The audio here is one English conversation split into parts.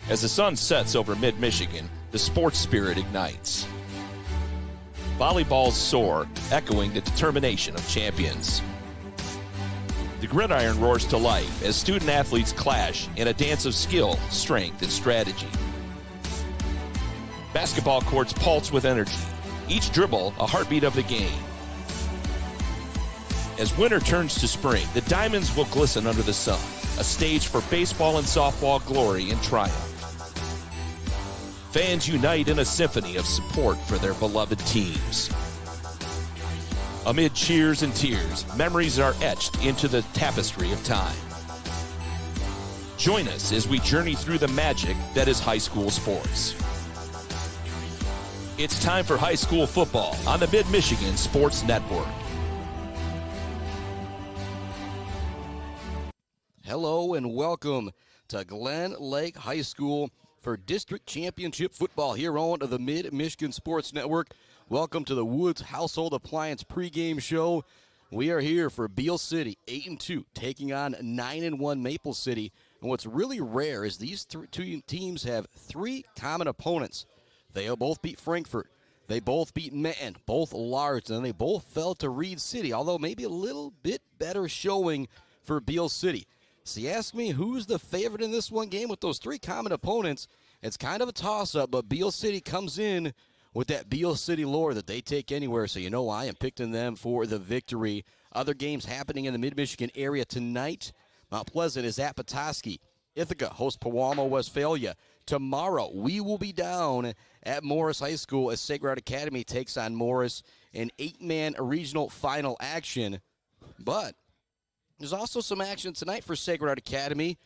As the sun sets over mid-Michigan, the sports spirit ignites. Volleyballs soar, echoing the determination of champions. The gridiron roars to life as student-athletes clash in a dance of skill, strength, and strategy. Basketball courts pulse with energy, each dribble a heartbeat of the game. As winter turns to spring, the diamonds will glisten under the sun, a stage for baseball and softball glory and triumph. Fans unite in a symphony of support for their beloved teams. Amid cheers and tears, memories are etched into the tapestry of time. Join us as we journey through the magic that is high school sports. It's time for high school football on the Mid-Michigan Sports Network. Hello and welcome to Glen Lake High School for District Championship football here on the Mid-Michigan Sports Network. Welcome to the Woods Household Appliance pregame show. We are here for Beal City, 8-2, taking on 9-1 Maple City. And what's really rare is these two teams have three common opponents. They both beat Frankfort. They both beat Menton, both large, and they both fell to Reed City, although maybe a little bit better showing for Beal City. So you ask me who's the favorite in this one game with those three common opponents. It's kind of a toss-up, but Beal City comes in with that Beal City lore that they take anywhere, so you know I am picking them for the victory. Other games happening in the Mid-Michigan area tonight. Mount Pleasant is at Petoskey. Ithaca hosts Pewamo, Westphalia. Tomorrow, we will be down at Morris High School as Sacred Heart Academy takes on Morris in 8-man regional final action. But there's also some action tonight for Sacred Heart Academy,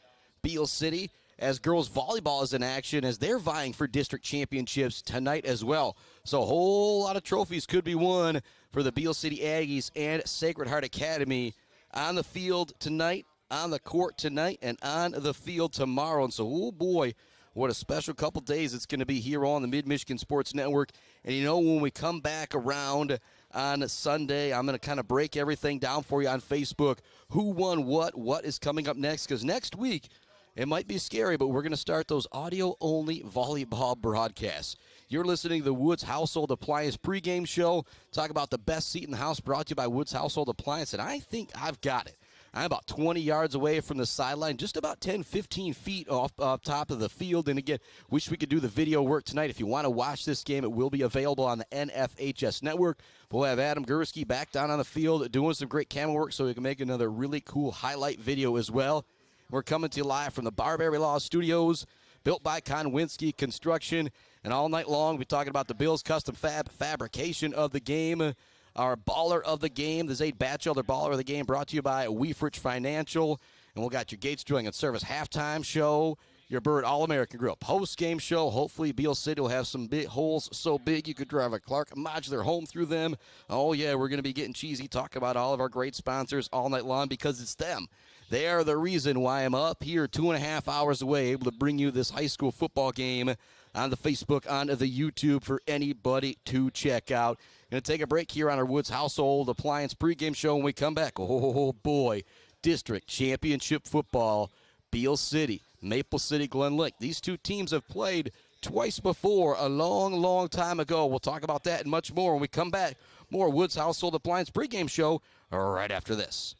Beal City, as girls volleyball is in action as they're vying for district championships tonight as well. So a whole lot of trophies could be won for the Beal City Aggies and Sacred Heart Academy on the field tonight, on the court tonight, and on the field tomorrow. And so, oh boy, what a special couple days it's going to be here on the Mid-Michigan Sports Network. And you know, when we come back around on Sunday, I'm going to kind of break everything down for you on Facebook. Who won what is coming up next, because next week, it might be scary, but we're going to start those audio-only volleyball broadcasts. You're listening to the Woods Household Appliance pregame show. Talk about the best seat in the house, brought to you by Woods Household Appliance, and I think I've got it. I'm about 20 yards away from the sideline, just about 10, 15 feet off top of the field. And again, wish we could do the video work tonight. If you want to watch this game, it will be available on the NFHS network. We'll have Adam Gursky back down on the field doing some great camera work so we can make another really cool highlight video as well. We're coming to you live from the Barberry Law Studios, built by Konwinski Construction. And all night long, we're talking about the Bills Custom fabrication of the game. Our baller of the game, the Zaid Batchelder baller of the game, brought to you by Weefrich Financial. And we got your Gates Drilling and Service halftime show, your Bird All-American Grill post-game show. Hopefully, Beal City will have some big holes so big you could drive a Clark modular home through them. Oh, yeah, we're going to be getting cheesy, talking about all of our great sponsors all night long because it's them. They are the reason why I'm up here 2.5 hours away, able to bring you this high school football game on the Facebook, on the YouTube for anybody to check out. Going to take a break here on our Woods Household Appliance pregame show. When we come back, oh boy, district championship football, Beal City, Maple City Glen Lake. These two teams have played twice before a long time ago. We'll talk about that and much more when we come back. More Woods Household Appliance pregame show right after this.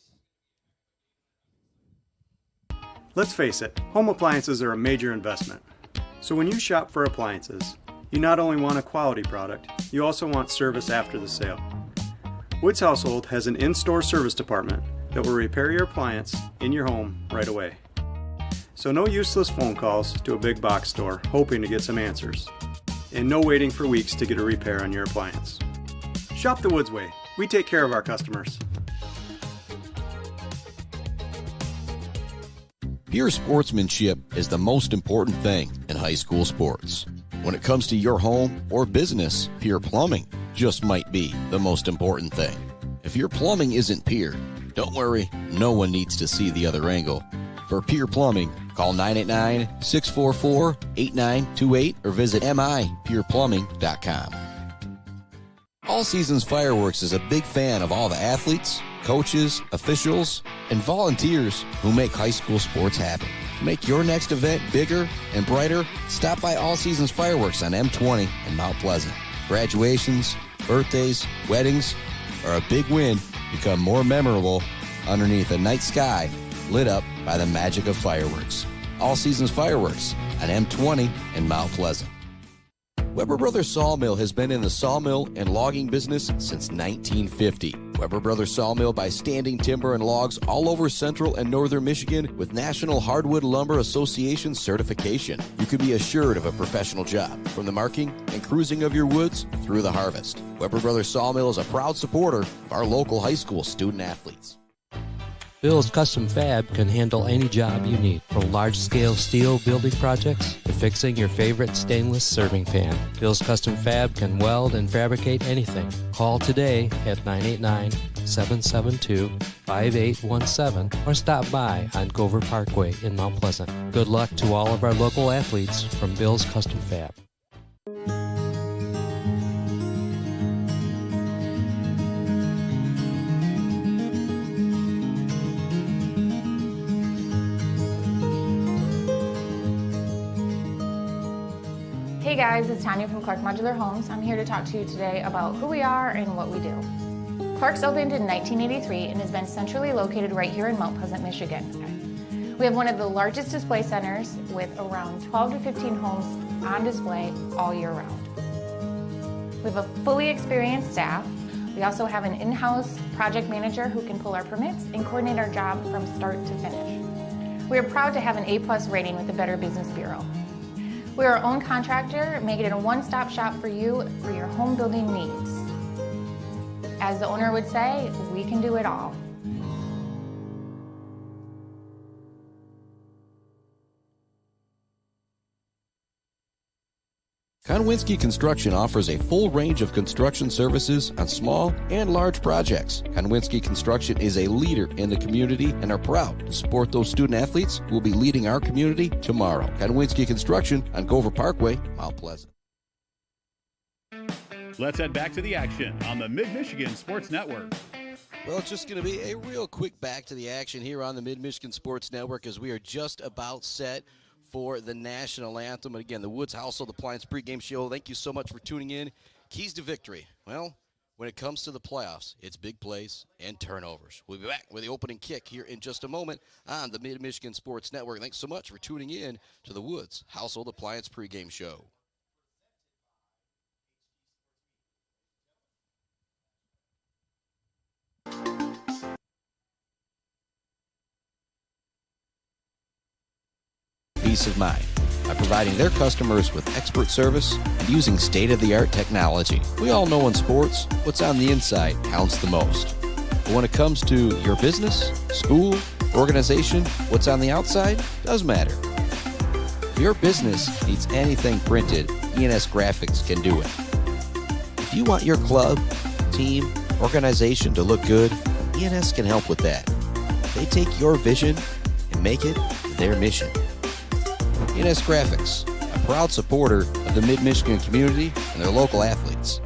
Let's face it, home appliances are a major investment. So when you shop for appliances, you not only want a quality product, you also want service after the sale. Woods Household has an in-store service department that will repair your appliance in your home right away. So no useless phone calls to a big box store hoping to get some answers. And no waiting for weeks to get a repair on your appliance. Shop the Woods way. We take care of our customers. Pure sportsmanship is the most important thing in high school sports. When it comes to your home or business, Pure Plumbing just might be the most important thing. If your plumbing isn't pure, don't worry, no one needs to see the other angle. For Pure Plumbing, call 989-644-8928 or visit mipureplumbing.com. All Seasons Fireworks is a big fan of all the athletes, coaches, officials, and volunteers who make high school sports happen. To make your next event bigger and brighter, stop by All Seasons Fireworks on M20 in Mount Pleasant. Graduations, birthdays, weddings, or a big win become more memorable underneath a night sky lit up by the magic of fireworks. All Seasons Fireworks on M20 in Mount Pleasant. Weber Brothers Sawmill has been in the sawmill and logging business since 1950. Weber Brothers Sawmill buys standing timber and logs all over central and northern Michigan with National Hardwood Lumber Association certification. You can be assured of a professional job, from the marking and cruising of your woods through the harvest. Weber Brothers Sawmill is a proud supporter of our local high school student athletes. Bill's Custom Fab can handle any job you need, from large-scale steel building projects to fixing your favorite stainless serving pan. Bill's Custom Fab can weld and fabricate anything. Call today at 989-772-5817 or stop by on Gover Parkway in Mount Pleasant. Good luck to all of our local athletes from Bill's Custom Fab. Hey guys, it's Tanya from Clark Modular Homes. I'm here to talk to you today about who we are and what we do. Clark's opened in 1983 and has been centrally located right here in Mount Pleasant, Michigan. We have one of the largest display centers with around 12 to 15 homes on display all year round. We have a fully experienced staff. We also have an in-house project manager who can pull our permits and coordinate our job from start to finish. We are proud to have an A+ rating with the Better Business Bureau. We are our own contractor, making it a one-stop shop for you for your home building needs. As the owner would say, we can do it all. Konwinski Construction offers a full range of construction services on small and large projects. Konwinski Construction is a leader in the community and are proud to support those student athletes who will be leading our community tomorrow. Konwinski Construction on Gover Parkway, Mount Pleasant. Let's head back to the action on the Mid-Michigan Sports Network. Well, it's just going to be a real quick back to the action here on the Mid-Michigan Sports Network as we are just about set for the national anthem. And again, the Woods Household Appliance pregame show. Thank you so much for tuning in. Keys to victory. Well, when it comes to the playoffs, it's big plays and turnovers. We'll be back with the opening kick here in just a moment on the Mid-Michigan Sports Network. Thanks so much for tuning in to the Woods Household Appliance pregame show. Peace of mind by providing their customers with expert service and using state-of-the-art technology. We all know in sports, what's on the inside counts the most. But when it comes to your business, school, organization, what's on the outside does matter. If your business needs anything printed, ENS Graphics can do it. If you want your club, team, organization to look good, ENS can help with that. They take your vision and make it their mission. ENS Graphics, a proud supporter of the Mid-Michigan community and their local athletes.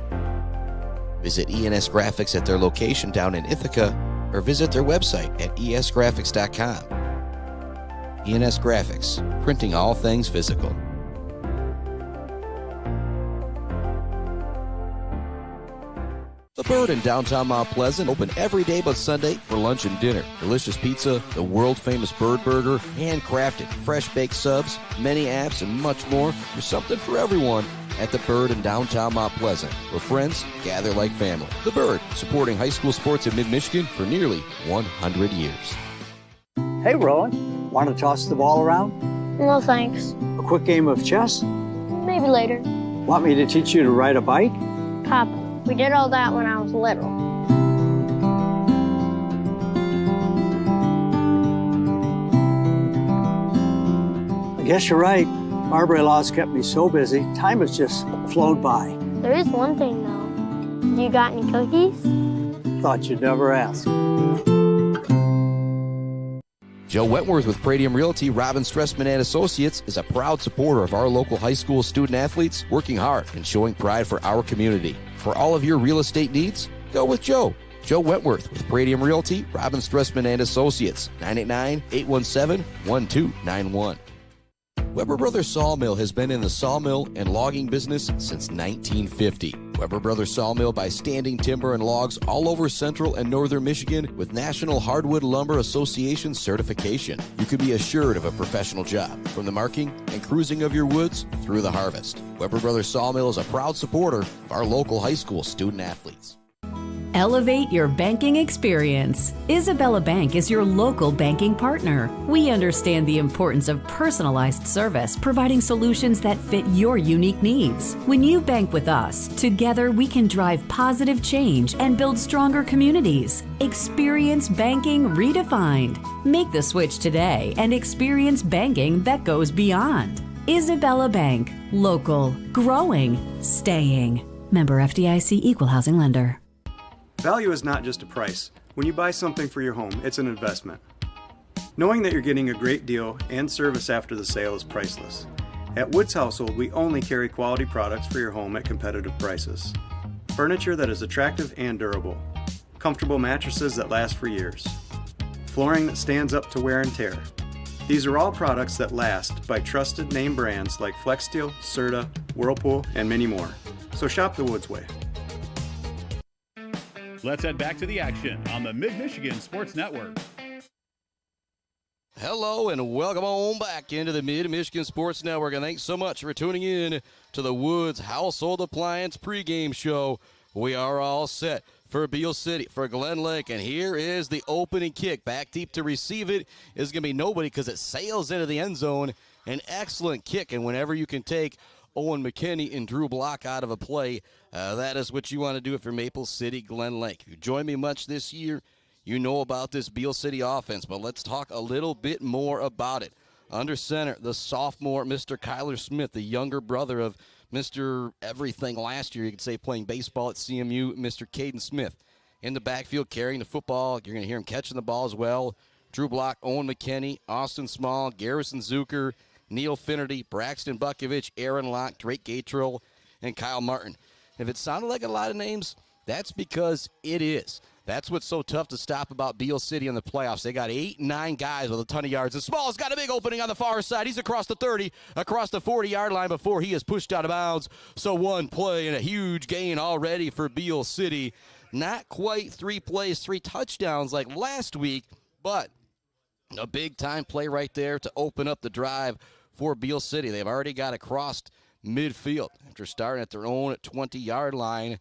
Visit ENS Graphics at their location down in Ithaca or visit their website at esgraphics.com. ENS Graphics, printing all things physical. The Bird in downtown Mount Pleasant, open every day but Sunday for lunch and dinner. Delicious pizza, the world-famous Bird Burger, handcrafted, fresh-baked subs, many apps, and much more. There's something for everyone at The Bird in downtown Mount Pleasant, where friends gather like family. The Bird, supporting high school sports in mid-Michigan for nearly 100 years. Hey, Rowan, want to toss the ball around? No, thanks. A quick game of chess? Maybe later. Want me to teach you to ride a bike? Papa, we did all that when I was little. I guess you're right. Marbury Law's kept me so busy, time has just flown by. There is one thing, though. You got any cookies? Thought you'd never ask. Joe Wentworth with Pradium Realty, Robin Stressman and Associates is a proud supporter of our local high school student athletes, working hard and showing pride for our community. For all of your real estate needs, go with Joe. Joe Wentworth with Pradium Realty, Robin Stressman and Associates, 989-817-1291. Weber Brothers Sawmill has been in the sawmill and logging business since 1950. Weber Brothers Sawmill buys standing timber and logs all over central and northern Michigan with National Hardwood Lumber Association certification. You can be assured of a professional job, from the marking and cruising of your woods through the harvest. Weber Brothers Sawmill is a proud supporter of our local high school student athletes. Elevate your banking experience. Isabella Bank is your local banking partner. We understand the importance of personalized service, providing solutions that fit your unique needs. When you bank with us, together we can drive positive change and build stronger communities. Experience banking redefined. Make the switch today and experience banking that goes beyond. Isabella Bank. Local. Growing. Staying. Member FDIC Equal Housing Lender. Value is not just a price. When you buy something for your home, it's an investment. Knowing that you're getting a great deal and service after the sale is priceless. At Woods Household, we only carry quality products for your home at competitive prices. Furniture that is attractive and durable. Comfortable mattresses that last for years. Flooring that stands up to wear and tear. These are all products that last by trusted name brands like FlexSteel, Serta, Whirlpool, and many more. So shop the Woods way. Let's head back to the action on the Mid-Michigan Sports Network. Hello and welcome on back into the Mid-Michigan Sports Network, and thanks so much for tuning in to the Woods Household Appliance pregame show. We are all set for Beal City, for Glen Lake, and here is the opening kick. Back deep to receive it is going to be nobody because it sails into the end zone. An excellent kick, and whenever you can take Owen McKinney and Drew Block out of a play, that is what you want to do for Maple City Glen Lake. If you join me much this year, you know about this Beal City offense, but let's talk a little bit more about it. Under center, the sophomore, Mr. Kyler Smith, the younger brother of Mr. Everything last year, you could say, playing baseball at CMU, Mr. Caden Smith. In the backfield, carrying the football. You're going to hear him catching the ball as well. Drew Block, Owen McKinney, Austin Small, Garrison Zucker, Neil Finnerty, Braxton Bukovich, Aaron Locke, Drake Gatrill, and Kyle Martin. If it sounded like a lot of names, that's because it is. That's what's so tough to stop about Beal City in the playoffs. They got 8, 9 guys with a ton of yards. And Small's got a big opening on the far side. He's across the 30, across the 40-yard line before he is pushed out of bounds. So one play and a huge gain already for Beal City. Not quite 3 plays, 3 touchdowns like last week, but a big-time play right there to open up the drive for Beal City. They've already got across midfield after starting at their own 20-yard line.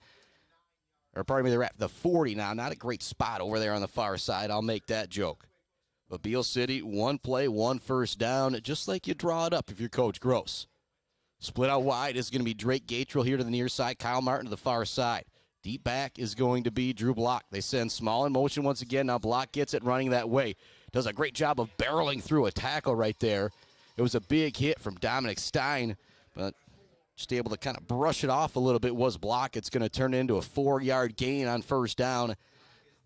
Or pardon me, they're at the 40 now. Not a great spot over there on the far side. I'll make that joke. But Beal City, 1 play, 1 first down, just like you draw it up if you're Coach Gross. Split out wide is going to be Drake Gatrill here to the near side. Kyle Martin to the far side. Deep back is going to be Drew Block. They send Small in motion once again. Now Block gets it running that way. Does a great job of barreling through a tackle right there. It was a big hit from Dominic Stein, but just able to kind of brush it off a little bit was Block. It's going to turn into a 4-yard gain on first down.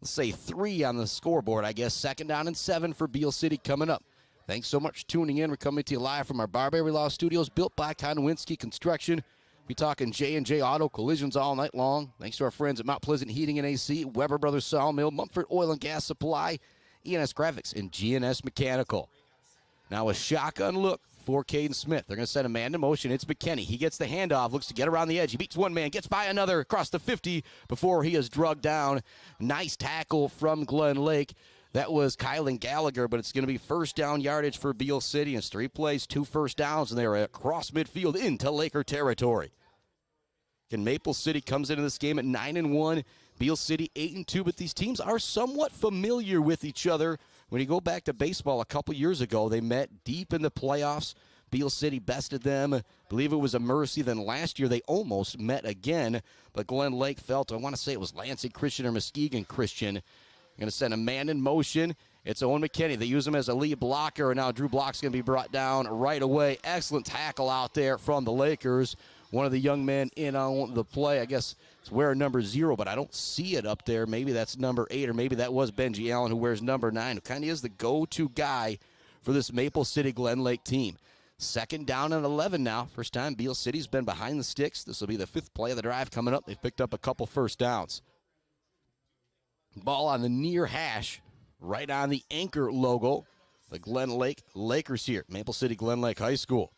Let's say 3 on the scoreboard, I guess. 2nd down and 7 for Beal City coming up. Thanks so much for tuning in. We're coming to you live from our Barberry Law Studios, built by Konowinski Construction. We're talking J&J Auto Collisions all night long. Thanks to our friends at Mount Pleasant Heating and AC, Weber Brothers Sawmill, Mumford Oil and Gas Supply, ENS Graphics, and GNS Mechanical. Now a shotgun look for Caden Smith. They're going to send a man to motion. It's McKinney. He gets the handoff, looks to get around the edge. He beats one man, gets by another across the 50 before he is drugged down. Nice tackle from Glen Lake. That was Kylan Gallagher, but it's going to be first down yardage for Beal City. It's 3 plays, 2 first downs, and they're across midfield into Laker territory. And Maple City comes into this game at 9-1. Beal City 8-2, but these teams are somewhat familiar with each other. When you go back to baseball a couple years ago, they met deep in the playoffs. Beal City bested them. I believe it was a mercy. Then last year they almost met again, but Glen Lake felt, I want to say it was Lansing Christian or Muskegon Christian. Going to send a man in motion. It's Owen McKinney. They use him as a lead blocker, and now Drew Block's going to be brought down right away. Excellent tackle out there from the Lakers. One of the young men in on the play, I guess it's wearing number 0, but I don't see it up there. Maybe that's number 8, or maybe that was Benji Allen, who wears number 9, who kind of is the go-to guy for this Maple City Glen Lake team. 2nd down and 11 now. First time Beal City's been behind the sticks. This will be the 5th play of the drive coming up. They've picked up a couple first downs. Ball on the near hash, right on the anchor logo. The Glen Lake Lakers here, Maple City Glen Lake High School.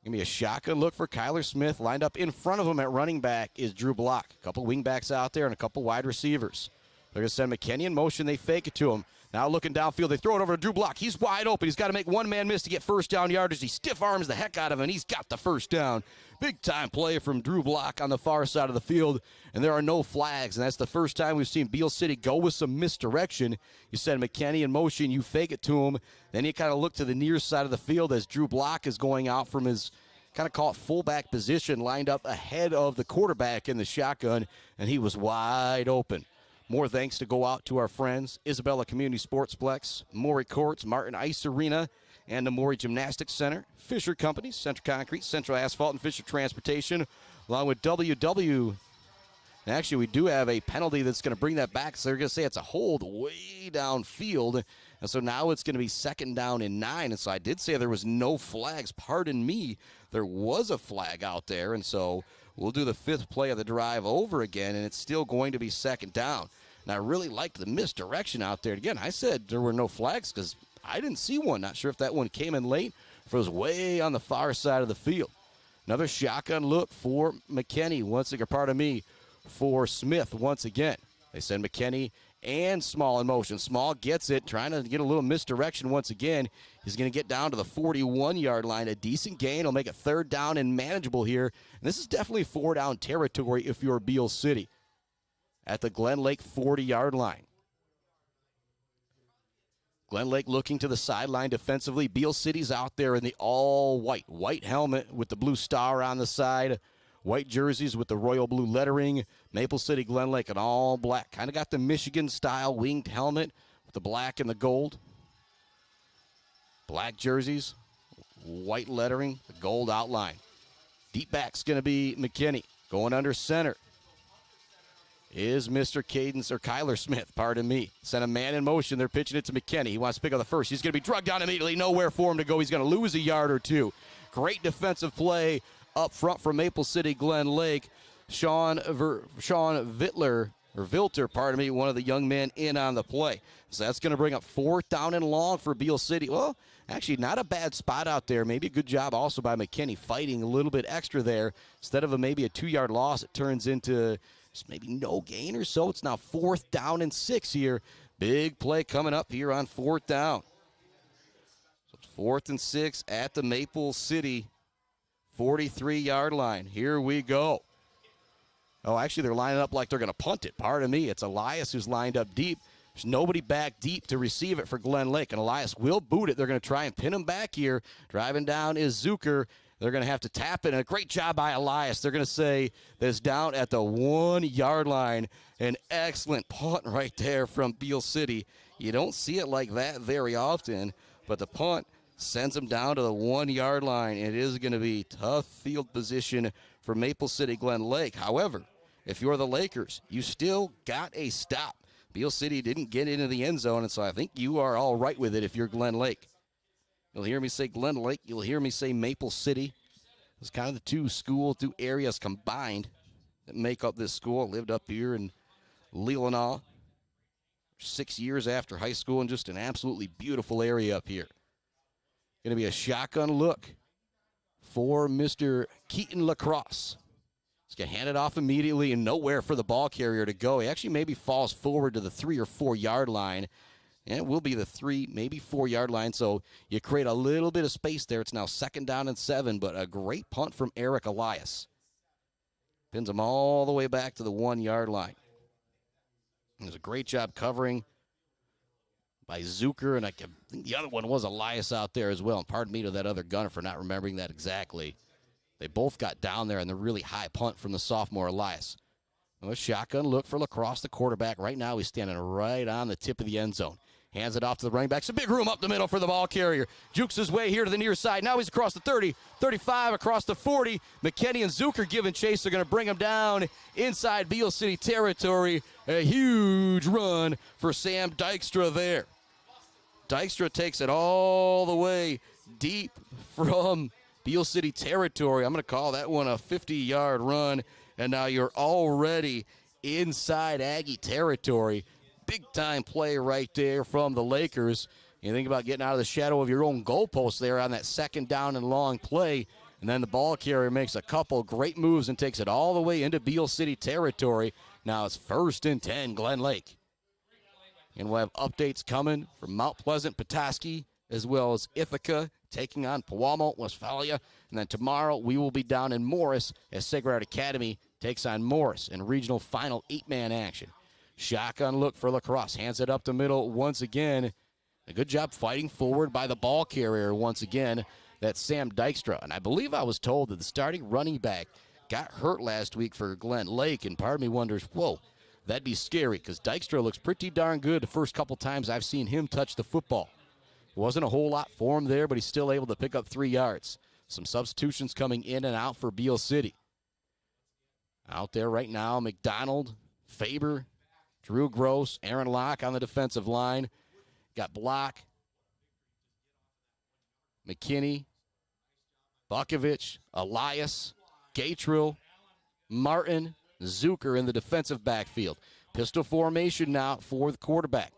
Going to be a shotgun look for Kyler Smith. Lined up in front of him at running back is Drew Block. A couple wingbacks out there and a couple wide receivers. They're going to send McKinney in motion. They fake it to him. Now looking downfield, they throw it over to Drew Block. He's wide open. He's got to make one-man miss to get first down yardage. He stiff arms the heck out of him, and he's got the first down. Big-time play from Drew Block on the far side of the field, and there are no flags, and that's the first time we've seen Beal City go with some misdirection. You send McKinney in motion, you fake it to him, then you kind of look to the near side of the field as Drew Block is going out from his kind of call it fullback position, lined up ahead of the quarterback in the shotgun, and he was wide open. More thanks to go out to our friends, Isabella Community Sportsplex, Maury Courts, Martin Ice Arena, and the Maury Gymnastics Center, Fisher Companies, Central Concrete, Central Asphalt, and Fisher Transportation, along with WW. And actually, we do have a penalty that's going to bring that back, so they're going to say it's a hold way downfield. And so now it's going to be 2nd down and 9. And so I did say there was no flags. Pardon me. There was a flag out there. And so we'll do the 5th play of the drive over again, and it's still going to be 2nd down. And I really liked the misdirection out there. Again, I said there were no flags because I didn't see one. Not sure if that one came in late or if it was way on the far side of the field. Another shotgun look for McKinney. Once again, pardon me, for Smith once again. They send McKinney and Small in motion. Small gets it, trying to get a little misdirection once again. He's going to get down to the 41-yard line. A decent gain. He'll make it 3rd down and manageable here. And this is definitely 4-down territory if you're Beal City at the Glen Lake 40-yard line. Glen Lake looking to the sideline defensively. Beal City's out there in the all-white helmet with the blue star on the side. White jerseys with the royal blue lettering. Maple City Glen Lake in all black. Kind of got the Michigan-style winged helmet with the black and the gold. Black jerseys, white lettering, the gold outline. Deep back's going to be McKinney. Going under center is Mr. Kyler Smith, pardon me. Sent a man in motion. They're pitching it to McKinney. He wants to pick up the first. He's going to be drugged down immediately. Nowhere for him to go. He's going to lose a yard or two. Great defensive play up front from Maple City Glen Lake. Sean Vilter, one of the young men in on the play. So that's going to bring up 4th down and long for Beal City. Well, actually not a bad spot out there. Maybe a good job also by McKinney fighting a little bit extra there. Instead of maybe a 2-yard loss, it turns into just maybe no gain or so. It's now 4th down and 6 here. Big play coming up here on 4th down. So it's 4th and 6 at the Maple City 43-yard line. Here we go. Oh, actually, they're lining up like they're going to punt it. Pardon me. It's Elias who's lined up deep. There's nobody back deep to receive it for Glen Lake, and Elias will boot it. They're going to try and pin him back here. Driving down is Zucker. They're going to have to tap it, and a great job by Elias. They're going to say that's down at the 1-yard line. An excellent punt right there from Beal City. You don't see it like that very often, but the punt sends them down to the 1-yard line. It is going to be tough field position for Maple City Glen Lake. However, if you're the Lakers, you still got a stop. Beal City didn't get into the end zone, and so I think you are all right with it if you're Glen Lake. You'll hear me say Glen Lake. You'll hear me say Maple City. It's kind of the two areas combined that make up this school. I lived up here in Leelanau 6 years after high school, and just an absolutely beautiful area up here. Going to be a shotgun look for Mr. Keaton Lacrosse. He's going to hand it off immediately and nowhere for the ball carrier to go. He actually maybe falls forward to the 3 or 4 yard line. And it will be the 3, maybe 4 yard line. So you create a little bit of space there. It's now 2nd down and 7, but a great punt from Eric Elias. Pins him all the way back to the 1 yard line. There's a great job covering by Zucker, and I think the other one was Elias out there as well. And pardon me to that other gunner for not remembering that exactly. They both got down there in the really high punt from the sophomore Elias. A shotgun look for Lacrosse, the quarterback. Right now he's standing right on the tip of the end zone. Hands it off to the running back. Some big room up the middle for the ball carrier. Jukes his way here to the near side. Now he's across the 30, 35, across the 40. McKinney and Zucker giving chase. They're going to bring him down inside Beal City territory. A huge run for Sam Dykstra there. Dykstra takes it all the way deep from Beal City territory. I'm going to call that one a 50-yard run. And now you're already inside Aggie territory. Big-time play right there from the Lakers. You think about getting out of the shadow of your own goalpost there on that second down and long play, and then the ball carrier makes a couple great moves and takes it all the way into Beal City territory. Now it's 1st and 10, Glen Lake. And we'll have updates coming from Mount Pleasant, Petoskey, as well as Ithaca taking on Pewamo, Westphalia. And then tomorrow we will be down in Morris as Sacred Heart Academy takes on Morris in regional final 8-man action. Shotgun look for La Crosse. Hands it up the middle once again. A good job fighting forward by the ball carrier once again. That's Sam Dykstra. And I believe I was told that the starting running back got hurt last week for Glen Lake. And part of me wonders, whoa, that'd be scary because Dykstra looks pretty darn good the first couple times I've seen him touch the football. Wasn't a whole lot for him there, but he's still able to pick up 3 yards. Some substitutions coming in and out for Beal City. Out there right now, McDonald, Faber, Drew Gross, Aaron Locke on the defensive line. Got Block, McKinney, Bukovich, Elias, Gatrill, Martin, Zucker in the defensive backfield. Pistol formation now for the quarterback.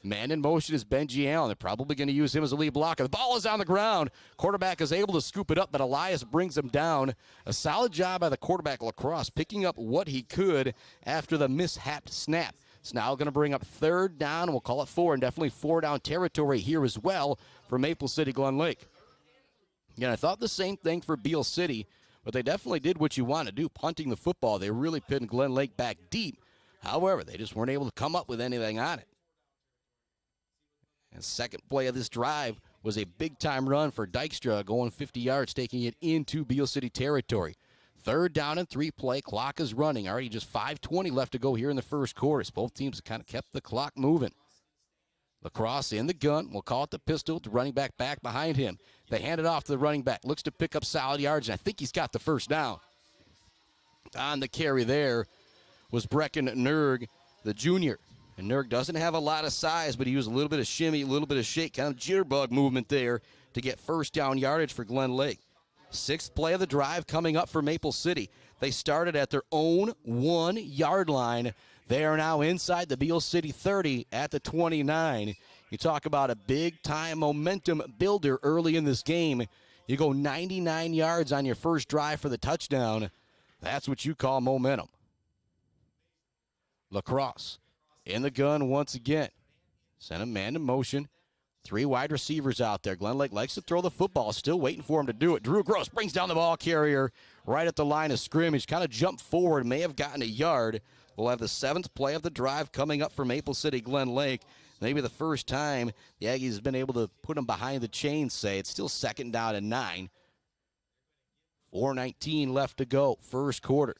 Man in motion is Benji Allen. They're probably going to use him as a lead blocker. The ball is on the ground. Quarterback is able to scoop it up, but Elias brings him down. A solid job by the quarterback, La Crosse, picking up what he could after the mishapped snap. It's now going to bring up 3rd down. We'll call it 4, and definitely 4-down territory here as well for Maple City Glen Lake. Again, I thought the same thing for Beal City, but they definitely did what you want to do, punting the football. They really pinned Glen Lake back deep. However, they just weren't able to come up with anything on it. And second play of this drive was a big-time run for Dykstra, going 50 yards, taking it into Beal City territory. 3rd down and 3 play. Clock is running. Already just 5:20 left to go here in the first quarter. So both teams have kind of kept the clock moving. La Crosse in the gun. We'll call it the pistol. The running back behind him. They hand it off to the running back. Looks to pick up solid yards, and I think he's got the first down. On the carry there was Brecken Nerg, the junior. And Nerg doesn't have a lot of size, but he used a little bit of shimmy, a little bit of shake, kind of jitterbug movement there to get first down yardage for Glen Lake. 6th play of the drive coming up for Maple City. They started at their own 1-yard line. They are now inside the Beal City 30 at the 29. You talk about a big-time momentum builder early in this game. You go 99 yards on your first drive for the touchdown. That's what you call momentum. La Crosse in the gun once again. Send a man in motion. 3 wide receivers out there. Glen Lake likes to throw the football. Still waiting for him to do it. Drew Gross brings down the ball carrier right at the line of scrimmage. Kind of jumped forward. May have gotten a yard. We'll have the 7th play of the drive coming up for Maple City Glen Lake. Maybe the first time the Aggies have been able to put them behind the chains, say. It's still 2nd down and 9. 4:19 left to go. First quarter.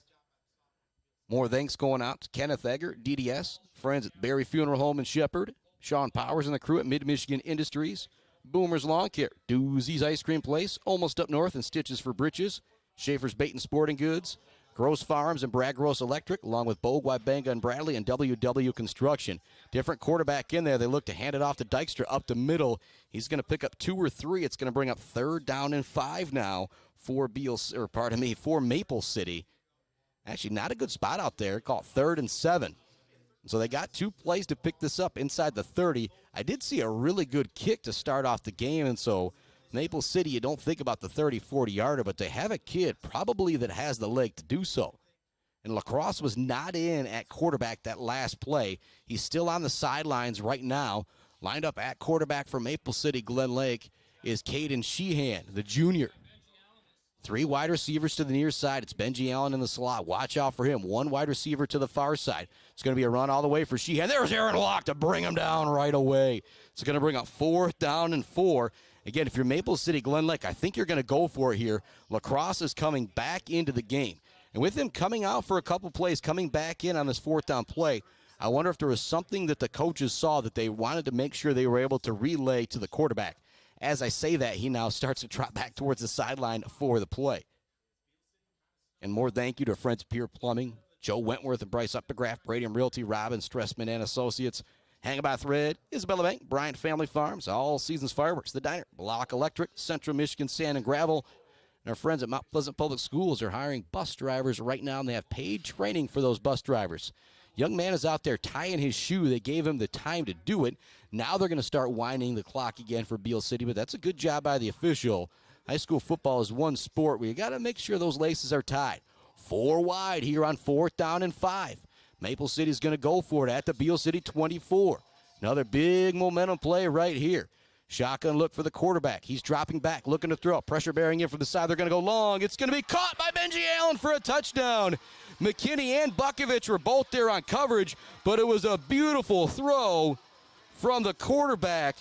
More thanks going out to Kenneth Egger, DDS, friends at Berry Funeral Home in Shepherd, Sean Powers and the crew at Mid-Michigan Industries, Boomer's Lawn Care, Doozy's Ice Cream Place, almost up north, and Stitches for Britches, Schaefer's Bait and Sporting Goods, Gross Farms and Brad Gross Electric, along with Bogwa, Banga, and Bradley, and WW Construction. Different quarterback in there. They look to hand it off to Dykstra up the middle. He's going to pick up 2 or 3. It's going to bring up 3rd down and 5 now for for Maple City. Actually, not a good spot out there. Call it 3rd and 7. So they got 2 plays to pick this up inside the 30. I did see a really good kick to start off the game, and so Maple City, you don't think about the 30, 40-yarder, but they have a kid probably that has the leg to do so. And La Crosse was not in at quarterback that last play. He's still on the sidelines right now. Lined up at quarterback for Maple City Glen Lake is Caden Sheehan, the junior. 3 wide receivers to the near side. It's Benji Allen in the slot. Watch out for him. 1 wide receiver to the far side. It's going to be a run all the way for Sheehan. There's Aaron Locke to bring him down right away. It's going to bring up 4th down and 4. Again, if you're Maple City Glen Lake, I think you're going to go for it here. La Crosse is coming back into the game. And with him coming out for a couple plays, coming back in on this 4th down play, I wonder if there was something that the coaches saw that they wanted to make sure they were able to relay to the quarterback. As I say that, he now starts to trot back towards the sideline for the play. And more thank you to friends at Pier Plumbing, Joe Wentworth and Bryce Updegraff, Bradium Realty, Robin Stressman and Associates, Hang by a Thread, Isabella Bank, Bryant Family Farms, All Seasons Fireworks, The Diner, Block Electric, Central Michigan Sand and Gravel, And our friends at Mount Pleasant Public Schools are hiring bus drivers right now, and they have paid training for those bus drivers. Young man is out there tying his shoe. They gave him the time to do it. Now they're going to start winding the clock again for Beal City, but that's a good job by the official. High school football is one sport where you got to make sure those laces are tied. 4 wide here on 4th down and 5. Maple City's going to go for it at the Beal City 24. Another big momentum play right here. Shotgun look for the quarterback. He's dropping back, looking to throw. Pressure bearing in from the side. They're going to go long. It's going to be caught by Benji Allen for a touchdown. McKinney and Bukovich were both there on coverage, but it was a beautiful throw from the quarterback,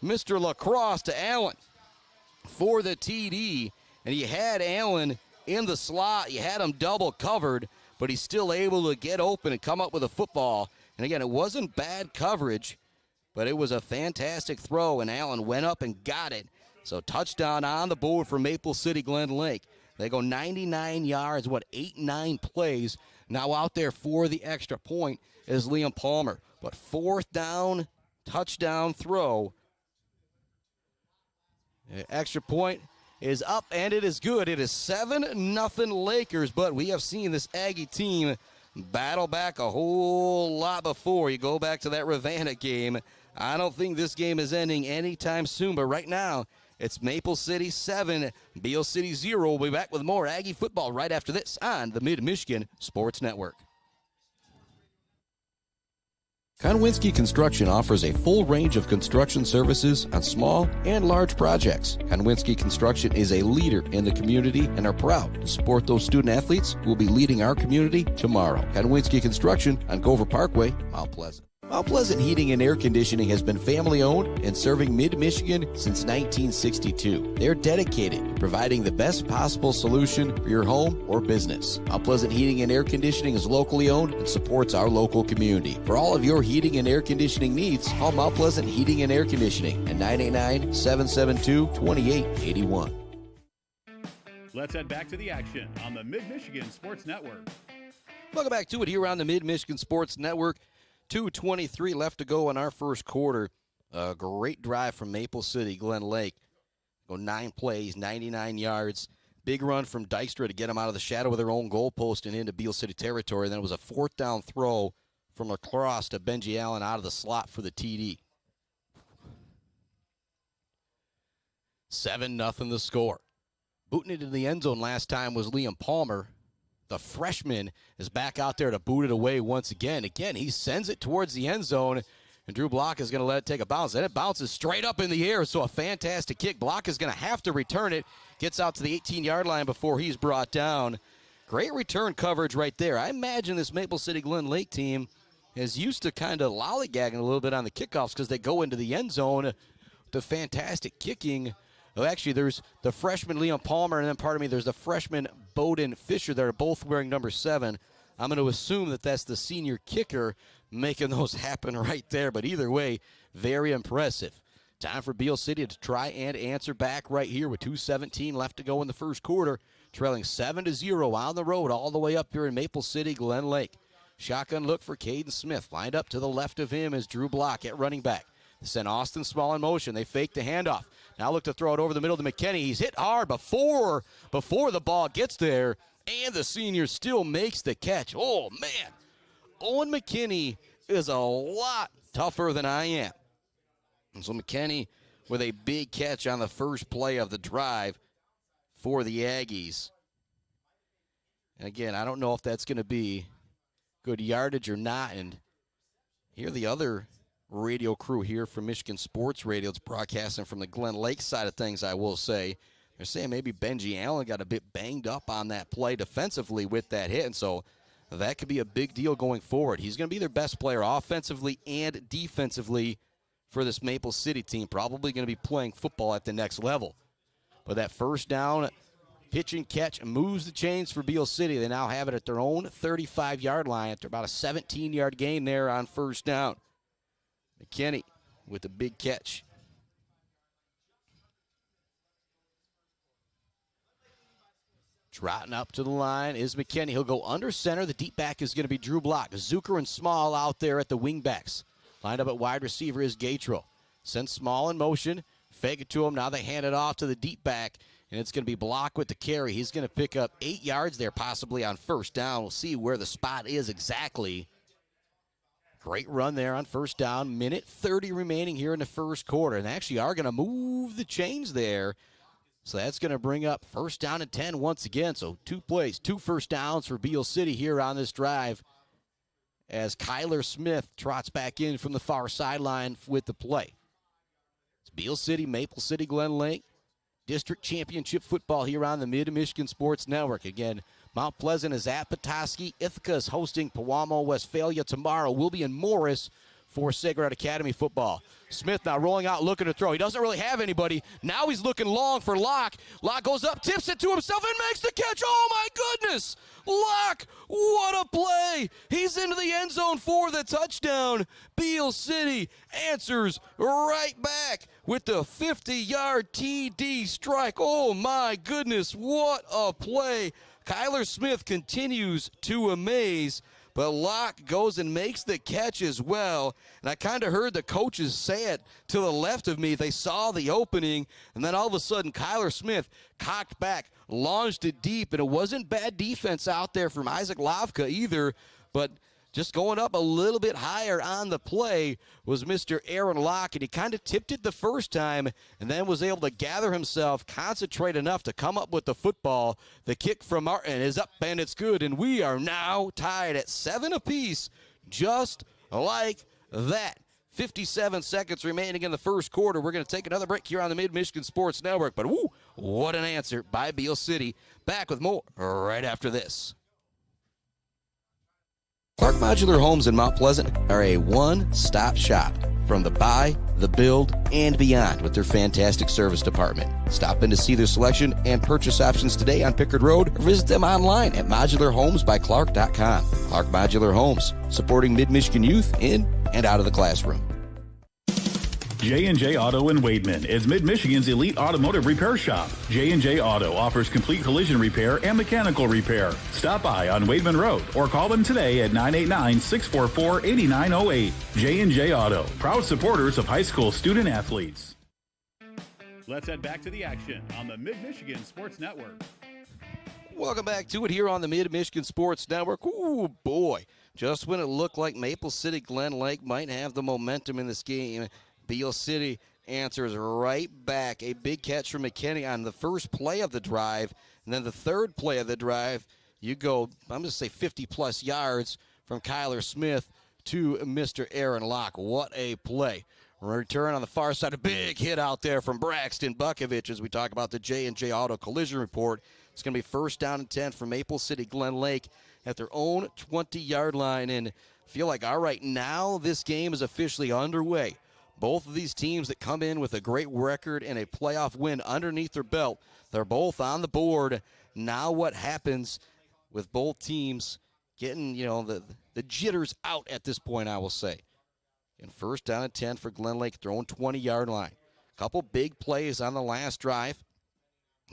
Mr. Lacrosse, to Allen for the TD. And he had Allen in the slot. You had him double covered, but he's still able to get open and come up with a football. And again, it wasn't bad coverage, but it was a fantastic throw, and Allen went up and got it. So touchdown on the board for Maple City Glen Lake. They go 99 yards, 8-9 plays. Now out there for the extra point is Liam Palmer. But 4th down, touchdown throw. The extra point is up, and it is good. It is 7-0 Lakers, but we have seen this Aggie team battle back a whole lot before. You go back to that Ravenna game. I don't think this game is ending anytime soon, but right now it's Maple City 7, Beal City 0. We'll be back with more Aggie football right after this on the Mid-Michigan Sports Network. Konwinski Construction offers a full range of construction services on small and large projects. Konwinski Construction is a leader in the community and are proud to support those student athletes who will be leading our community tomorrow. Konwinski Construction on Gover Parkway, Mount Pleasant. Mount Pleasant Heating and Air Conditioning has been family-owned and serving Mid-Michigan since 1962. They're dedicated to providing the best possible solution for your home or business. Mount Pleasant Heating and Air Conditioning is locally owned and supports our local community. For all of your heating and air conditioning needs, call Mount Pleasant Heating and Air Conditioning at 989-772-2881. Let's head back to the action on the Mid-Michigan Sports Network. Welcome back to it here on the Mid-Michigan Sports Network. 2:23 left to go in our first quarter. A great drive from Maple City Glen Lake. Go 9 plays, 99 yards. Big run from Dykstra to get them out of the shadow of their own goalpost and into Beal City territory. Then it was a 4th down throw from Lacrosse to Benji Allen out of the slot for the TD. 7-0 the score. Booting it into the end zone last time was Liam Palmer. The freshman is back out there to boot it away once again. Again, he sends it towards the end zone, and Drew Block is going to let it take a bounce. And it bounces straight up in the air, so a fantastic kick. Block is going to have to return it. Gets out to the 18-yard line before he's brought down. Great return coverage right there. I imagine this Maple City Glen Lake team is used to kind of lollygagging a little bit on the kickoffs because they go into the end zone. The fantastic kicking. Oh, actually, there's the freshman Liam Palmer, and then, there's the freshman Bowden Fisher. They're both wearing number 7. I'm going to assume that that's the senior kicker making those happen right there. But either way, very impressive. Time for Beal City to try and answer back right here with 2:17 left to go in the first quarter. Trailing 7-0 on the road all the way up here in Maple City Glen Lake. Shotgun look for Caden Smith. Lined up to the left of him is Drew Block at running back. They send Austin Small in motion. They fake the handoff. Now look to throw it over the middle to McKinney. He's hit hard before the ball gets there, and the senior still makes the catch. Oh, man. Owen McKinney is a lot tougher than I am. And so McKinney with a big catch on the first play of the drive for the Aggies. And again, I don't know if that's going to be good yardage or not. And here the other radio crew here from Michigan Sports Radio. It's broadcasting from the Glen Lake side of things, I will say. They're saying maybe Benji Allen got a bit banged up on that play defensively with that hit, and so that could be a big deal going forward. He's going to be their best player offensively and defensively for this Maple City team, probably going to be playing football at the next level. But that first down pitch and catch moves the chains for Beal City. They now have it at their own 35-yard line after about a 17-yard gain there on first down. McKinney with a big catch. Trotting up to the line is McKinney. He'll go under center. The deep back is going to be Drew Block. Zucker and Small out there at the wing backs. Lined up at wide receiver is Gatro. Sends Small in motion. Fake it to him. Now they hand it off to the deep back. and it's going to be Block with the carry. He's going to pick up 8 yards there, possibly on first down. We'll see where the spot is exactly. Great run there on first down. Minute 30 remaining here in the first quarter, and they actually are going to move the chains there. So that's going to bring up first down and 10 once again. So 2 plays, 2 first downs for Beal City here on this drive as Kyler Smith trots back in from the far sideline with the play. It's Beal City, Maple City Glen Lake. District Championship football here on the Mid-Michigan Sports Network. Again, Mount Pleasant is at Petoskey. Ithaca is hosting Pewamo, Westphalia tomorrow. We'll be in Morris for Sacred Heart Academy football. Smith now rolling out, looking to throw. He doesn't really have anybody. Now he's looking long for Locke. Locke goes up, tips it to himself, and makes the catch. Oh, my goodness. Locke, what a play. He's into the end zone for the touchdown. Beal City answers right back with the 50-yard TD strike. Oh, my goodness, what a play. Kyler Smith continues to amaze, but Locke goes and makes the catch as well. And I kind of heard the coaches say it to the left of me. They saw the opening, and then all of a sudden Kyler Smith cocked back, launched it deep, and it wasn't bad defense out there from Isaac Lavka either, but just going up a little bit higher on the play was Mr. Aaron Locke, and he kind of tipped it the first time and then was able to gather himself, concentrate enough to come up with the football. The kick from Martin is up, and it's good, and we are now tied at 7 apiece, just like that. 57 seconds remaining in the first quarter. We're going to take another break here on the Mid-Michigan Sports Network, but woo, what an answer by Beal City. Back with more right after this. Clark Modular Homes in Mount Pleasant are a one-stop shop from the buy, the build, and beyond with their fantastic service department. Stop in to see their selection and purchase options today on Pickard Road or visit them online at modularhomesbyclark.com. Clark Modular Homes, supporting Mid-Michigan youth in and out of the classroom. J&J Auto in Wademan is Mid-Michigan's elite automotive repair shop. J&J Auto offers complete collision repair and mechanical repair. Stop by on Wademan Road or call them today at 989-644-8908. J&J Auto, proud supporters of high school student athletes. Let's head back to the action on the Mid-Michigan Sports Network. Welcome back to it here on the Mid-Michigan Sports Network. Ooh, boy. Just when it looked like Maple City Glen Lake might have the momentum in this game, Beal City answers right back. A big catch from McKinney on the first play of the drive. And then the third play of the drive, you go, I'm going to say 50-plus yards from Kyler Smith to Mr. Aaron Locke. What a play. Return on the far side. A big hit out there from Braxton Bukovich as we talk about the J&J Auto Collision Report. It's going to be first down and 10 for Maple City Glen Lake at their own 20-yard line. And feel like, all right, now this game is officially underway. Both of these teams that come in with a great record and a playoff win underneath their belt, they're both on the board. Now what happens with both teams getting, the jitters out at this point, I will say. And first down and 10 for Glen Lake, their own 20-yard line. Couple big plays on the last drive.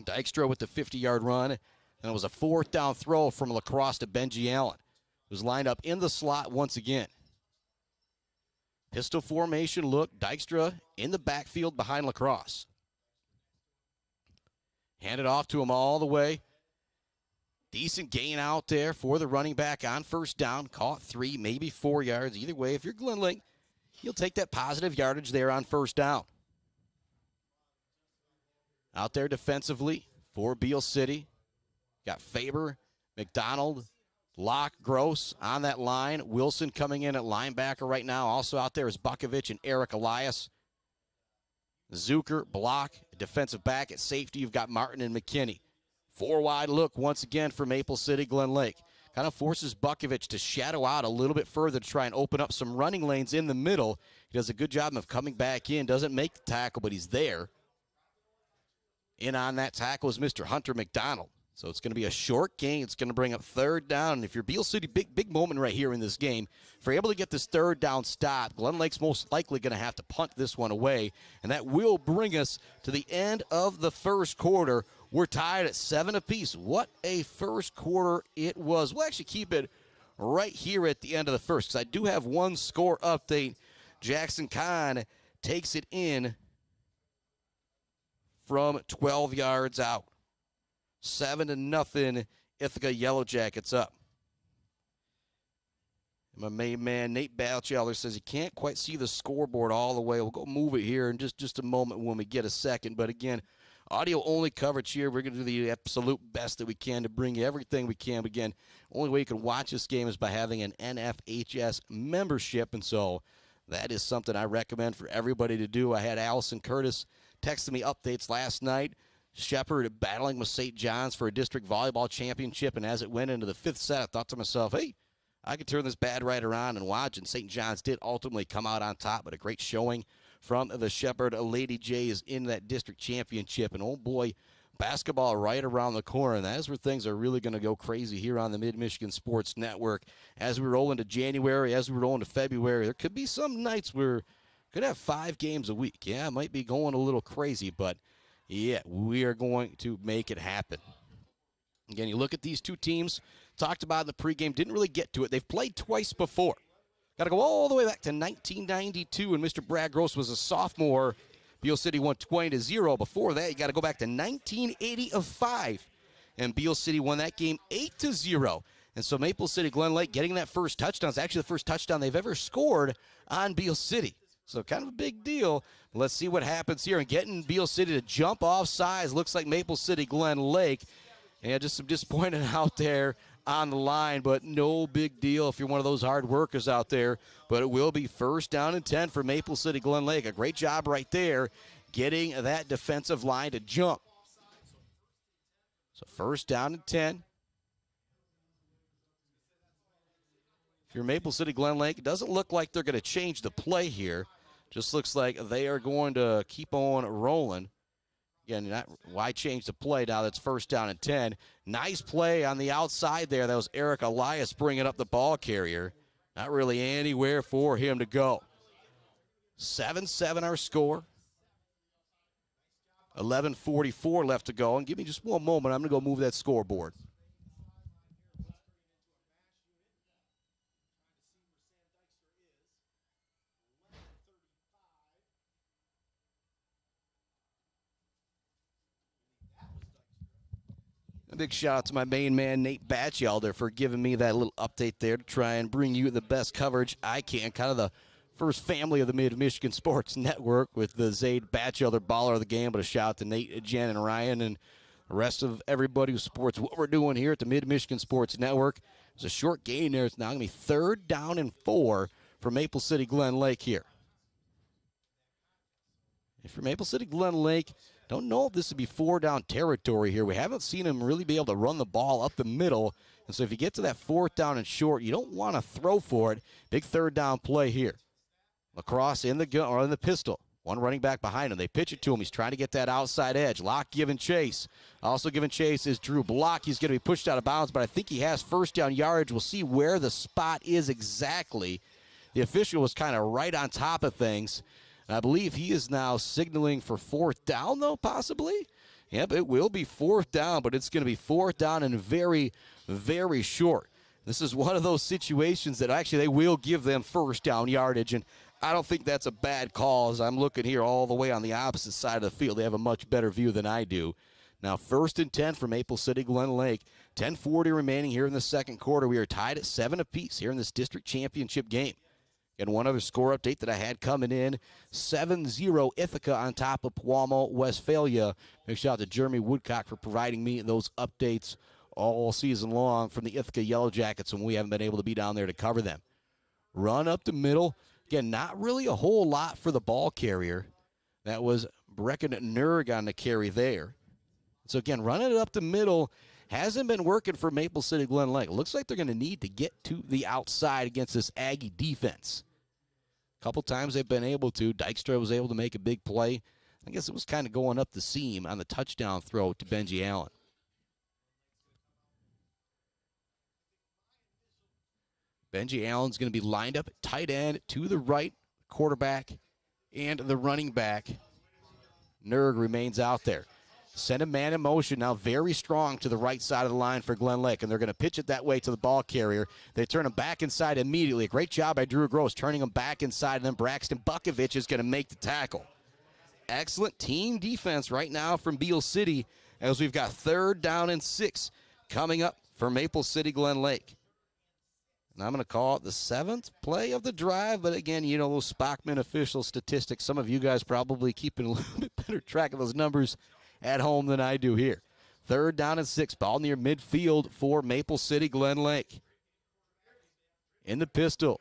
Dykstra with the 50-yard run, and it was a fourth down throw from Lacrosse to Benji Allen. It was lined up in the slot once again. Pistol formation look, Dykstra in the backfield behind Lacrosse. Handed off to him all the way. Decent gain out there for the running back on first down. Caught 3, maybe 4 yards. Either way, if you're Glen Lake, you'll take that positive yardage there on first down. Out there defensively for Beal City. Got Faber, McDonald, Locke, Gross on that line. Wilson coming in at linebacker right now. Also out there is Bukovich and Eric Elias. Zucker, Block, defensive back at safety. You've got Martin and McKinney. 4-wide look once again for Maple City Glen Lake. Kind of forces Bukovich to shadow out a little bit further to try and open up some running lanes in the middle. He does a good job of coming back in. Doesn't make the tackle, but he's there. In on that tackle is Mr. Hunter McDonald. So it's going to be a short gain. It's going to bring up third down. And if you're Beal City, big moment right here in this game. If you're able to get this third down stop, Glen Lake's most likely going to have to punt this one away. And that will bring us to the end of the first quarter. We're tied at 7 apiece. What a first quarter it was. We'll actually keep it right here at the end of the first because I do have one score update. Jackson Kahn takes it in from 12 yards out. 7-0, Ithaca Yellow Jackets up. My main man, Nate Batchelder, says he can't quite see the scoreboard all the way. We'll go move it here in just a moment when we get a second. But again, audio-only coverage here. We're going to do the absolute best that we can to bring you everything we can. But again, only way you can watch this game is by having an NFHS membership. And so that is something I recommend for everybody to do. I had Allison Curtis texting me updates last night. Shepherd battling with St. John's for a district volleyball championship. And as it went into the fifth set, I thought to myself, hey, I could turn this bad right around and watch. And St. John's did ultimately come out on top, but a great showing from the Shepherd Lady Jays in that district championship. And, oh, boy, basketball right around the corner. And that's where things are really going to go crazy here on the Mid-Michigan Sports Network. As we roll into January, as we roll into February, there could be some nights where we could have 5 games a week. Yeah, it might be going a little crazy, but, yeah, we are going to make it happen. Again, you look at these two teams, talked about in the pregame, didn't really get to it. They've played twice before. Got to go all the way back to 1992 when Mr. Brad Gross was a sophomore. Beal City won 20-0. Before that, you got to go back to 1985, and Beal City won that game 8-0. And so Maple City Glen Lake getting that first touchdown is actually the first touchdown they've ever scored on Beal City. So kind of a big deal. Let's see what happens here. And getting Beal City to jump off sides looks like Maple City Glen Lake. And just some disappointment out there on the line, but no big deal if you're one of those hard workers out there. But it will be 1st down and 10 for Maple City Glen Lake. A great job right there getting that defensive line to jump. So 1st down and 10. If you're Maple City Glen Lake, it doesn't look like they're going to change the play here. Just looks like they are going to keep on rolling. Again, why change the play now that's 1st down and 10. Nice play on the outside there. That was Eric Elias bringing up the ball carrier. Not really anywhere for him to go. 7-7 our score. 11:44 left to go. And give me just one moment. I'm going to go move that scoreboard. A big shout out to my main man, Nate Batchelder, for giving me that little update there to try and bring you the best coverage I can. Kind of the first family of the Mid-Michigan Sports Network with the Zaid Batchelder baller of the game. But a shout out to Nate, Jen, and Ryan, and the rest of everybody who supports what we're doing here at the Mid-Michigan Sports Network. It's a short gain there. It's now going to be 3rd down and 4 for Maple City Glen Lake here. If you're Maple City Glen Lake, don't know if this would be 4-down territory here. We haven't seen him really be able to run the ball up the middle. And so if you get to that 4th down and short, you don't want to throw for it. Big 3rd down play here. Lacrosse in the gun or in the pistol. One running back behind him. They pitch it to him. He's trying to get that outside edge. Locke giving chase. Also giving chase is Drew Block. He's going to be pushed out of bounds, but I think he has 1st down yardage. We'll see where the spot is exactly. The official was kind of right on top of things. I believe he is now signaling for 4th down, though, possibly. Yep, it will be 4th down, but it's going to be 4th down and very, very short. This is one of those situations that actually they will give them 1st down yardage, and I don't think that's a bad call as I'm looking here all the way on the opposite side of the field. They have a much better view than I do. Now 1st and 10 for Maple City Glen Lake. 10:40 remaining here in the second quarter. We are tied at 7 apiece here in this district championship game. And one other score update that I had coming in, 7-0 Ithaca on top of Puamo, Westphalia. Big shout out to Jeremy Woodcock for providing me those updates all season long from the Ithaca Yellow Jackets when we haven't been able to be down there to cover them. Run up the middle. Again, not really a whole lot for the ball carrier. That was Brecken Nerg on the carry there. So, again, running it up the middle hasn't been working for Maple City Glen Lake. Looks like they're going to need to get to the outside against this Aggie defense. A couple times they've been able to. Dykstra was able to make a big play. I guess it was kind of going up the seam on the touchdown throw to Benji Allen. Benji Allen's going to be lined up at tight end to the right, quarterback and the running back. Nerg remains out there. Send a man in motion now, very strong to the right side of the line for Glen Lake, and they're going to pitch it that way to the ball carrier. They turn him back inside immediately. A great job by Drew Gross turning him back inside, and then Braxton Bukovich is going to make the tackle. excellent team defense right now from Beal City as we've got 3rd down and 6 coming up for Maple City Glen Lake. And I'm going to call it the 7th play of the drive, but again, you know those Spockman official statistics. Some of you guys probably keeping a little bit better track of those numbers at home than I do here. 3rd down and 6, ball near midfield for Maple City Glen Lake. In the pistol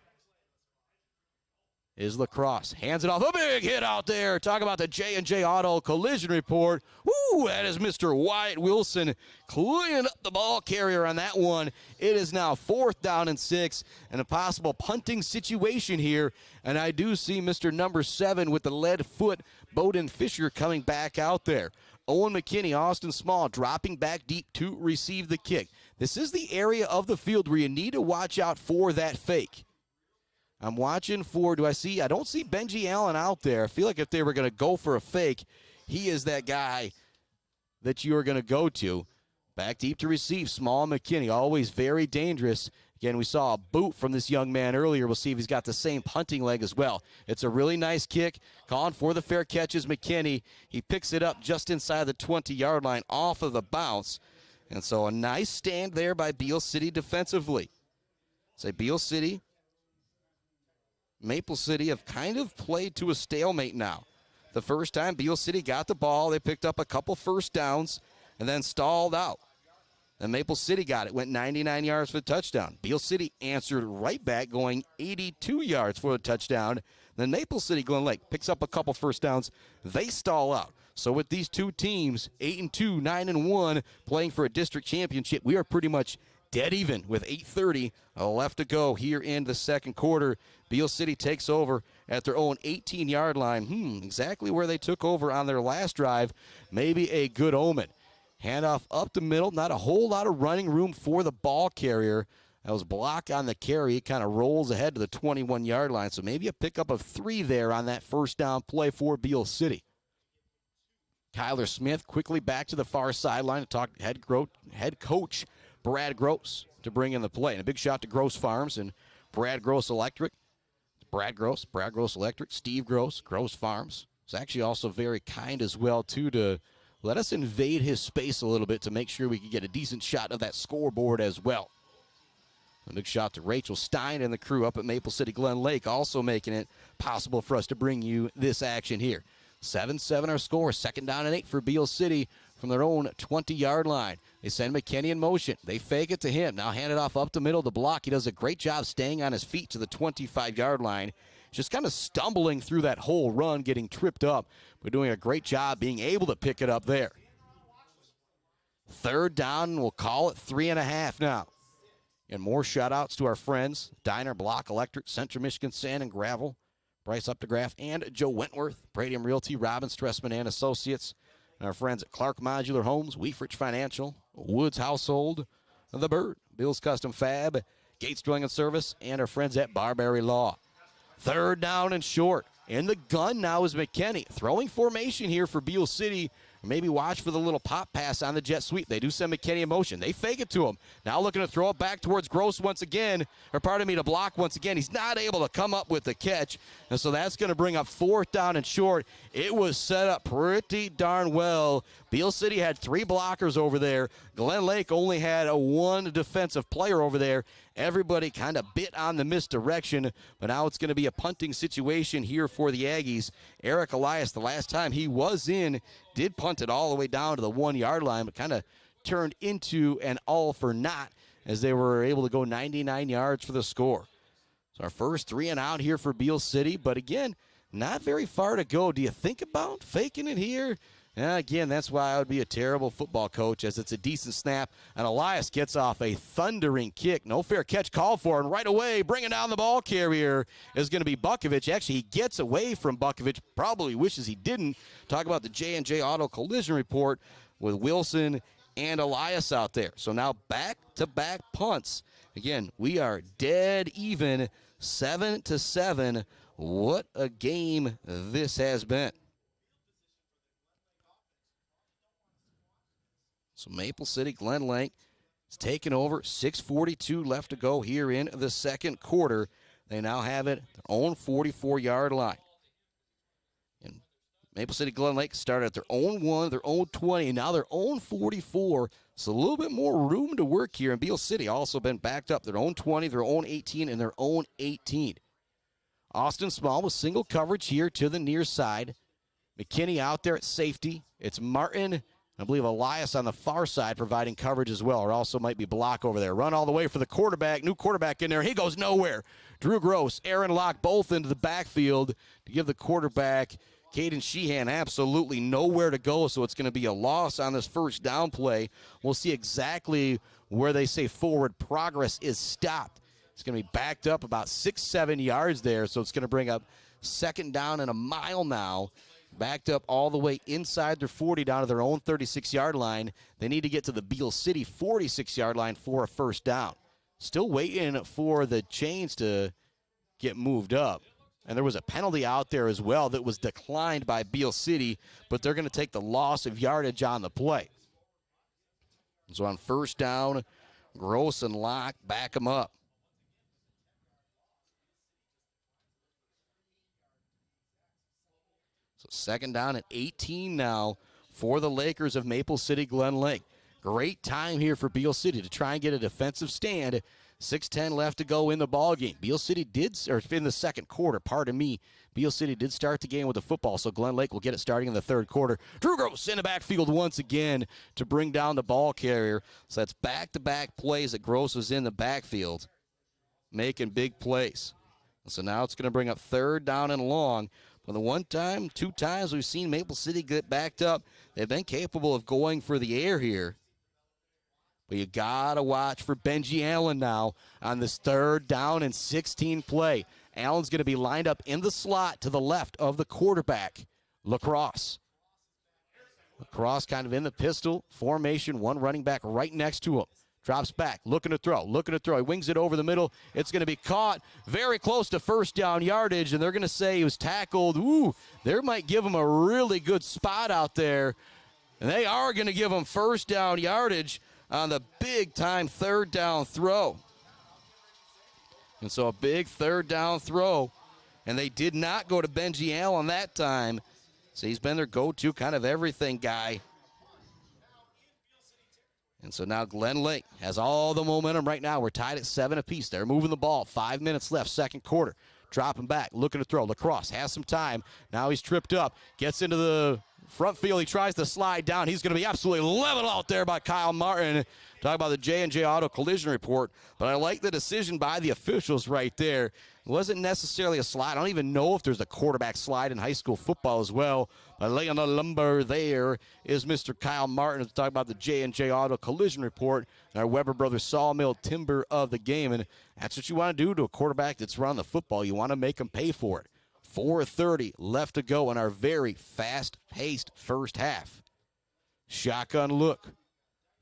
is Lacrosse. Hands it off. A big hit out there. Talk about the J&J Auto collision report. Woo, that is Mr. Wyatt Wilson cleaning up the ball carrier on that one. It is now 4th down and 6 and a possible punting situation here. And I do see Mr. number 7 with the lead foot, Bowden Fisher, coming back out there. Owen McKinney, Austin Small dropping back deep to receive the kick. This is the area of the field where you need to watch out for that fake. I'm watching for, I don't see Benji Allen out there. I feel like if they were going to go for a fake, he is that guy that you are going to go to. Back deep to receive, Small McKinney, always very dangerous. Again, we saw a boot from this young man earlier. We'll see if he's got the same punting leg as well. It's a really nice kick. Calling for the fair catch is McKinney. He picks it up just inside the 20-yard line off of the bounce. And so a nice stand there by Beal City defensively. Say Beal City, Maple City have kind of played to a stalemate now. The first time Beal City got the ball, they picked up a couple first downs and then stalled out. Then Maple City got it, went 99 yards for the touchdown. Beal City answered right back, going 82 yards for the touchdown. Then Maple City Glen Lake picks up a couple first downs. They stall out. So with these two teams, 8-2, 9-1, playing for a district championship, we are pretty much dead even with 8:30 left to go here in the second quarter. Beal City takes over at their own 18-yard line. Exactly where they took over on their last drive. Maybe a good omen. Handoff up the middle. Not a whole lot of running room for the ball carrier. That was block on the carry. It kind of rolls ahead to the 21-yard line. So maybe a pickup of 3 there on that first down play for Beal City. Kyler Smith quickly back to the far sideline to talk head coach Brad Gross to bring in the play. And a big shot to Gross Farms and Brad Gross Electric. Brad Gross Electric, Steve Gross, Gross Farms. It's actually also very kind as well, too, to let us invade his space a little bit to make sure we can get a decent shot of that scoreboard as well. A big shot to Rachel Stein and the crew up at Maple City Glen Lake, also making it possible for us to bring you this action here. 7-7 our score, 2nd down and 8 for Beal City from their own 20-yard line. They send McKinney in motion. They fake it to him. Now hand it off up the middle of the block. He does a great job staying on his feet to the 25-yard line. Just kind of stumbling through that whole run, getting tripped up, but doing a great job being able to pick it up there. 3rd down, we'll call it 3.5 now. And more shout-outs to our friends, Diner Block Electric, Central Michigan Sand and Gravel, Bryce Updegraff, and Joe Wentworth, Pradium Realty, Robin Stressman and Associates, and our friends at Clark Modular Homes, Weefrich Financial, Woods Household, The Bird, Bill's Custom Fab, Gates Drilling and Service, and our friends at Barberry Law. 3rd down and short. In the gun now is McKinney. Throwing formation here for Beal City. Maybe watch for the little pop pass on the jet sweep. They do send McKinney in motion. They fake it to him. Now looking to throw it back towards Gross once again. To block once again. He's not able to come up with the catch. And so that's going to bring up 4th down and short. It was set up pretty darn well. Beal City had 3 blockers over there. Glen Lake only had a 1 defensive player over there. Everybody kind of bit on the misdirection, but now it's going to be a punting situation here for the Aggies. Eric Elias, the last time he was in, did punt it all the way down to the 1-yard line, but kind of turned into an all for naught as they were able to go 99 yards for the score. So our first 3 and out here for Beal City, but again, not very far to go. Do you think about faking it here? Again, that's why I would be a terrible football coach, as it's a decent snap. And Elias gets off a thundering kick. No fair catch called for, and right away, bringing down the ball carrier is going to be Bukovich. Actually, he gets away from Bukovich. Probably wishes he didn't. Talk about the J&J Auto collision report with Wilson and Elias out there. So now back-to-back punts. Again, we are dead even, 7-7. What a game this has been. So Maple City Glen Lake is taking over. 6:42 left to go here in the second quarter. They now have it at their own 44-yard line. And Maple City Glen Lake started at their own 1, their own 20, and now their own 44. So a little bit more room to work here. And Beal City also been backed up their own 20, their own 18, and their own 18. Austin Small with single coverage here to the near side. McKinney out there at safety. It's Martin, I believe Elias on the far side providing coverage as well, or also might be Block over there. Run all the way for the quarterback. New quarterback in there. He goes nowhere. Drew Gross, Aaron Locke both into the backfield to give the quarterback, Caden Sheehan, absolutely nowhere to go, so it's going to be a loss on this first down play. We'll see exactly where they say forward progress is stopped. It's going to be backed up about 6-7 yards there, so it's going to bring up second down and a mile now. Backed up all the way inside their 40 down to their own 36-yard line. They need to get to the Beal City 46-yard line for a first down. Still waiting for the chains to get moved up. And there was a penalty out there as well that was declined by Beal City, but they're going to take the loss of yardage on the play. So on first down, Gross and Locke back them up. So second down at 18 now for the Lakers of Maple City Glen Lake. Great time here for Beal City to try and get a defensive stand. 6:10 left to go in the ball game. Beal City in the second quarter, pardon me. Beal City did start the game with the football, so Glen Lake will get it starting in the third quarter. Drew Gross in the backfield once again to bring down the ball carrier. So that's back-to-back plays that Gross was in the backfield, making big plays. So now it's going to bring up third down and long. For the 2 times we've seen Maple City get backed up, they've been capable of going for the air here. But you got to watch for Benji Allen now on this third down and 16 play. Allen's going to be lined up in the slot to the left of the quarterback, Lacrosse. Lacrosse kind of in the pistol formation, one running back right next to him. Drops back, looking to throw. He wings it over the middle. It's going to be caught very close to first down yardage, and they're going to say he was tackled. Ooh, they might give him a really good spot out there. And they are going to give him first down yardage on the big-time third down throw. And so a big third down throw. And they did not go to Benji Allen that time. So he's been their go-to kind of everything guy. And so now Glen Lake has all the momentum right now. We're tied at 7 apiece. They're moving the ball. 5 minutes left, second quarter. Dropping back, looking to throw. Lacrosse has some time. Now he's tripped up. Gets into the front field. He tries to slide down. He's going to be absolutely leveled out there by Kyle Martin. Talk about the J&J Auto Collision Report. But I like the decision by the officials right there. It wasn't necessarily a slide. I don't even know if there's a quarterback slide in high school football as well. But laying the lumber there is Mr. Kyle Martin to talk about the J&J Auto Collision Report and our Weber Brothers Sawmill Timber of the game. And that's what you want to do to a quarterback that's running the football. You want to make him pay for it. 4:30 left to go in our very fast-paced first half. Shotgun look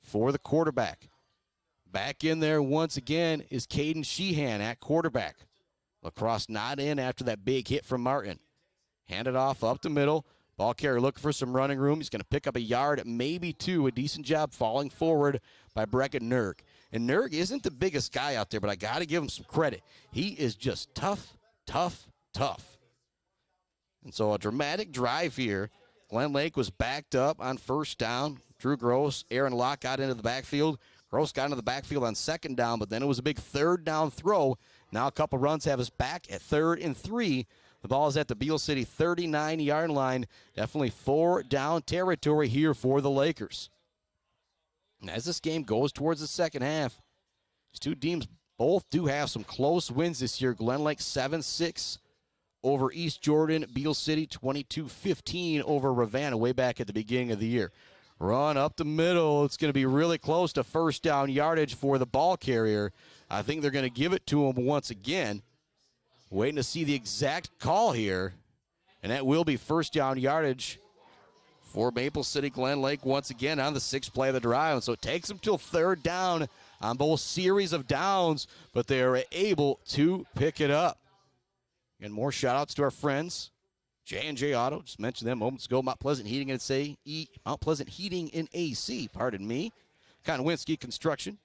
for the quarterback. Back in there once again is Caden Sheehan at quarterback. Lacrosse not in after that big hit from Martin. Hand it off up the middle. Ball carrier looking for some running room. He's going to pick up a yard, maybe 2. A decent job falling forward by Brecken Nerg. And Nerg isn't the biggest guy out there, but I got to give him some credit. He is just tough. And so a dramatic drive here. Glen Lake was backed up on first down. Drew Gross, Aaron Locke got into the backfield. Gross got into the backfield on second down, but then it was a big third down throw. Now a couple runs have us back at 3rd and 3. The ball is at the Beal City 39-yard line. Definitely 4 down territory here for the Lakers. And as this game goes towards the second half, these two teams both do have some close wins this year. Glen Lake 7-6 over East Jordan. Beal City 22-15 over Ravenna way back at the beginning of the year. Run up the middle. It's going to be really close to first down yardage for the ball carrier. I think they're going to give it to him once again. Waiting to see the exact call here. And that will be first down yardage for Maple City Glen Lake once again on the 6th play of the drive. And so it takes them till third down on both series of downs, but they are able to pick it up. And more shout-outs to our friends. J&J Auto, just mentioned them moments ago. Mount Pleasant Heating and AC, pardon me. Konowinski Construction,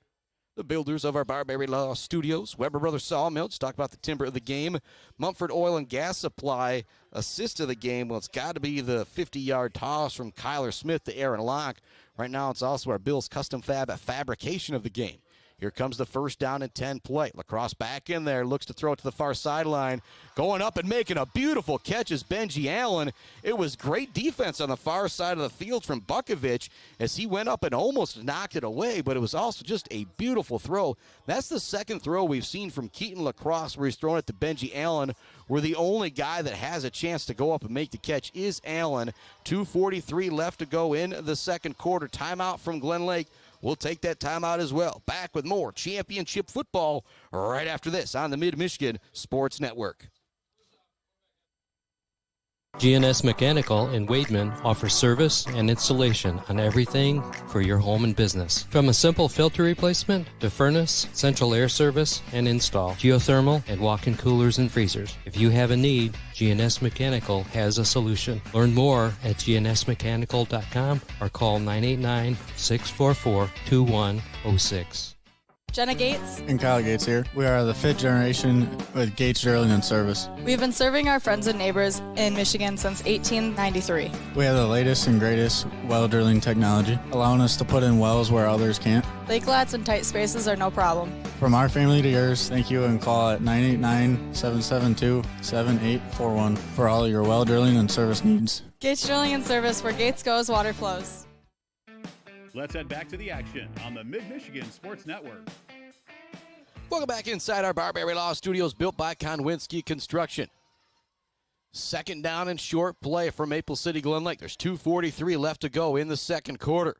The builders of our Barberry Law Studios, Weber Brothers Sawmill, to talk about the timber of the game. Mumford Oil and Gas Supply, assist of the game. Well, it's got to be the 50-yard toss from Kyler Smith to Aaron Locke. Right now, it's also our Bill's Custom Fab fabrication of the game. Here comes the first down and 10 play. Lacrosse back in there, looks to throw it to the far sideline. Going up and making a beautiful catch is Benji Allen. It was great defense on the far side of the field from Bukovich as he went up and almost knocked it away, but it was also just a beautiful throw. That's the second throw we've seen from Keaton Lacrosse where he's throwing it to Benji Allen, where the only guy that has a chance to go up and make the catch is Allen. 2:43 left to go in the second quarter. Timeout from Glen Lake. We'll take that timeout as well. Back with more championship football right after this on the Mid-Michigan Sports Network. GNS Mechanical in Wademan offers service and installation on everything for your home and business. From a simple filter replacement to furnace, central air service, and install, geothermal, and walk-in coolers and freezers. If you have a need, GNS Mechanical has a solution. Learn more at gnsmechanical.com or call 989-644-2106. Jenna Gates and Kyle Gates here. We are the fifth generation with Gates Drilling and Service. We've been serving our friends and neighbors in Michigan since 1893. We have the latest and greatest well drilling technology, allowing us to put in wells where others can't. Lake lots and tight spaces are no problem. From our family to yours, thank you, and call at 989-772-7841 for all your well drilling and service needs. Gates Drilling and Service, where Gates goes, water flows. Let's head back to the action on the Mid-Michigan Sports Network. Welcome back inside our Barberry Law Studios, built by Konwinski Construction. Second down and short play for Maple City Glen Lake. There's 2:43 left to go in the second quarter.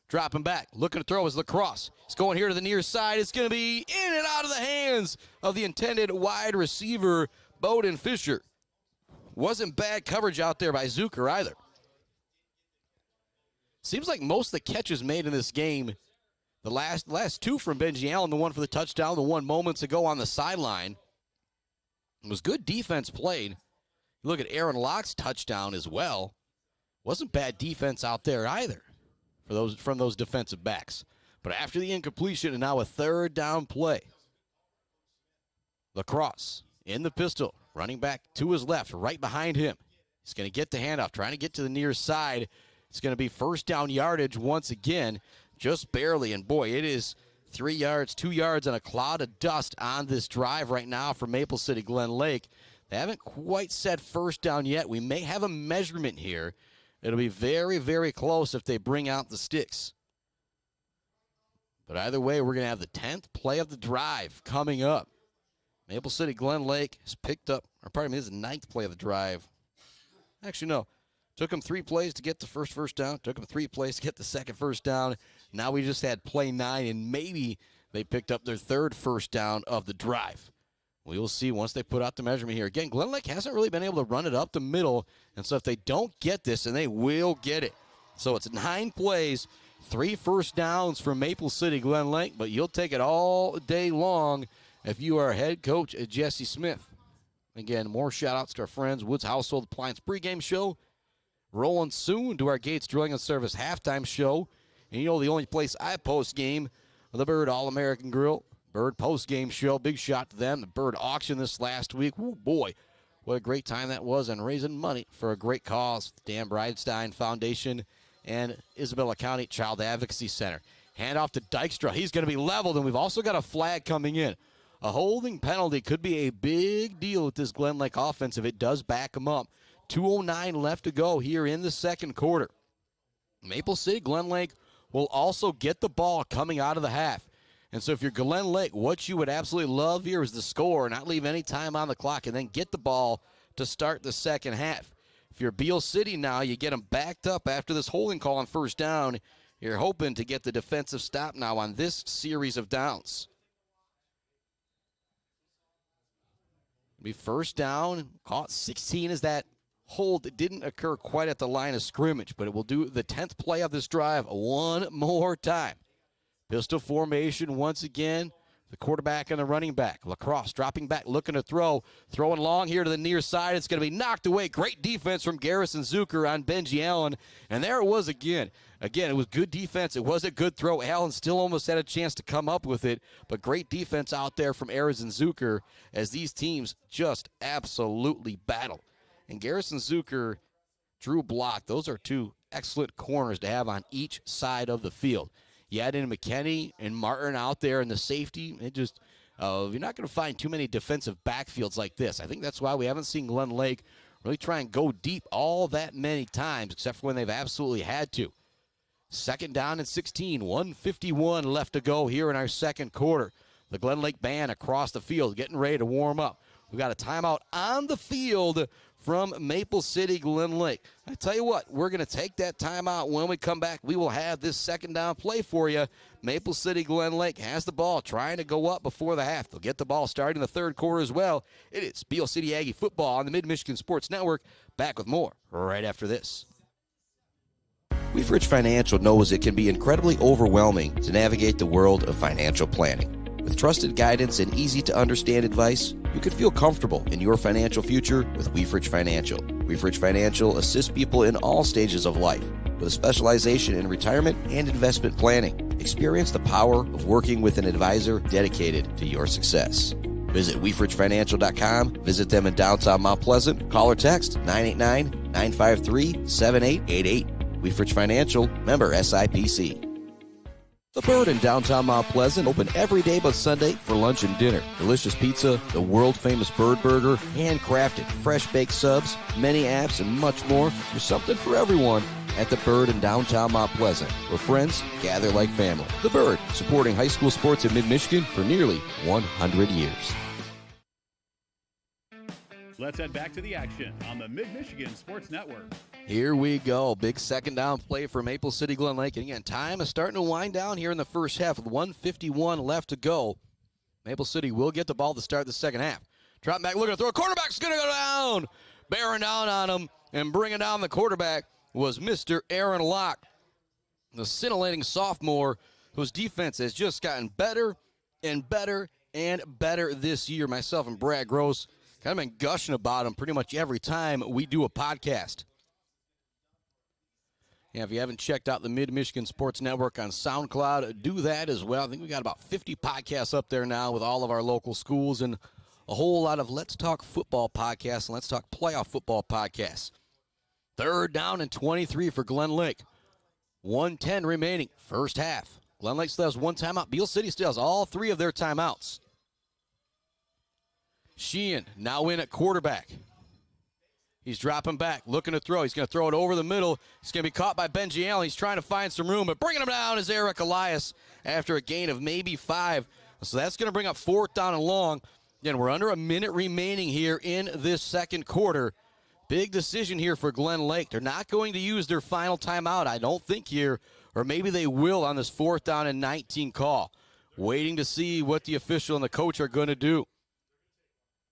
Dropping back, looking to throw is Lacrosse. It's going here to the near side. It's going to be in and out of the hands of the intended wide receiver, Bowden Fisher. Wasn't bad coverage out there by Zucker either. Seems like most of the catches made in this game, the last two from Benji Allen, the one for the touchdown, the one moments ago on the sideline, was good defense played. You look at Aaron Locke's touchdown as well. Wasn't bad defense out there either from those defensive backs. But after the incompletion and now a third down play, Lacrosse in the pistol, running back to his left, right behind him. He's going to get the handoff, trying to get to the near side. It's going to be first down yardage once again, just barely. And boy, it is 3 yards, 2 yards, and a cloud of dust on this drive right now for Maple City Glen Lake. They haven't quite said first down yet. We may have a measurement here. It'll be very, very close if they bring out the sticks. But either way, we're going to have the 10th play of the drive coming up. Maple City Glen Lake has picked up, or pardon me, this is the 9th play of the drive. Actually, no. Took them 3 plays to get the first down. Took them 3 plays to get the second first down. Now we just had play 9, and maybe they picked up their third first down of the drive. We will see once they put out the measurement here. Again, Glen Lake hasn't really been able to run it up the middle, and so if they don't get this, and they will get it. So it's 9 plays, 3 first downs for Maple City Glen Lake, but you'll take it all day long if you are head coach Jesse Smith. Again, more shout-outs to our friends, Woods Household Appliance pregame show. Rolling soon to our Gates Drilling and Service halftime show. And you know the only place I post game, the Bird All-American Grill. Bird post-game show. Big shot to them. The Bird auction this last week. Ooh, boy, what a great time that was, and raising money for a great cause. Dan Bridenstine Foundation and Isabella County Child Advocacy Center. Hand off to Dykstra. He's going to be leveled, and we've also got a flag coming in. A holding penalty could be a big deal with this Glen Lake offense if it does back them up. 2:09 left to go here in the second quarter. Maple City Glen Lake will also get the ball coming out of the half. And so if you're Glen Lake, what you would absolutely love here is the score, not leave any time on the clock, and then get the ball to start the second half. If you're Beal City now, you get them backed up after this holding call on first down. You're hoping to get the defensive stop now on this series of downs. It'll be first down, caught 16 as that hold didn't occur quite at the line of scrimmage, but it will do the 10th play of this drive one more time. Pistol formation once again The quarterback and the running back. Lacrosse dropping back, looking to throw. Throwing long here to the near side. It's going to be knocked away. Great defense from Garrison Zucker on Benji Allen. And there it was again. Again, it was good defense. It was a good throw. Allen still almost had a chance to come up with it. But great defense out there from Garrison Zucker as these teams just absolutely battle. And Garrison Zucker, Drew Block, those are two excellent corners to have on each side of the field. You add in McKinney and Martin out there in the safety. It just, you're not going to find too many defensive backfields like this. I think that's why we haven't seen Glen Lake really try and go deep all that many times, except for when they've absolutely had to. 2nd down and 16, 1:51 left to go here in our second quarter. The Glen Lake band across the field getting ready to warm up. We've got a timeout on the field from Maple City Glen Lake. I tell you what, we're going to take that timeout. When we come back, we will have this 2nd down play for you. Maple City Glen Lake has the ball, trying to go up before the half. They'll get the ball starting in the 3rd quarter as well. It is Beal City Aggie football on the Mid-Michigan Sports Network. Back with more right after this. Weefridge Financial knows it can be incredibly overwhelming to navigate the world of financial planning. With trusted guidance and easy-to-understand advice, you can feel comfortable in your financial future with Weefridge Financial. Weefridge Financial assists people in all stages of life with a specialization in retirement and investment planning. Experience the power of working with an advisor dedicated to your success. Visit WeefridgeFinancial.com. Visit them in downtown Mount Pleasant. Call or text 989-953-7888. Weefridge Financial, member SIPC. The Bird in downtown Mount Pleasant, open every day but Sunday for lunch and dinner. Delicious pizza, the world-famous Bird Burger, handcrafted, fresh-baked subs, many apps, and much more. There's something for everyone at The Bird in downtown Mount Pleasant, where friends gather like family. The Bird, supporting high school sports in mid-Michigan for nearly 100 years. Let's head back to the action on the Mid-Michigan Sports Network. Here we go. Big 2nd down play for Maple City Glen Lake. And again, time is starting to wind down here in the first half with 1:51 left to go. Maple City will get the ball to start the second half. Drop back, looking to throw. Quarterback's going to go down. Bearing down on him and bringing down the quarterback was Mr. Aaron Locke, the scintillating sophomore whose defense has just gotten better and better and better this year. Myself and Brad Gross kind of been gushing about him pretty much every time we do a podcast. Yeah, if you haven't checked out the Mid-Michigan Sports Network on SoundCloud, do that as well. I think we got about 50 podcasts up there now with all of our local schools and a whole lot of Let's Talk Football podcasts and Let's Talk Playoff Football podcasts. 3rd down and 23 for Glen Lake. 1:10 remaining, first half. Glen Lake still has one timeout. Beal City still has all 3 of their timeouts. Sheehan now in at quarterback. He's dropping back, looking to throw. He's going to throw it over the middle. He's going to be caught by Benji Allen. He's trying to find some room, but bringing him down is Eric Elias after a gain of maybe 5. So that's going to bring up 4th down and long. Again, we're under a minute remaining here in this second quarter. Big decision here for Glen Lake. They're not going to use their final timeout, I don't think, here, or maybe they will on this 4th down and 19 call. Waiting to see what the official and the coach are going to do.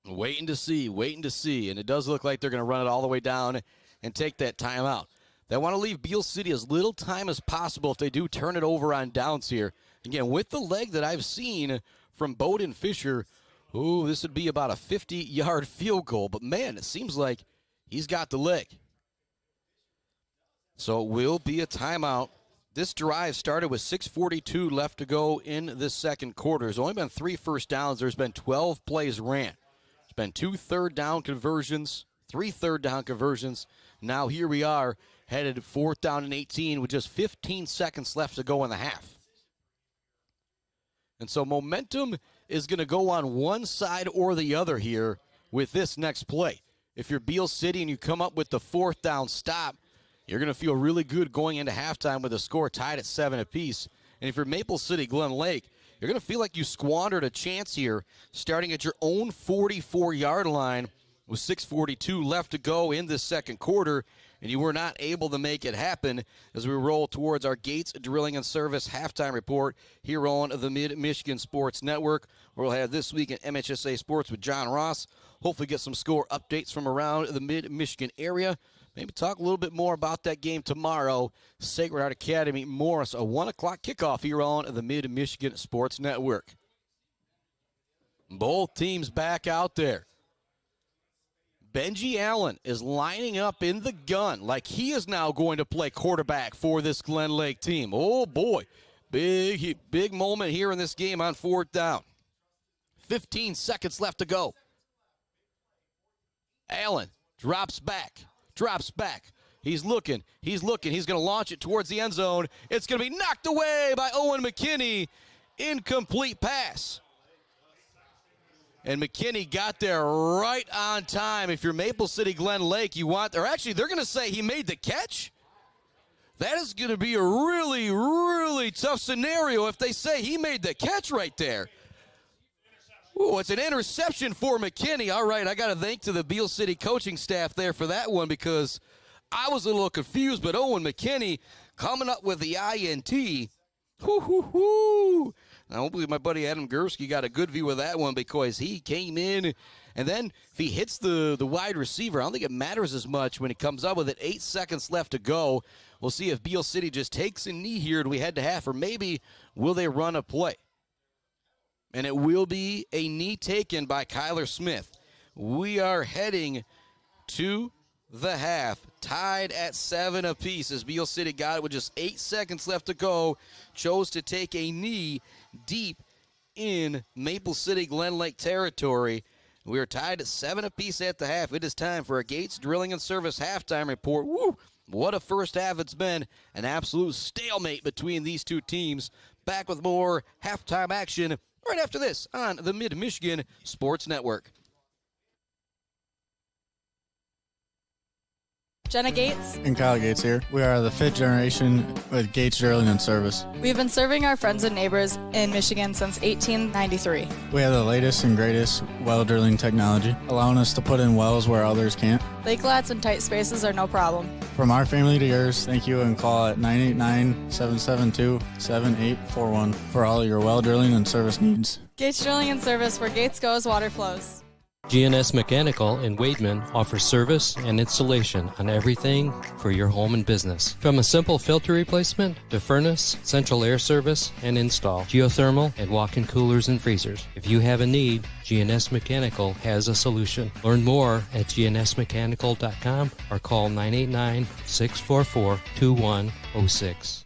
Waiting to see, and it does look like they're going to run it all the way down and take that timeout. They want to leave Beal City as little time as possible if they do turn it over on downs here. Again, with the leg that I've seen from Bowden Fisher, this would be about a 50-yard field goal. But, man, it seems like he's got the leg. So it will be a timeout. This drive started with 6:42 left to go in this second quarter. There's only been 3 first downs. There's been 12 plays ran. There's been 2 third down conversions, 3 third down conversions. Now here we are headed to 4th down and 18 with just 15 seconds left to go in the half. And so momentum is going to go on one side or the other here with this next play. If you're Beal City and you come up with the 4th down stop, you're going to feel really good going into halftime with the score tied at 7 apiece. And if you're Maple City Glen Lake, you're going to feel like you squandered a chance here starting at your own 44-yard line with 6:42 left to go in this second quarter, and you were not able to make it happen as we roll towards our Gates Drilling and Service halftime report here on the Mid-Michigan Sports Network. We'll have This Week in MHSAA Sports with John Ross. Hopefully get some score updates from around the Mid-Michigan area. Maybe talk a little bit more about that game tomorrow. Sacred Heart Academy, Morris, a 1 o'clock kickoff here on the Mid-Michigan Sports Network. Both teams back out there. Benji Allen is lining up in the gun like he is now going to play quarterback for this Glen Lake team. Oh, boy. Big moment here in this game on 4th down. 15 seconds left to go. Allen drops back. He's looking. He's going to launch it towards the end zone. It's going to be knocked away by Owen McKinney. Incomplete pass. And McKinney got there right on time. If you're Maple City Glen Lake, they're going to say he made the catch. That is going to be a really, really tough scenario if they say he made the catch right there. Ooh, it's an interception for McKinney. All right, I got to thank to the Beal City coaching staff there for that one because I was a little confused, but Owen McKinney coming up with the INT. Hoo. Now, hopefully my buddy Adam Gursky got a good view of that one because he came in, and then if he hits the wide receiver, I don't think it matters as much when he comes up with it. 8 seconds left to go. We'll see if Beal City just takes a knee here and we head to half, or maybe will they run a play? And it will be a knee taken by Kyler Smith. We are heading to the half, tied at 7 apiece as Beal City got it with just 8 seconds left to go. Chose to take a knee deep in Maple City Glen Lake territory. We are tied at 7 apiece at the half. It is time for a Gates Drilling and Service halftime report. Woo! What a first half it's been. An absolute stalemate between these two teams. Back with more halftime action right after this on the Mid-Michigan Sports Network. Jenna Gates and Kyle Gates here. We are the 5th generation with Gates Drilling and Service. We've been serving our friends and neighbors in Michigan since 1893. We have the latest and greatest well drilling technology, allowing us to put in wells where others can't. Lake lots and tight spaces are no problem. From our family to yours, thank you, and call at 989-772-7841 for all your well drilling and service needs. Gates Drilling and Service, where Gates goes, water flows. GNS Mechanical in Wademan offers service and installation on everything for your home and business. From a simple filter replacement to furnace, central air service, and install, geothermal, and walk-in coolers and freezers. If you have a need, GNS Mechanical has a solution. Learn more at gnsmechanical.com or call 989-644-2106.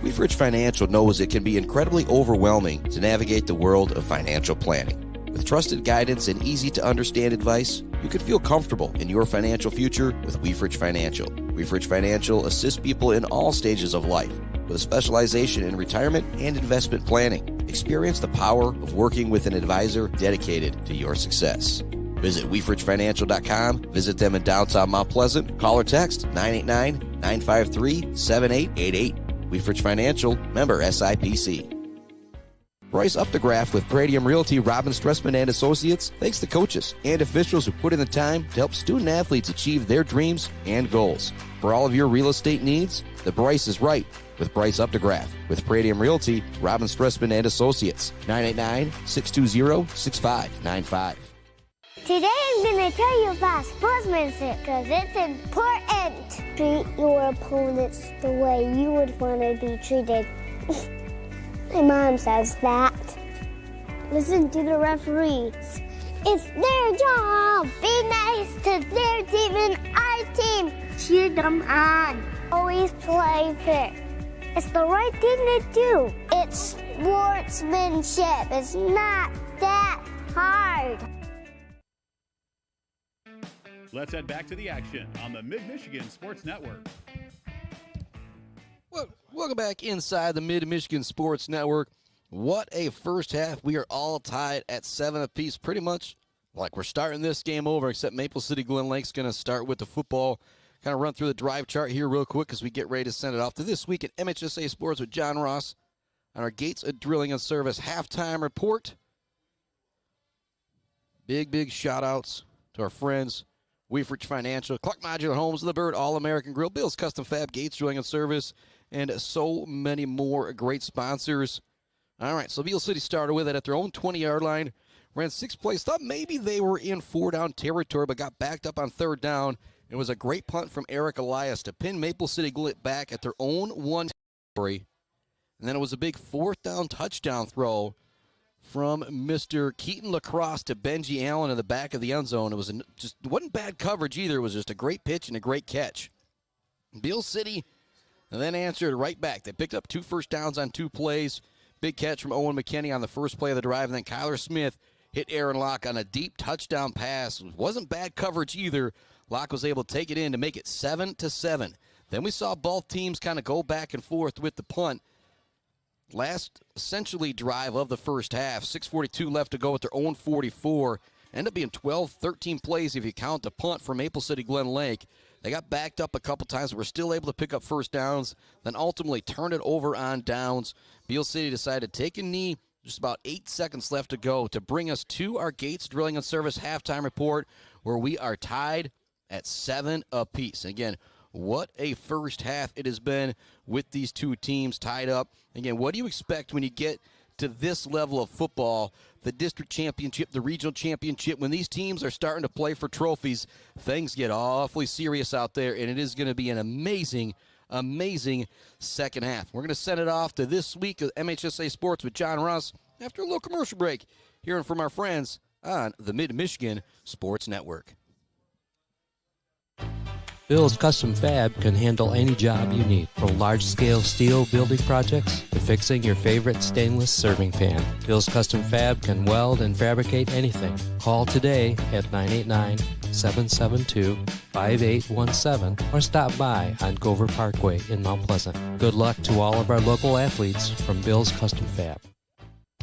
Weefridge Financial knows it can be incredibly overwhelming to navigate the world of financial planning. With trusted guidance and easy-to-understand advice, you can feel comfortable in your financial future with Weefridge Financial. Weefridge Financial assists people in all stages of life with a specialization in retirement and investment planning. Experience the power of working with an advisor dedicated to your success. Visit WeefridgeFinancial.com. Visit them in downtown Mount Pleasant. Call or text 989-953-7888. Weefridge Financial, member SIPC. Bryce Updegraff with Pradium Realty, Robin Stressman and Associates thanks the coaches and officials who put in the time to help student athletes achieve their dreams and goals. For all of your real estate needs, the Bryce is right with Bryce Updegraff. With Pradium Realty, Robin Stressman and Associates, 989-620-6595. Today I'm going to tell you about sportsmanship because it's important. Treat your opponents the way you would want to be treated. My mom says that. Listen to the referees. It's their job. Be nice to their team and our team. Cheer them on. Always play fair. It's the right thing to do. It's sportsmanship. It's not that hard. Let's head back to the action on the Mid-Michigan Sports Network. Well, welcome back inside the Mid-Michigan Sports Network. What a first half. We are all tied at 7 apiece, pretty much like we're starting this game over, except Maple City Glen Lake's going to start with the football. Kind of run through the drive chart here real quick as we get ready to send it off to this week at MHSAA Sports with John Ross on our Gates of Drilling and Service halftime report. Big shout-outs to our friends, Weefridge Financial, Clark Modular Homes, The Bird, All-American Grill, Bill's Custom Fab, Gates Drilling and Service, and so many more great sponsors. All right, so Beal City started with it at their own 20-yard line, ran 6 plays, thought maybe they were in 4-down territory, but got backed up on 3rd down. It was a great punt from Eric Elias to pin Maple City back at their own 1 territory. And then it was a big 4th down touchdown throw from Mr. Keaton Lacrosse to Benji Allen in the back of the end zone. It was wasn't bad coverage either. It was just a great pitch and a great catch. Beal City then answered right back. They picked up 2 first downs on 2 plays. Big catch from Owen McKinney on the first play of the drive, and then Kyler Smith hit Aaron Locke on a deep touchdown pass. It wasn't bad coverage either. Locke was able to take it in to make it 7-7. Then we saw both teams kind of go back and forth with the punt. Last, essentially, drive of the first half. 6:42 left to go with their own 44. Ended up being 12, 13 plays if you count the punt from Maple City Glen Lake. They got backed up a couple times, but were still able to pick up first downs, then ultimately turned it over on downs. Beal City decided to take a knee, just about 8 seconds left to go, to bring us to our Gates Drilling and Service halftime report, where we are tied at 7 apiece. Again, what a first half it has been with these two teams tied up. Again, what do you expect when you get to this level of football, the district championship, the regional championship? When these teams are starting to play for trophies, things get awfully serious out there, and it is going to be an amazing, amazing second half. We're going to send it off to this week of MHSAA Sports with John Ross after a little commercial break, hearing from our friends on the Mid-Michigan Sports Network. Bill's Custom Fab can handle any job you need, from large-scale steel building projects to fixing your favorite stainless serving pan. Bill's Custom Fab can weld and fabricate anything. Call today at 989-772-5817 or stop by on Gover Parkway in Mount Pleasant. Good luck to all of our local athletes from Bill's Custom Fab.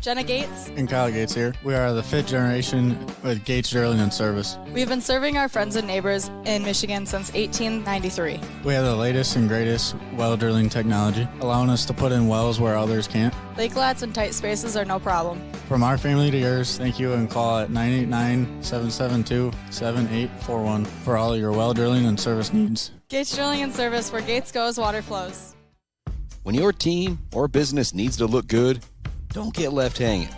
Jenna Gates And Kyle Gates here. We are the 5th generation with Gates Drilling and Service. We've been serving our friends and neighbors in Michigan since 1893. We have the latest and greatest well drilling technology, allowing us to put in wells where others can't. Lake lots and tight spaces are no problem. From our family to yours, thank you, and call at 989-772-7841 for all your well drilling and service needs. Gates Drilling and Service, where Gates goes, water flows. When your team or business needs to look good, don't get left hanging.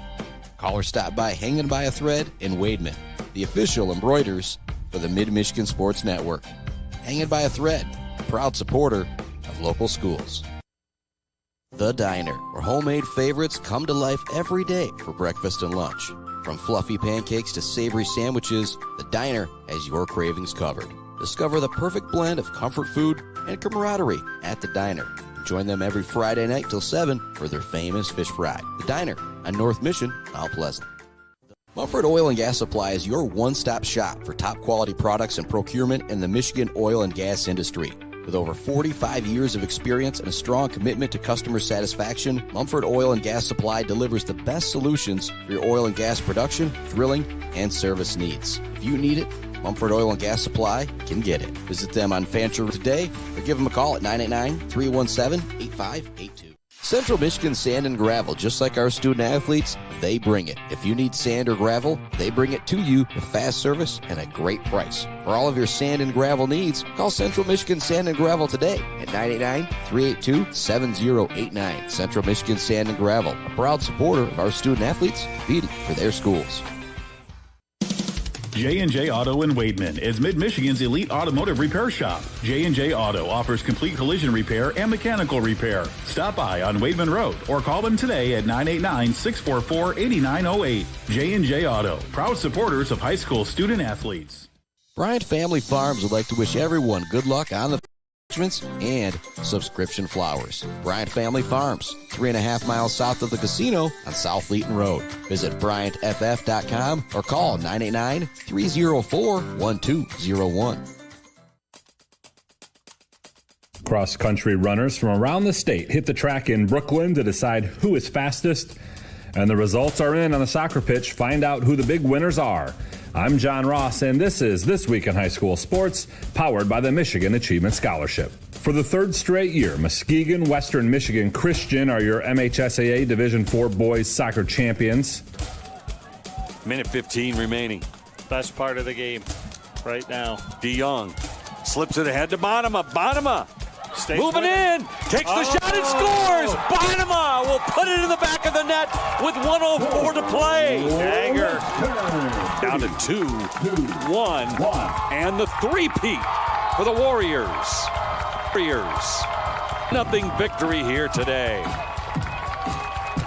Call or stop by Hanging by a Thread in Wademan, the official embroiders for the Mid-Michigan Sports Network. Hanging by a Thread, a proud supporter of local schools. The Diner, where homemade favorites come to life every day for breakfast and lunch. From fluffy pancakes to savory sandwiches, The Diner has your cravings covered. Discover the perfect blend of comfort food and camaraderie at The Diner. Join them every Friday night till 7 for their famous fish fry. The Diner on North Mission, Mount Pleasant. Mumford Oil and Gas Supply is your one-stop shop for top quality products and procurement in the Michigan oil and gas industry. With over 45 years of experience and a strong commitment to customer satisfaction, Mumford Oil and Gas Supply delivers the best solutions for your oil and gas production, drilling, and service needs. If you need it, Mumford Oil and Gas Supply can get it. Visit them on Fancher today or give them a call at 989-317-8582. Central Michigan Sand and Gravel, just like our student athletes, they bring it. If you need sand or gravel, they bring it to you with fast service and a great price. For all of your sand and gravel needs, call Central Michigan Sand and Gravel today at 989-382-7089. Central Michigan Sand and Gravel, a proud supporter of our student athletes competing for their schools. J&J Auto in Wademan is Mid-Michigan's elite automotive repair shop. J&J Auto offers complete collision repair and mechanical repair. Stop by on Wademan Road or call them today at 989-644-8908. J&J Auto, proud supporters of high school student athletes. Bryant Family Farms would like to wish everyone good luck on the and subscription flowers. Bryant Family Farms, 3.5 miles south of the casino on South Leeton Road. Visit BryantFF.com or call 989-304-1201. Cross-country runners from around the state hit the track in Brooklyn to decide who is fastest, and the results are in on the soccer pitch. Find out who the big winners are. I'm John Ross, and this is This Week in High School Sports, powered by the Michigan Achievement Scholarship. For the third straight year, Muskegon, Western Michigan Christian are your MHSAA Division IV boys soccer champions. Minute 15 remaining. Best part of the game right now. DeYoung slips it ahead to Bonema. Bonema moving in, takes the shot and scores. Bonema will put it in the back of the net with 1:04 to play. Dagger down to 2-1, and the three-peat for the Warriors. Nothing victory here today.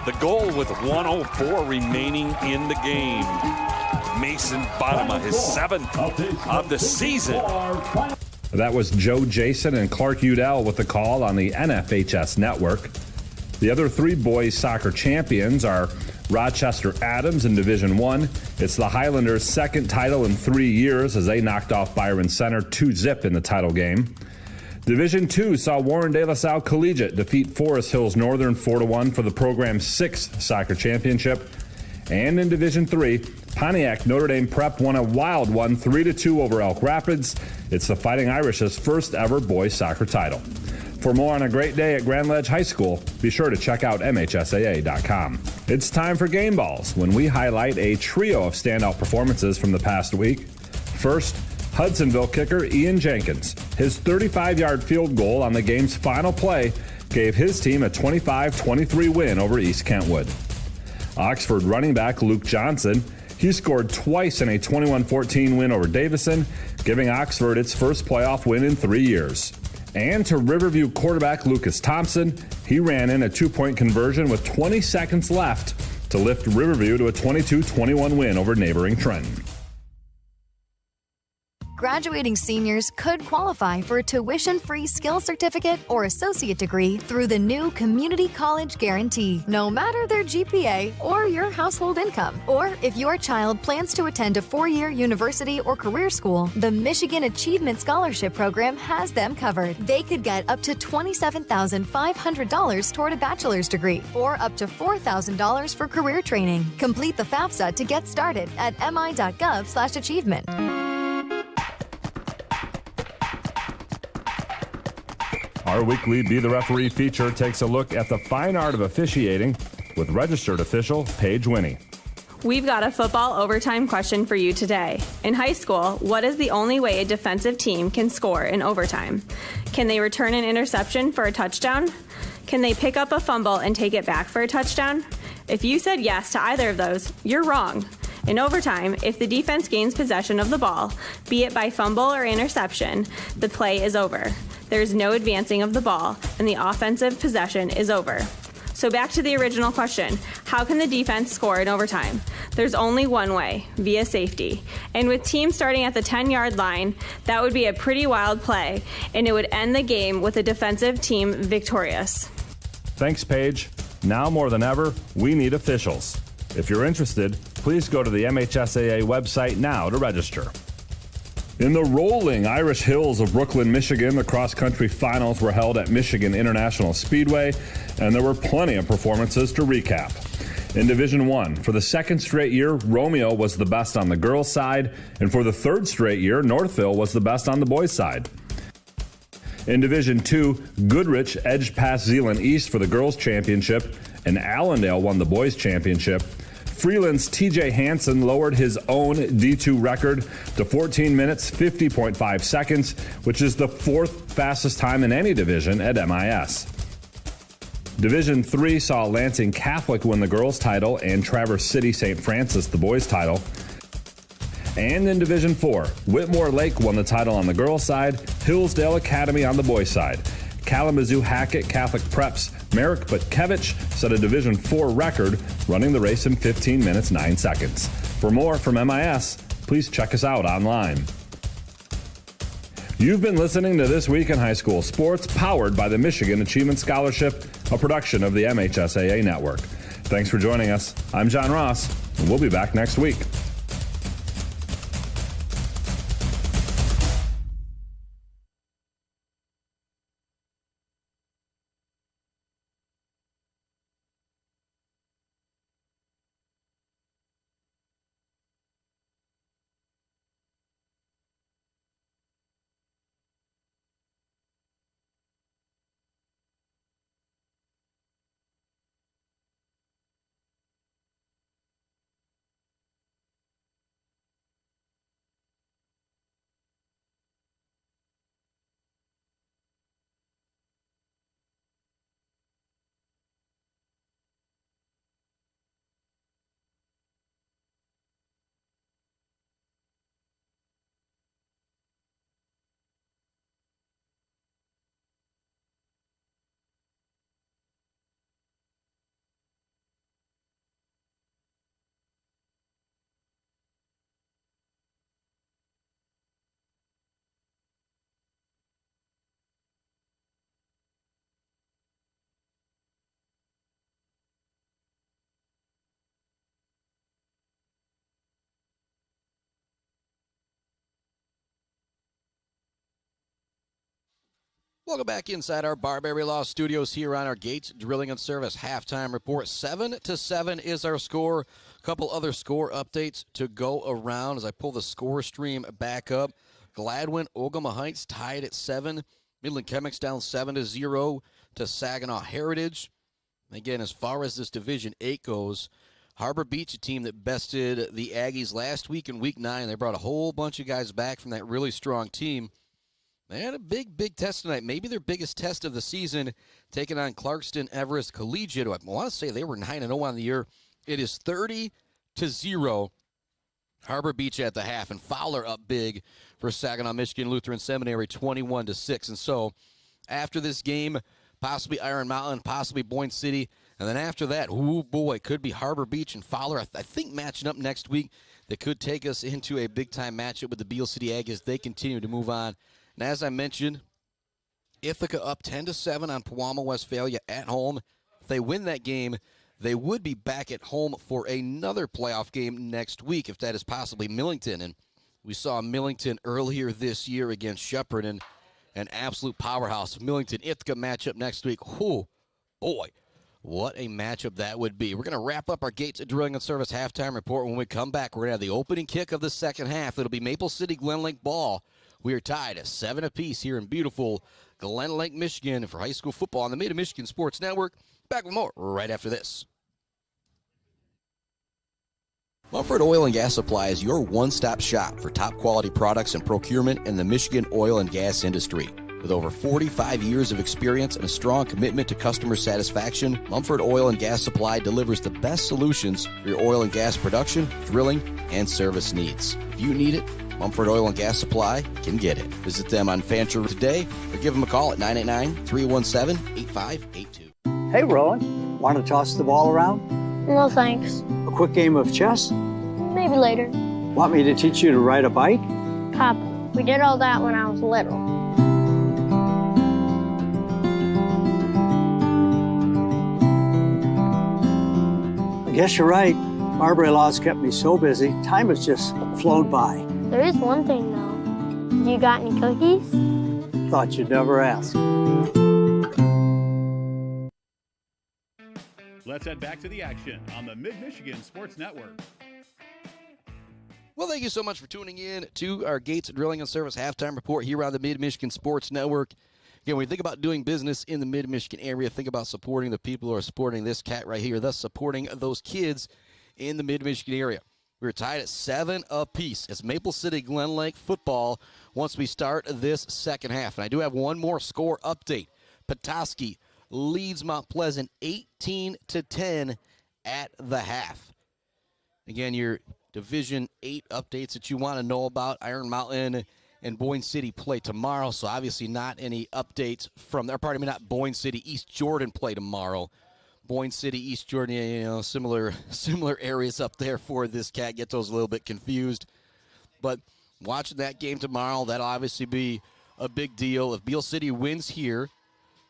The goal with 1:04 remaining in the game. Mason Bottoма, his 7th of the season. That was Joe Jason and Clark Udell with the call on the NFHS network. The other 3 boys soccer champions are Rochester Adams in Division I. It's the Highlanders' 2nd title in 3 years as they knocked off Byron Center 2-0 in the title game. Division II saw Warren De La Salle Collegiate defeat Forest Hills Northern 4-1 for the program's 6th soccer championship. And in Division III, Pontiac Notre Dame Prep won a wild one 3-2 over Elk Rapids. It's the Fighting Irish's first ever boys soccer title. For more on a great day at Grand Ledge High School, be sure to check out MHSAA.com. It's time for Game Balls, when we highlight a trio of standout performances from the past week. First, Hudsonville kicker Ian Jenkins. His 35-yard field goal on the game's final play gave his team a 25-23 win over East Kentwood. Oxford running back Luke Johnson, he scored twice in a 21-14 win over Davison, giving Oxford its first playoff win in 3 years. And to Riverview quarterback Lucas Thompson, he ran in a 2-point conversion with 20 seconds left to lift Riverview to a 22-21 win over neighboring Trenton. Graduating seniors could qualify for a tuition-free skills certificate or associate degree through the new Community College Guarantee, no matter their GPA or your household income. Or if your child plans to attend a 4-year university or career school, the Michigan Achievement Scholarship Program has them covered. They could get up to $27,500 toward a bachelor's degree or up to $4,000 for career training. Complete the FAFSA to get started at mi.gov/achievement. Our weekly Be the Referee feature takes a look at the fine art of officiating with registered official Paige Winnie. We've got a football overtime question for you today. In high school, what is the only way a defensive team can score in overtime? Can they return an interception for a touchdown? Can they pick up a fumble and take it back for a touchdown? If you said yes to either of those, you're wrong. In overtime, if the defense gains possession of the ball, be it by fumble or interception, the play is over. There's no advancing of the ball, and the offensive possession is over. So back to the original question, how can the defense score in overtime? There's only one way, via safety. And with teams starting at the 10-yard line, that would be a pretty wild play, and it would end the game with a defensive team victorious. Thanks, Paige. Now more than ever, we need officials. If you're interested, please go to the MHSAA website now to register. In the rolling Irish hills of Brooklyn, Michigan, the cross-country finals were held at Michigan International Speedway, and there were plenty of performances to recap. In Division I, for the 2nd straight year, Romeo was the best on the girls' side, and for the 3rd straight year, Northville was the best on the boys' side. In Division II, Goodrich edged past Zeeland East for the girls' championship, and Allendale won the boys' championship. Freeland's TJ Hansen lowered his own D2 record to 14 minutes, 50.5 seconds, which is the 4th fastest time in any division at MIS. Division III saw Lansing Catholic win the girls' title and Traverse City St. Francis the boys' title. And in Division IV, Whitmore Lake won the title on the girls' side, Hillsdale Academy on the boys' side. Kalamazoo Hackett Catholic Prep's Merrick Butkevich set a Division IV record, running the race in 15 minutes, 9 seconds. For more from MIS, please check us out online. You've been listening to This Week in High School Sports, powered by the Michigan Achievement Scholarship, a production of the MHSAA Network. Thanks for joining us. I'm John Ross, and we'll be back next week. Welcome back inside our Barberry Law Studios here on our Gates Drilling and Service halftime report. 7-7 is our score. A couple other score updates to go around as I pull the score stream back up. Gladwin, Ogama Heights tied at 7. Midland Chemics down 7-0 to Saginaw Heritage. Again, as far as this Division 8 goes, Harbor Beach, a team that bested the Aggies last week in Week 9. They brought a whole bunch of guys back from that really strong team. They had a big test tonight, maybe their biggest test of the season, taking on Clarkston Everest Collegiate. I want to say they were 9-0 on the year. It is 30-0. Harbor Beach at the half, and Fowler up big for Saginaw Michigan Lutheran Seminary, 21-6. And so after this game, possibly Iron Mountain, possibly Boyne City, and then after that, oh boy, it could be Harbor Beach and Fowler. I think matching up next week that could take us into a big-time matchup with the Beal City Aggies. They continue to move on. And as I mentioned, Ithaca up 10-7 on Pewamo Westphalia at home. If they win that game, they would be back at home for another playoff game next week, if that is possibly Millington. And we saw Millington earlier this year against Shepherd, and an absolute powerhouse. Millington Ithaca matchup next week. Oh, boy, what a matchup that would be. We're going to wrap up our Gates Drilling and Service halftime report. When we come back, we're going to have the opening kick of the second half. It'll be Maple City Glen Lake ball. We are tied at 7 apiece here in beautiful Glen Lake, Michigan for high school football on the Mid-Michigan Sports Network. Back with more right after this. Mumford Oil and Gas Supply is your one-stop shop for top-quality products and procurement in the Michigan oil and gas industry. With over 45 years of experience and a strong commitment to customer satisfaction, Mumford Oil and Gas Supply delivers the best solutions for your oil and gas production, drilling, and service needs. If you need it, Mumford Oil and Gas Supply can get it. Visit them on Fancher today or give them a call at 989-317-8582. Hey, Rowan, want to toss the ball around? No, thanks. A quick game of chess? Maybe later. Want me to teach you to ride a bike? Pop, we did all that when I was little. I guess you're right. Marbury Law's kept me so busy, time has just flown by. There is one thing, though. You got any cookies? Thought you'd never ask. Let's head back to the action on the Mid-Michigan Sports Network. Well, thank you so much for tuning in to our Gates Drilling and Service halftime report here on the Mid-Michigan Sports Network. Again, when you think about doing business in the Mid-Michigan area, think about supporting the people who are supporting this cat right here, thus supporting those kids in the Mid-Michigan area. We're tied at 7 apiece. It's Maple City Glen Lake football once we start this second half. And I do have one more score update. Petoskey leads Mount Pleasant 18-10 at the half. Again, your Division 8 updates that you want to know about. Iron Mountain and Boyne City play tomorrow, so obviously not any updates from there. Pardon me, not Boyne City. East Jordan play tomorrow. Boyne City, East Jordan, you know, similar areas up there for this cat. Get those a little bit confused. But watching that game tomorrow, that'll obviously be a big deal. If Beal City wins here,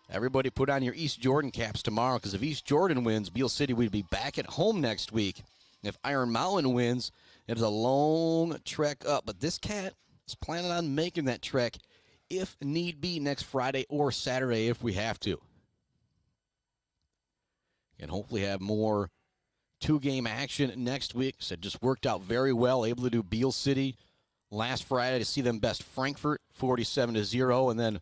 everybody put on your East Jordan caps tomorrow, because if East Jordan wins, Beal City would be back at home next week. If Iron Mountain wins, it's a long trek up. But this cat is planning on making that trek, if need be, next Friday or Saturday if we have to. And hopefully have more two-game action next week. So it just worked out very well. Able to do Beal City last Friday to see them best Frankfort 47-0. And then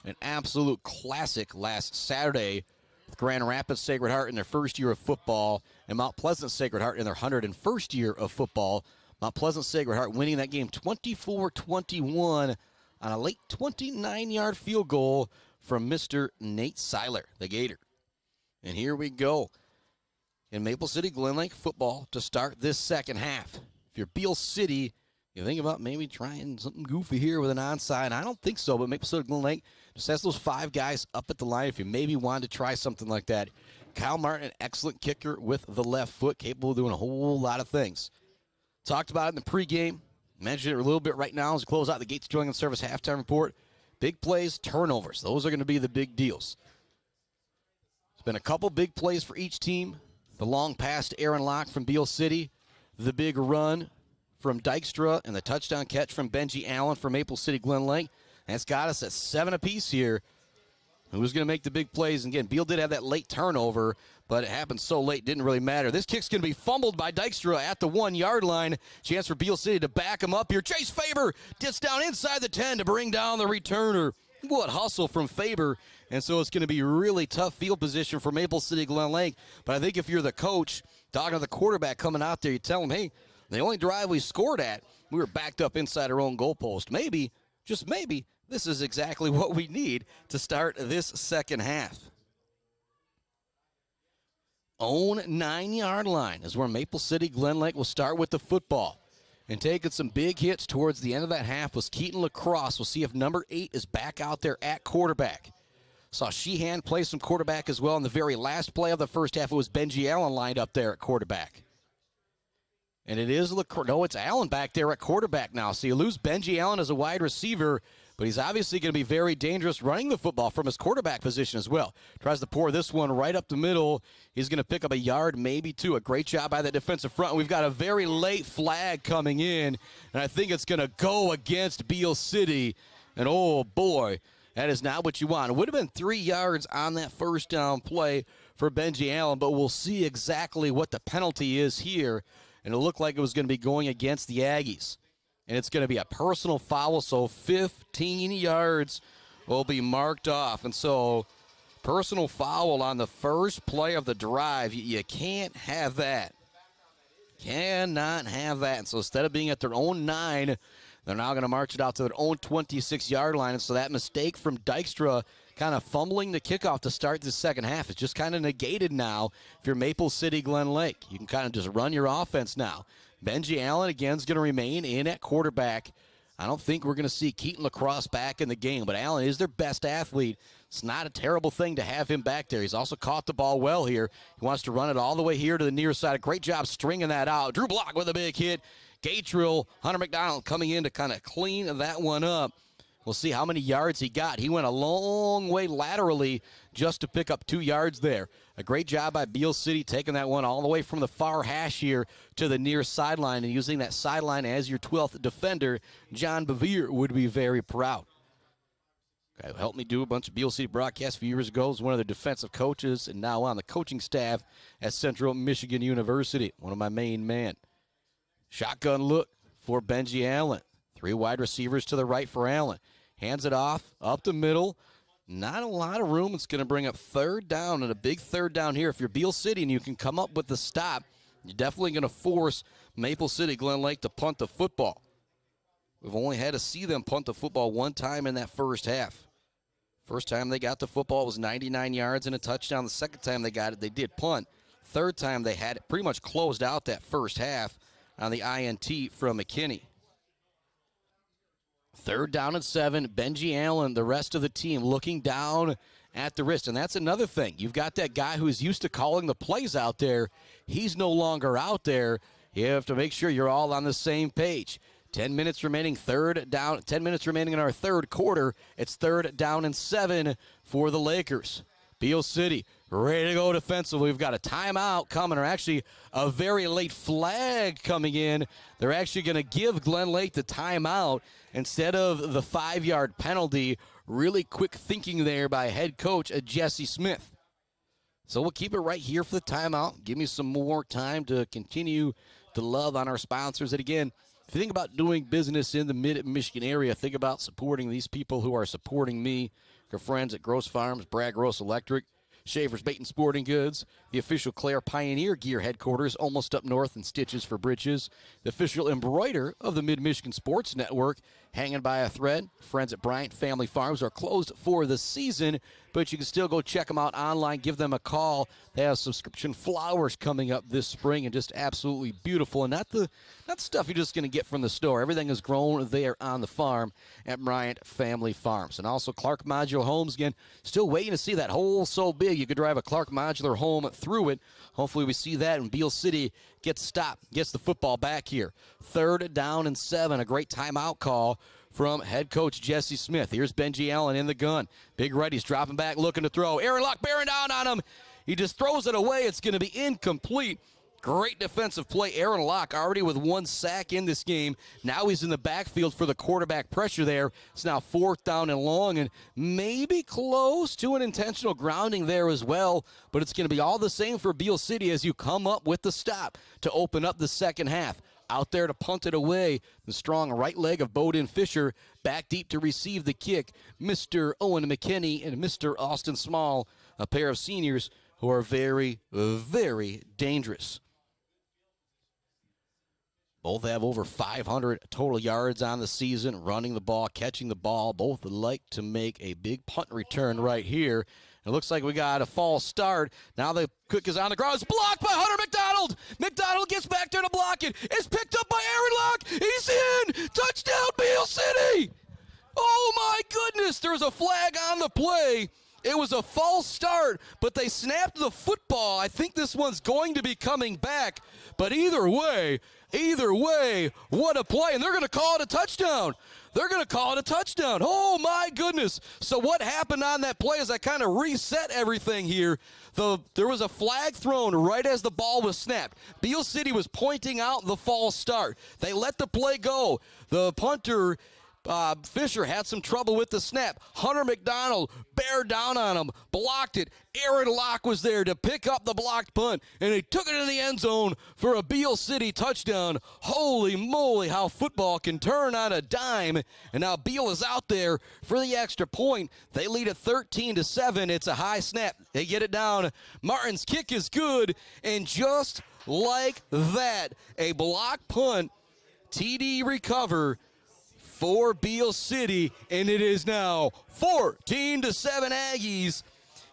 an absolute classic last Saturday with Grand Rapids Sacred Heart in their first year of football and Mount Pleasant Sacred Heart in their 101st year of football. Mount Pleasant Sacred Heart winning that game 24-21 on a late 29-yard field goal from Mr. Nate Seiler, the Gator. And here we go in Maple City Glen Lake football to start this second half. If you're Beal City, you think about maybe trying something goofy here with an onside. I don't think so, but Maple City Glen Lake just has those 5 guys up at the line. If you maybe wanted to try something like that. Kyle Martin, an excellent kicker with the left foot, capable of doing a whole lot of things. Talked about it in the pregame. Mentioned it a little bit right now as we close out the Gates Drilling and Service halftime report. Big plays, turnovers. Those are going to be the big deals. Been a couple big plays for each team. The long pass to Aaron Locke from Beal City, the big run from Dykstra, and the touchdown catch from Benji Allen from Maple City Glen Lake. That's got us at 7 apiece here Who's going to make the big plays? And again, Beal did have that late turnover, but it happened so late, didn't really matter. This kick's going to be fumbled by Dykstra at the 1-yard line. Chance for Beal City to back him up here. Chase Faber gets down inside the 10 to bring down the returner. What hustle from Faber. And so it's going to be really tough field position for Maple City Glen Lake. But I think if you're the coach, talking to the quarterback coming out there, you tell him, hey, the only drive we scored at, we were backed up inside our own goalpost. Maybe, just maybe, this is exactly what we need to start this second half. Own 9-yard line is where Maple City Glen Lake will start with the football. And taking some big hits towards the end of that half was Keaton Lacrosse. We'll see if number 8 is back out there at quarterback. Saw Sheehan play some quarterback as well. In the very last play of the first half, it was Benji Allen lined up there at quarterback. And it is it's Allen back there at quarterback now. So you lose Benji Allen as a wide receiver, but he's obviously going to be very dangerous running the football from his quarterback position as well. Tries to pour this one right up the middle. He's going to pick up a yard, maybe two. A great job by the defensive front. We've got a very late flag coming in, and I think it's going to go against Beal City. And, oh, boy, that is not what you want. It would have been 3 yards on that first down play for Benji Allen, but we'll see exactly what the penalty is here. And it looked like it was going to be going against the Aggies. And it's going to be a personal foul, so 15 yards will be marked off. And so personal foul on the first play of the drive. You can't have that. Cannot have that. And so instead of being at their own 9, they're now going to march it out to their own 26-yard line. And so that mistake from Dykstra kind of fumbling the kickoff to start the second half is just kind of negated now if you're Maple City Glen Lake. You can kind of just run your offense now. Benji Allen, again, is going to remain in at quarterback. I don't think we're going to see Keaton Lacrosse back in the game, but Allen is their best athlete. It's not a terrible thing to have him back there. He's also caught the ball well here. He wants to run it all the way here to the near side. A great job stringing that out. Drew Block with a big hit. Gatrill, Hunter McDonald coming in to kind of clean that one up. We'll see how many yards he got. He went a long way laterally just to pick up 2 yards there. A great job by Beal City taking that one all the way from the far hash here to the near sideline and using that sideline as your 12th defender. John Bevere would be very proud. Okay, helped me do a bunch of Beal City broadcasts a few years ago. Was one of their defensive coaches and now on the coaching staff at Central Michigan University. One of my main men. Shotgun look for Benji Allen. 3 wide receivers to the right for Allen. Hands it off, up the middle. Not a lot of room. It's going to bring up third down, and a big third down here. If you're Beal City and you can come up with the stop, you're definitely going to force Maple City Glen Lake to punt the football. We've only had to see them punt the football one time in that first half. First time they got the football, it was 99 yards and a touchdown. The second time they got it, they did punt. Third time they had it pretty much closed out that first half on the INT from McKinney. 3rd down and 7. Benji Allen, the rest of the team looking down at the wrist. And that's another thing. You've got that guy who's used to calling the plays out there. He's no longer out there. You have to make sure you're all on the same page. 10 minutes remaining, 3rd down. 10 minutes remaining in our third quarter. It's 3rd down and 7 for the Lakers. Beal City ready to go defensively. We've got a timeout coming, or actually a very late flag coming in. They're actually going to give Glen Lake the timeout instead of the 5-yard penalty. Really quick thinking there by head coach Jesse Smith. So we'll keep it right here for the timeout. Give me some more time to continue to love on our sponsors. And again, if you think about doing business in the mid-Michigan area, think about supporting these people who are supporting me. Your friends at Gross Farms, Brad Gross Electric, Schaefer's Bait and Sporting Goods, the official Claire Pioneer Gear headquarters, almost up north in Stitches for Britches, the official embroider of the Mid-Michigan Sports Network, hanging by a thread. Friends at Bryant Family Farms are closed for the season, but you can still go check them out online, give them a call. They have subscription flowers coming up this spring and just absolutely beautiful. And not stuff you're just going to get from the store. Everything is grown there on the farm at Bryant Family Farms. And also Clark Modular Homes, again, still waiting to see that hole so big you could drive a Clark Modular home through it. Hopefully we see that, and Beal City gets stopped, gets the football back here. 3rd down and 7, a great timeout call from head coach Jesse Smith. Here's Benji Allen in the gun. Big right, he's dropping back, looking to throw. Aaron Locke bearing down on him. He just throws it away. It's going to be incomplete. Great defensive play. Aaron Locke already with 1 sack in this game. Now he's in the backfield for the quarterback pressure there. It's now 4th down and long, and maybe close to an intentional grounding there as well. But it's going to be all the same for Beal City as you come up with the stop to open up the second half. Out there to punt it away, the strong right leg of Bowden Fisher. Back deep to receive the kick, Mr. Owen McKinney and Mr. Austin Small, a pair of seniors who are very, very dangerous. Both have over 500 total yards on the season, running the ball, catching the ball. Both would like to make a big punt return right here. It looks like we got a false start. Now the kick is on the ground. It's blocked by Hunter McDonald. McDonald gets back there to block it. It's picked up by Aaron Locke. He's in. Touchdown, Beal City. Oh, my goodness. There's a flag on the play. It was a false start, but they snapped the football. I think this one's going to be coming back. But either way, what a play. And they're going to call it a touchdown. Oh, my goodness. So what happened on that play is I kind of reset everything here. There was a flag thrown right as the ball was snapped. Beal City was pointing out the false start. They let the play go. The punter, Fisher, had some trouble with the snap. Hunter McDonald bared down on him, blocked it. Aaron Locke was there to pick up the blocked punt, and he took it in the end zone for a Beal City touchdown. Holy moly, how football can turn on a dime. And now Beal is out there for the extra point. They lead at 13-7. It's a high snap. They get it down. Martin's kick is good, and just like that, a block punt, TD recover for Beal City, and it is now 14-7 Aggies.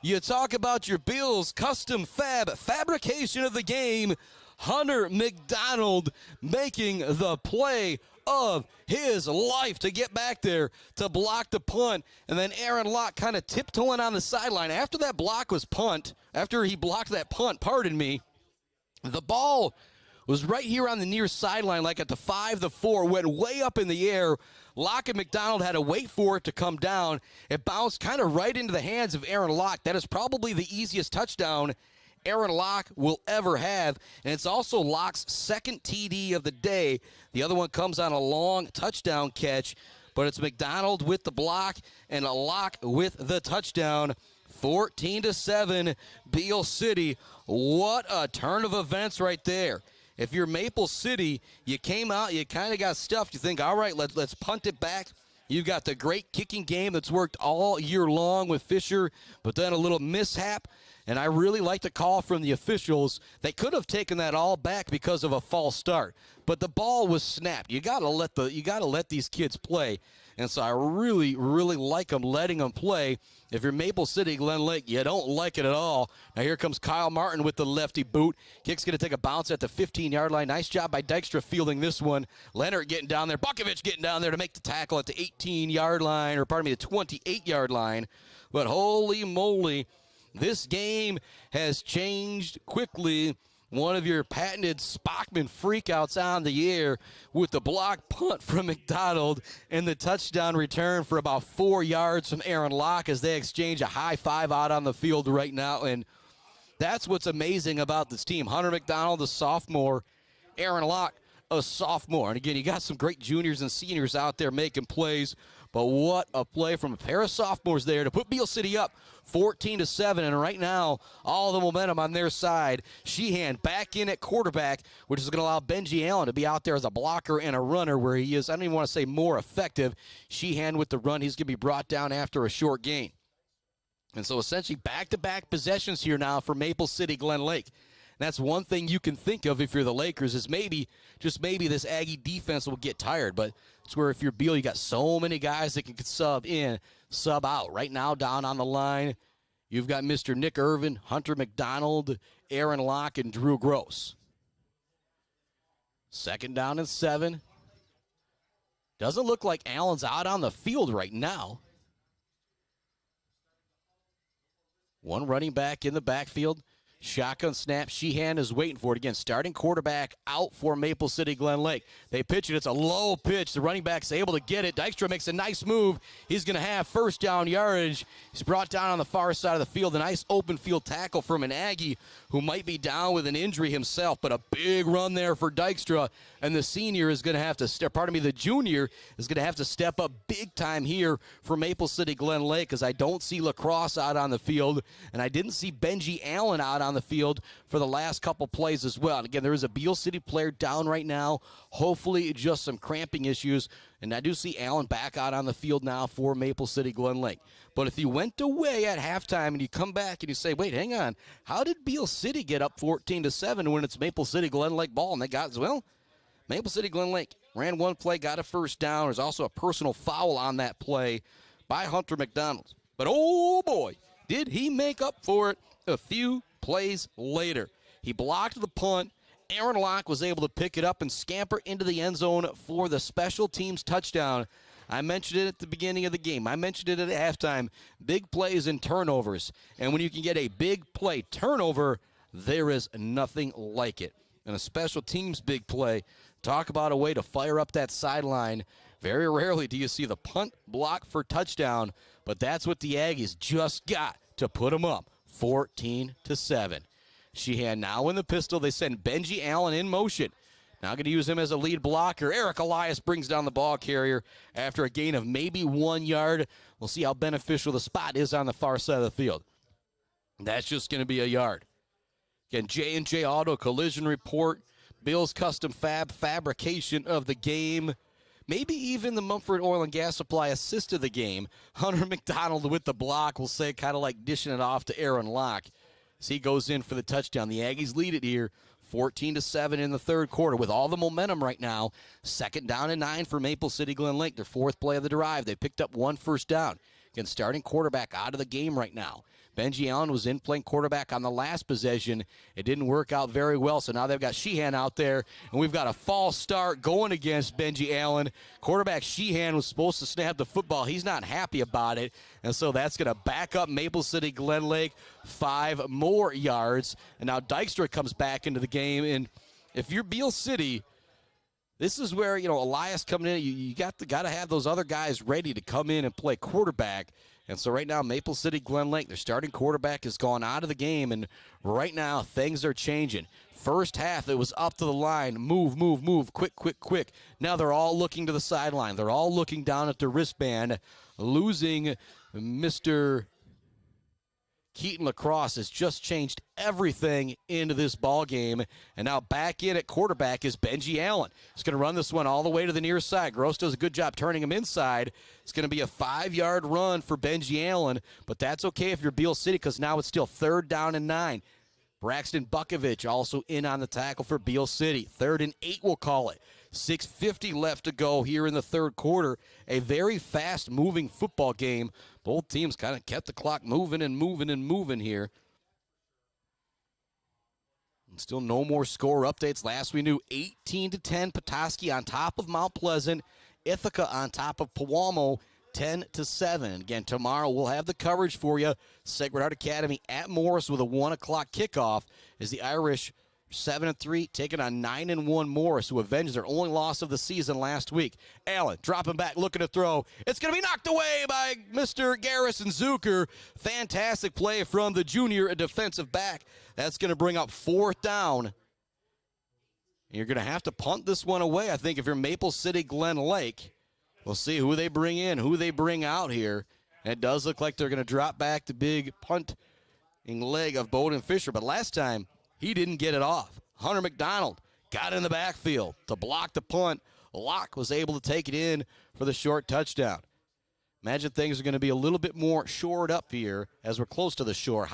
You talk about your Bills custom fabrication of the game. Hunter McDonald making the play of his life to get back there to block the punt, and then Aaron Locke kind of tiptoeing on the sideline. After that block was after he blocked that punt, the ball was right here on the near sideline, like at the 5-4, went way up in the air. Locke and McDonald had to wait for it to come down. It bounced kind of right into the hands of Aaron Locke. That is probably the easiest touchdown Aaron Locke will ever have, and it's also Locke's second TD of the day. The other one comes on a long touchdown catch, but it's McDonald with the block and a Locke with the touchdown. 14-7, Beal City. What a turn of events right there. If you're Maple City, you came out, you kind of got stuffed. You think, all right, let's punt it back. You've got the great kicking game that's worked all year long with Fisher, but then a little mishap. And I really like the call from the officials. They could have taken that all back because of a false start, but the ball was snapped. You got to let these kids play. And so I really, really like them letting them play. If you're Maple City Glen Lake, you don't like it at all. Now here comes Kyle Martin with the lefty boot. Kick's going to take a bounce at the 15-yard line. Nice job by Dykstra fielding this one. Leonard getting down there. Bukovich getting down there to make the tackle at the 18-yard line, or pardon me, the 28-yard line. But holy moly, this game has changed quickly. One of your patented Spockman freakouts on the air with the block punt from McDonald and the touchdown return for about 4 yards from Aaron Locke as they exchange a high five out on the field right now. And that's what's amazing about this team. Hunter McDonald, a sophomore. Aaron Locke, a sophomore. And again, you got some great juniors and seniors out there making plays. But what a play from a pair of sophomores there to put Beal City up 14-7. And right now, all the momentum on their side. Sheehan back in at quarterback, which is going to allow Benji Allen to be out there as a blocker and a runner where he is, I don't even want to say more effective. Sheehan with the run, he's going to be brought down after a short gain. And so essentially back-to-back possessions here now for Maple City Glen Lake. And that's one thing you can think of if you're the Lakers is maybe, just maybe, this Aggie defense will get tired. But it's where if you're Beal, you got so many guys that can sub in, sub out. Right now down on the line, you've got Mr. Nick Irvin, Hunter McDonald, Aaron Locke, and Drew Gross. 2nd down and 7. Doesn't look like Allen's out on the field right now. One running back in the backfield. Shotgun snap. Sheehan is waiting for it. Again, starting quarterback out for Maple City Glen Lake. They pitch it. It's a low pitch. The running back's able to get it. Dykstra makes a nice move. He's going to have first down yardage. He's brought down on the far side of the field. A nice open field tackle from an Aggie who might be down with an injury himself, but a big run there for Dykstra. And the senior is going to have to the junior is going to have to step up big time here for Maple City Glen Lake, because I don't see Lacrosse out on the field, and I didn't see Benji Allen out on the field for the last couple plays as well. And again, there is a Beal City player down right now, hopefully just some cramping issues, and I do see Allen back out on the field now for Maple City Glen Lake. But if you went away at halftime and you come back and you say, wait, hang on, how did Beal City get up 14-7 when it's Maple City Glen Lake ball? And they got, well, Maple City Glen Lake ran one play, got a first down. There's also a personal foul on that play by Hunter McDonald. But oh boy, did he make up for it a few plays later. He blocked the punt. Aaron Locke was able to pick it up and scamper into the end zone for the special teams touchdown. I mentioned it at the beginning of the game. I mentioned it at halftime. Big plays and turnovers. And when you can get a big play turnover, there is nothing like it. And a special teams big play, talk about a way to fire up that sideline. Very rarely do you see the punt block for touchdown, but that's what the Aggies just got to put them up 14-7. Sheehan now in the pistol. They send Benji Allen in motion. Now going to use him as a lead blocker. Eric Elias brings down the ball carrier after a gain of maybe 1 yard. We'll see how beneficial the spot is on the far side of the field. That's just going to be a yard. Again, J&J Auto Collision Report, Bill's Custom fabrication of the game. Maybe even the Mumford Oil and Gas Supply assist of the game. Hunter McDonald with the block, we'll say, kind of like dishing it off to Aaron Locke. So he goes in for the touchdown. The Aggies lead it here 14-7 in the third quarter with all the momentum right now. 2nd down and 9 for Maple City Glen Lake, their 4th play of the drive. They picked up 1 first down. Again, starting quarterback out of the game right now. Benji Allen was in playing quarterback on the last possession. It didn't work out very well, so now they've got Sheehan out there, and we've got a false start going against Benji Allen. Quarterback Sheehan was supposed to snap the football. He's not happy about it, and so that's going to back up Maple City Glen Lake 5 more yards. And now Dykstra comes back into the game, and if you're Beal City, this is where, Elias coming in, you got to have those other guys ready to come in and play quarterback. And so right now, Maple City Glen Lake, their starting quarterback has gone out of the game, and right now things are changing. First half, it was up to the line, move, quick. Now they're all looking to the sideline. They're all looking down at the wristband. Losing Mr. Keaton Lacrosse has just changed everything into this ball game. And now back in at quarterback is Benji Allen. He's going to run this one all the way to the near side. Gross does a good job turning him inside. It's going to be a 5-yard run for Benji Allen, but that's okay if you're Beal City because now it's still 3rd down and 9. Braxton Bukovich also in on the tackle for Beal City. 3rd and 8, we'll call it. 6:50 left to go here in the third quarter. A very fast-moving football game. Both teams kind of kept the clock moving here. And still no more score updates. Last we knew 18-10 Petoskey on top of Mount Pleasant. Ithaca on top of Pewamo 10-7. Again, tomorrow we'll have the coverage for you. Sacred Heart Academy at Morris with a 1 o'clock kickoff as the Irish 7-3, taking on 9-1 Morris, who avenged their only loss of the season last week. Allen dropping back, looking to throw. It's going to be knocked away by Mr. Garrison Zucker. Fantastic play from the junior defensive back. That's going to bring up 4th down. And you're going to have to punt this one away, I think, if you're Maple City Glen Lake. We'll see who they bring in, who they bring out here. And it does look like they're going to drop back the big punting leg of Bowden Fisher. But last time, he didn't get it off. Hunter McDonald got in the backfield to block the punt. Locke was able to take it in for the short touchdown. Imagine things are going to be a little bit more shored up here as we're close to the shore.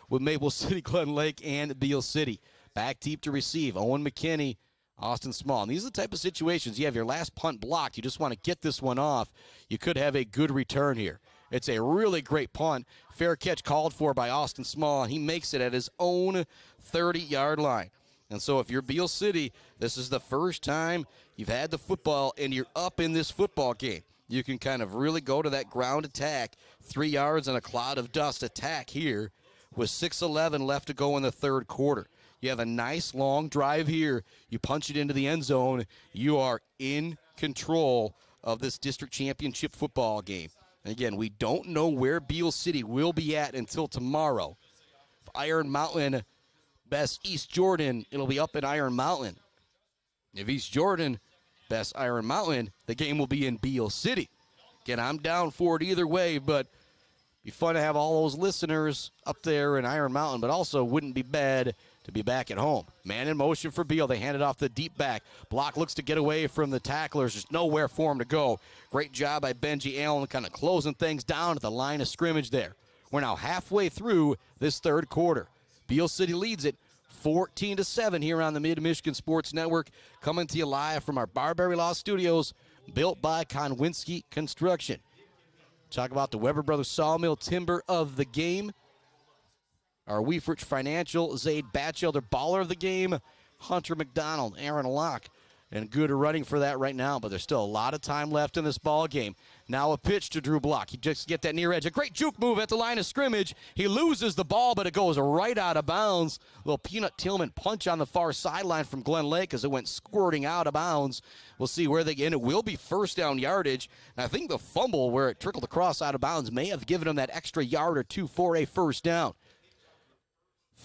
With Maple City Glen Lake and Beal City. Back deep to receive. Owen McKinney, Austin Small. And these are the type of situations you have your last punt blocked. You just want to get this one off. You could have a good return here. It's a really great punt. Fair catch called for by Austin Small, and he makes it at his own 30-yard line. And so if you're Beal City, this is the first time you've had the football and you're up in this football game. You can kind of really go to that ground attack, 3 yards and a cloud of dust attack here with 6:11 left to go in the third quarter. You have a nice long drive here. You punch it into the end zone. You are in control of this district championship football game. And again, we don't know where Beal City will be at until tomorrow. If Iron Mountain bests East Jordan, it'll be up in Iron Mountain. If East Jordan bests Iron Mountain, the game will be in Beal City. Again, I'm down for it either way, but be fun to have all those listeners up there in Iron Mountain, but also wouldn't be bad to be back at home. Man in motion for Beal. They hand it off the deep back. Block looks to get away from the tacklers. There's nowhere for him to go. Great job by Benji Allen kind of closing things down at the line of scrimmage there. We're now halfway through this third quarter. Beal City leads it 14-7 here on the Mid-Michigan Sports Network, coming to you live from our Barbary Law Studios, built by Konwinski Construction. Talk about the Weber Brothers Sawmill Timber of the game. Our Weefrich Financial, Zaid Batchelder Baller of the game, Hunter McDonald, Aaron Locke, and good running for that right now, but there's still a lot of time left in this ball game. Now a pitch to Drew Block. He just get that near edge. A great juke move at the line of scrimmage. He loses the ball, but it goes right out of bounds. Little Peanut Tillman punch on the far sideline from Glen Lake as it went squirting out of bounds. We'll see where they get in. It will be first down yardage. And I think the fumble where it trickled across out of bounds may have given him that extra yard or two for a first down.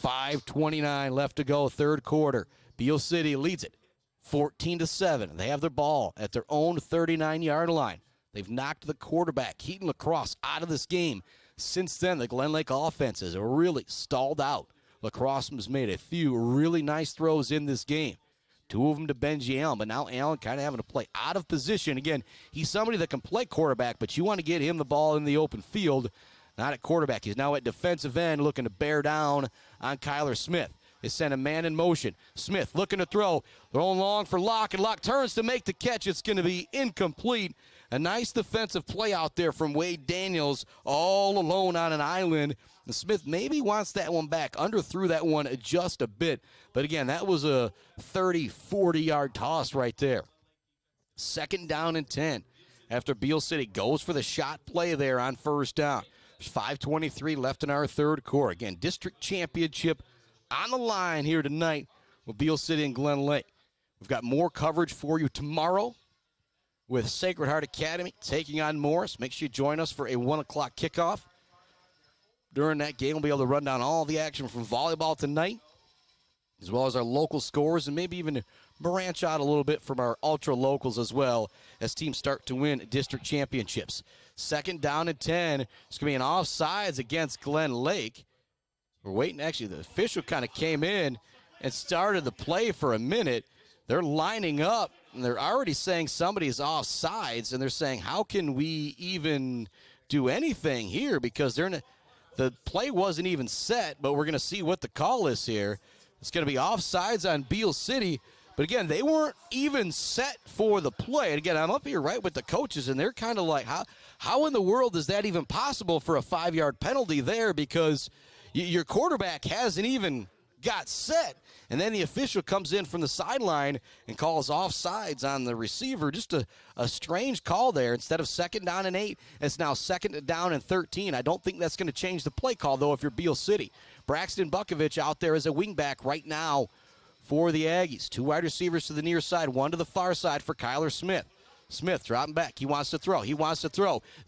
5:29 left to go, third quarter. Beal City leads it 14-7. They have their ball at their own 39-yard line. They've knocked the quarterback, Keaton Lacrosse, out of this game. Since then, the Glen Lake offense has really stalled out. Lacrosse has made a few really nice throws in this game. Two of them to Benji Allen, but now Allen kind of having to play out of position. Again, he's somebody that can play quarterback, but you want to get him the ball in the open field. Not at quarterback. He's now at defensive end looking to bear down on Kyler Smith. They sent a man in motion. Smith looking to throw. Throwing long for Locke, and Locke turns to make the catch. It's going to be incomplete. A nice defensive play out there from Wade Daniels, all alone on an island. And Smith maybe wants that one back. Underthrew that one just a bit. But again, that was a 30, 40-yard toss right there. Second down and 10 after Beal City goes for the shot play there on first down. There's 5:23 left in our third quarter. Again, district championship on the line here tonight with Beal City and Glen Lake. We've got more coverage for you tomorrow with Sacred Heart Academy taking on Morris. Make sure you join us for a 1 o'clock kickoff. During that game, we'll be able to run down all the action from volleyball tonight, as well as our local scores, and maybe even branch out a little bit from our ultra locals as well as teams start to win district championships. Second down and 10. It's going to be an offsides against Glen Lake. We're waiting. Actually, the official kind of came in and started the play for a minute. They're lining up, and they're already saying somebody's offsides, and they're saying, how can we even do anything here? Because the play wasn't even set, but we're going to see what the call is here. It's going to be offsides on Beal City. But again, they weren't even set for the play. And again, I'm up here right with the coaches, and they're kind of like, how in the world is that even possible for a 5-yard penalty there? Because your quarterback hasn't even got set. And then the official comes in from the sideline and calls offsides on the receiver. Just a strange call there. Instead of second down and 8, it's now second down and 13. I don't think that's going to change the play call, though, if you're Beal City. Braxton Bukovich out there as a wingback right now for the Aggies. 2 wide receivers to the near side, 1 to the far side for Kyler Smith. Smith dropping back. He wants to throw.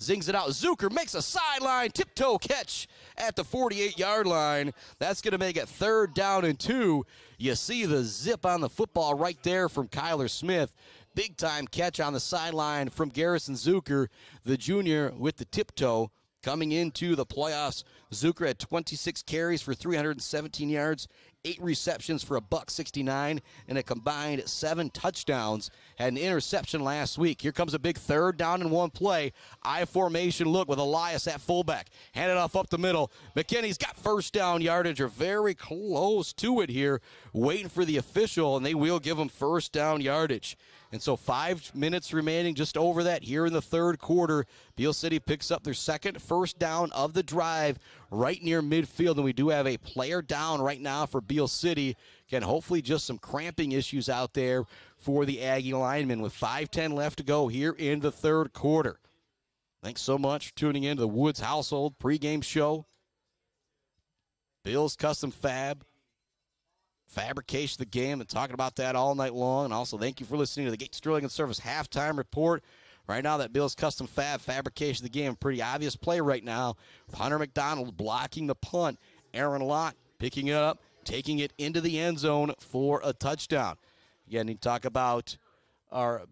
Zings it out. Zucker makes a sideline tiptoe catch at the 48-yard line. That's going to make it third down and 2. You see the zip on the football right there from Kyler Smith. Big-time catch on the sideline from Garrison Zucker, the junior with the tiptoe. Coming into the playoffs, Zucker had 26 carries for 317 yards, 8 receptions for $169, and a combined 7 touchdowns. Had an interception last week. Here comes a big third down and 1 play. I formation look with Elias at fullback. Hand it off up the middle. McKinney's got first down yardage, or very close to it here. Waiting for the official, and they will give him first down yardage. And so 5 minutes remaining, just over that here in the third quarter. Beal City picks up their second first down of the drive right near midfield. And we do have a player down right now for Beal City. Again, hopefully just some cramping issues out there for the Aggie linemen with 5:10 left to go here in the third quarter. Thanks so much for tuning in to the Woods Household pregame show. Bill's Custom Fabrication of the game, and talking about that all night long. And also, thank you for listening to the Gates Drilling and Service halftime report. Right now, that Bill's Custom Fabrication of the game, pretty obvious play right now. With Hunter McDonald blocking the punt. Aaron Lott picking it up, taking it into the end zone for a touchdown. Again, you talk about our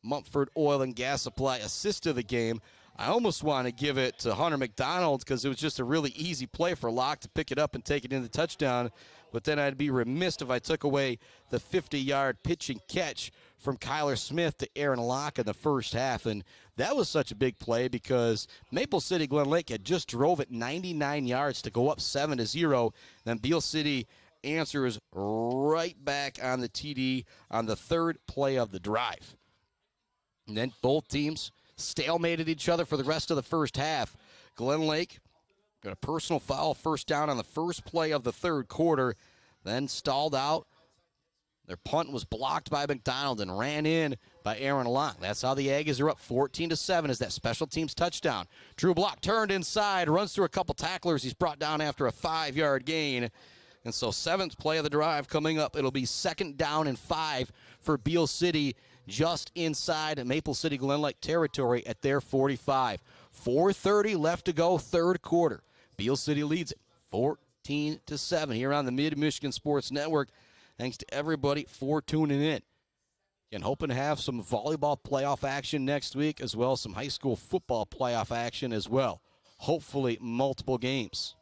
Mumford Oil and Gas Supply assist of the game. I almost want to give it to Hunter McDonald because it was just a really easy play for Locke to pick it up and take it in the touchdown. But then I'd be remiss if I took away the 50-yard pitch and catch from Kyler Smith to Aaron Locke in the first half. And that was such a big play because Maple City Glen Lake had just drove it 99 yards to go up 7-0. Then Beal City answers right back on the TD on the third play of the drive. And then both teams stalemated each other for the rest of the first half. Glen Lake got a personal foul, first down on the first play of the third quarter, then stalled out. Their punt was blocked by McDonald and ran in by Aaron Locke. That's how the Aggies are up 14-7 as that special teams touchdown. Drew Block turned inside, runs through a couple tacklers. He's brought down after a 5-yard gain. And so seventh play of the drive coming up. It'll be 2nd down and 5 for Beal City, just inside Maple City Glen Lake territory at their 45. 4:30 left to go, third quarter. Beal City leads it 14-7 here on the Mid-Michigan Sports Network. Thanks to everybody for tuning in. And hoping to have some volleyball playoff action next week, as well as some high school football playoff action as well. Hopefully multiple games.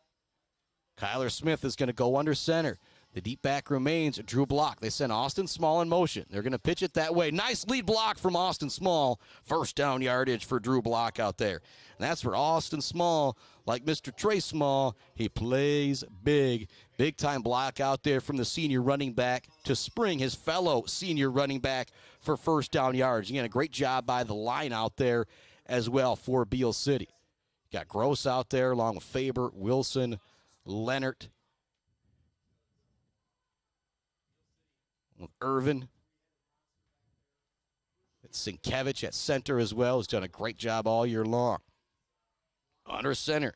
Kyler Smith is going to go under center. The deep back remains Drew Block. They send Austin Small in motion. They're going to pitch it that way. Nice lead block from Austin Small. First down yardage for Drew Block out there. And that's where Austin Small, like Mr. Trey Small, he plays big. Big-time block out there from the senior running back to spring his fellow senior running back for first down yards. Again, a great job by the line out there as well for Beal City. Got Gross out there along with Faber, Wilson, Leonard, with Irvin. It's Sienkiewicz at center as well. Has done a great job all year long. Under center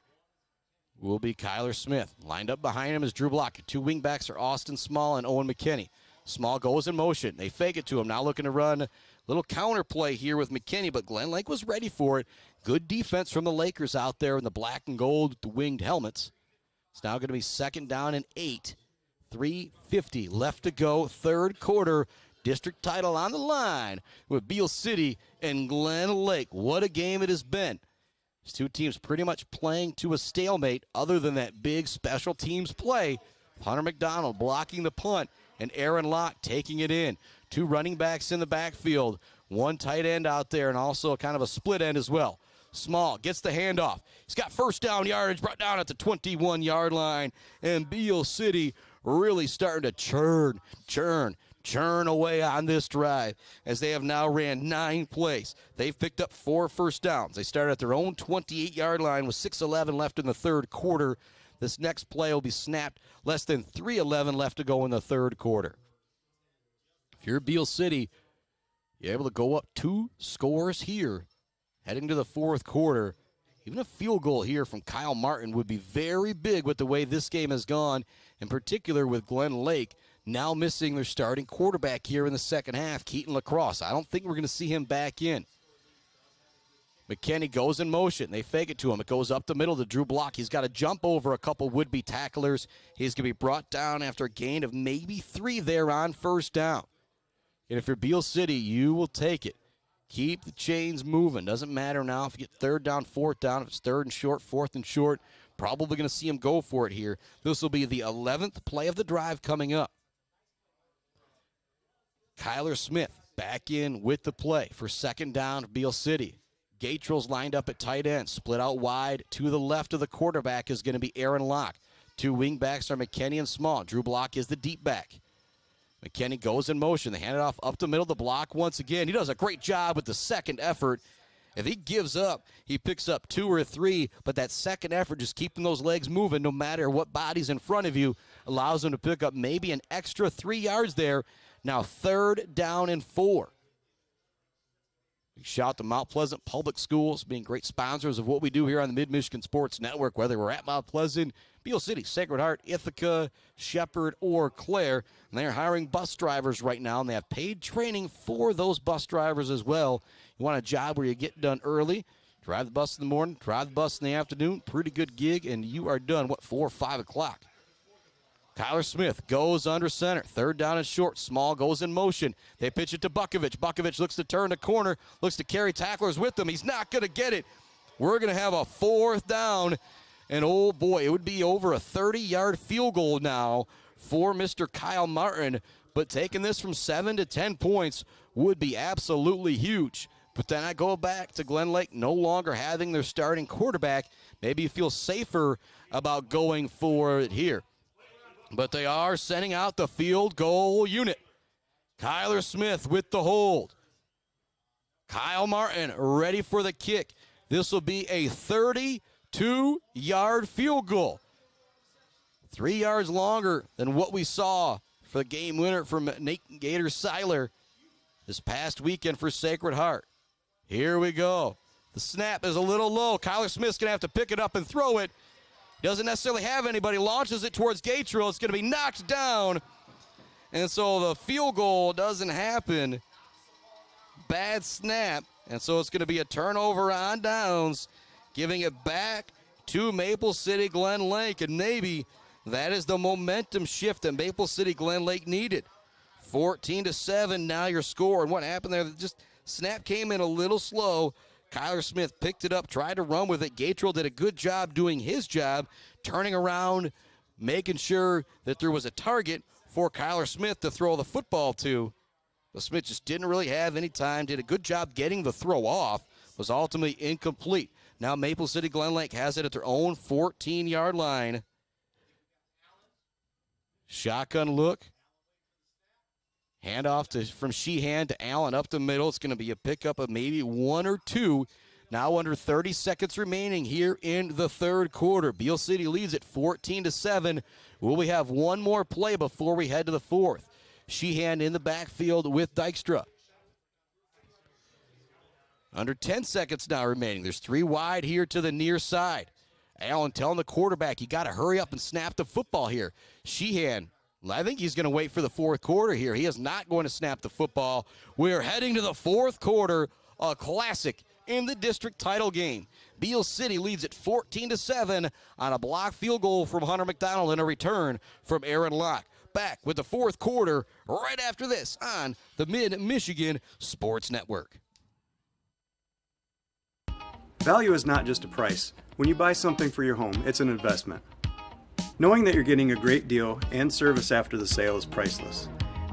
will be Kyler Smith. Lined up behind him is Drew Block. Your two wingbacks are Austin Small and Owen McKinney. Small goes in motion. They fake it to him. Now looking to run a little counter play here with McKinney, but Glen Lake was ready for it. Good defense from the Lakers out there in the black and gold with the winged helmets. It's now going to be 2nd down and 8. 3:50 left to go, third quarter. District title on the line with Beal City and Glen Lake. What a game it has been. These two teams pretty much playing to a stalemate other than that big special teams play. Hunter McDonald blocking the punt and Aaron Locke taking it in. Two running backs in the backfield. One tight end out there and also kind of a split end as well. Small gets the handoff. He's got first down yardage brought down at the 21-yard line. And Beal City really starting to churn away on this drive as they have now ran 9 plays. They've picked up 4 first downs. They started at their own 28-yard line with 6:11 left in the third quarter. This next play will be snapped less than 3:11 left to go in the third quarter. If you're Beal City, you're able to go up 2 scores here heading to the fourth quarter. Even a field goal here from Kyle Martin would be very big with the way this game has gone, in particular with Glen Lake now missing their starting quarterback here in the second half, Keaton Lacrosse. I don't think we're going to see him back in. McKinney goes in motion. They fake it to him. It goes up the middle to Drew Block. He's got to jump over a couple would-be tacklers. He's going to be brought down after a gain of maybe 3 there on first down. And if you're Beal City, you will take it. Keep the chains moving. Doesn't matter now if you get 3rd down, 4th down. If it's 3rd and short, 4th and short, probably going to see him go for it here. This will be the 11th play of the drive coming up. Kyler Smith back in with the play for 2nd down of Beal City. Gatrell's lined up at tight end. Split out wide to the left of the quarterback is going to be Aaron Locke. 2 wingbacks are McKinney and Small. Drew Block is the deep back. McKinney goes in motion. They hand it off up the middle. The block once again. He does a great job with the second effort. If he gives up, he picks up 2 or 3, but that second effort, just keeping those legs moving no matter what body's in front of you, allows him to pick up maybe an extra 3 yards there. Now 3rd down and 4. Shout out to Mount Pleasant Public Schools being great sponsors of what we do here on the Mid-Michigan Sports Network, whether we're at Mount Pleasant, Beal City, Sacred Heart, Ithaca, Shepherd, or Clare. And they're hiring bus drivers right now, and they have paid training for those bus drivers as well. You want a job where you get done early, drive the bus in the morning, drive the bus in the afternoon, pretty good gig, and you are done, 4 or 5 o'clock. Kyler Smith goes under center. 3rd down and short. Small goes in motion. They pitch it to Bukovich. Bukovich looks to turn the corner, looks to carry tacklers with him. He's not going to get it. We're going to have a 4th down. And, oh, boy, it would be over a 30-yard field goal now for Mr. Kyle Martin. But taking this from 7 to 10 points would be absolutely huge. But then I go back to Glen Lake no longer having their starting quarterback. Maybe you feel safer about going for it here. But they are sending out the field goal unit. Kyler Smith with the hold. Kyle Martin ready for the kick. This will be a 32-yard field goal. 3 yards longer than what we saw for the game winner from Nate Gator-Seiler this past weekend for Sacred Heart. Here we go. The snap is a little low. Kyler Smith's going to have to pick it up and throw it. Doesn't necessarily have anybody, launches it towards Gatrill. It's going to be knocked down. And so the field goal doesn't happen. Bad snap. And so it's going to be a turnover on downs, giving it back to Maple City Glen Lake. And maybe that is the momentum shift that Maple City Glen Lake needed. 14-7 now your score. And what happened there, just snap came in a little slow. Kyler Smith picked it up, tried to run with it. Gatrill did a good job doing his job, turning around, making sure that there was a target for Kyler Smith to throw the football to. But Smith just didn't really have any time, did a good job getting the throw off, was ultimately incomplete. Now Maple City Glen Lake has it at their own 14-yard line. Shotgun look. Handoff from Sheehan to Allen up the middle. It's going to be a pickup of maybe 1 or 2. Now under 30 seconds remaining here in the 3rd quarter. Beal City leads it 14-7. Will we have one more play before we head to the 4th? Sheehan in the backfield with Dykstra. Under 10 seconds now remaining. There's 3 wide here to the near side. Allen telling the quarterback, you got to hurry up and snap the football here. Sheehan, I think he's going to wait for the 4th quarter here. He is not going to snap the football. We're heading to the 4th quarter, a classic in the district title game. Beal City leads it 14-7 on a blocked field goal from Hunter McDonald and a return from Aaron Locke. Back with the 4th quarter right after this on the Mid-Michigan Sports Network. Value is not just a price. When you buy something for your home, it's an investment. Knowing that you're getting a great deal and service after the sale is priceless.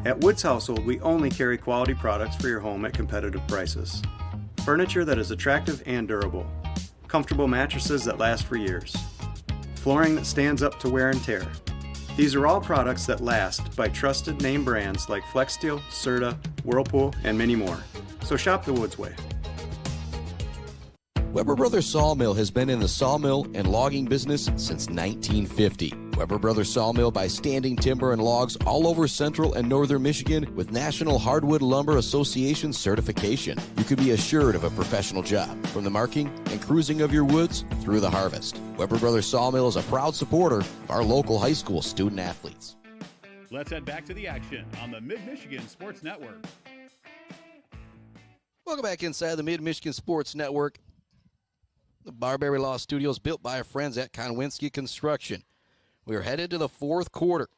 At Woods Household, we only carry quality products for your home at competitive prices. Furniture that is attractive and durable. Comfortable mattresses that last for years. Flooring that stands up to wear and tear. These are all products that last by trusted name brands like FlexSteel, Serta, Whirlpool, and many more. So shop the Woods way. Weber Brothers Sawmill has been in the sawmill and logging business since 1950. Weber Brothers Sawmill buys standing timber and logs all over central and northern Michigan with National Hardwood Lumber Association certification. You can be assured of a professional job, from the marking and cruising of your woods through the harvest. Weber Brothers Sawmill is a proud supporter of our local high school student athletes. Let's head back to the action on the Mid-Michigan Sports Network. Welcome back inside the Mid-Michigan Sports Network. The Barberry Law Studios, built by our friends at Konwinski Construction. We are headed to the 4th quarter.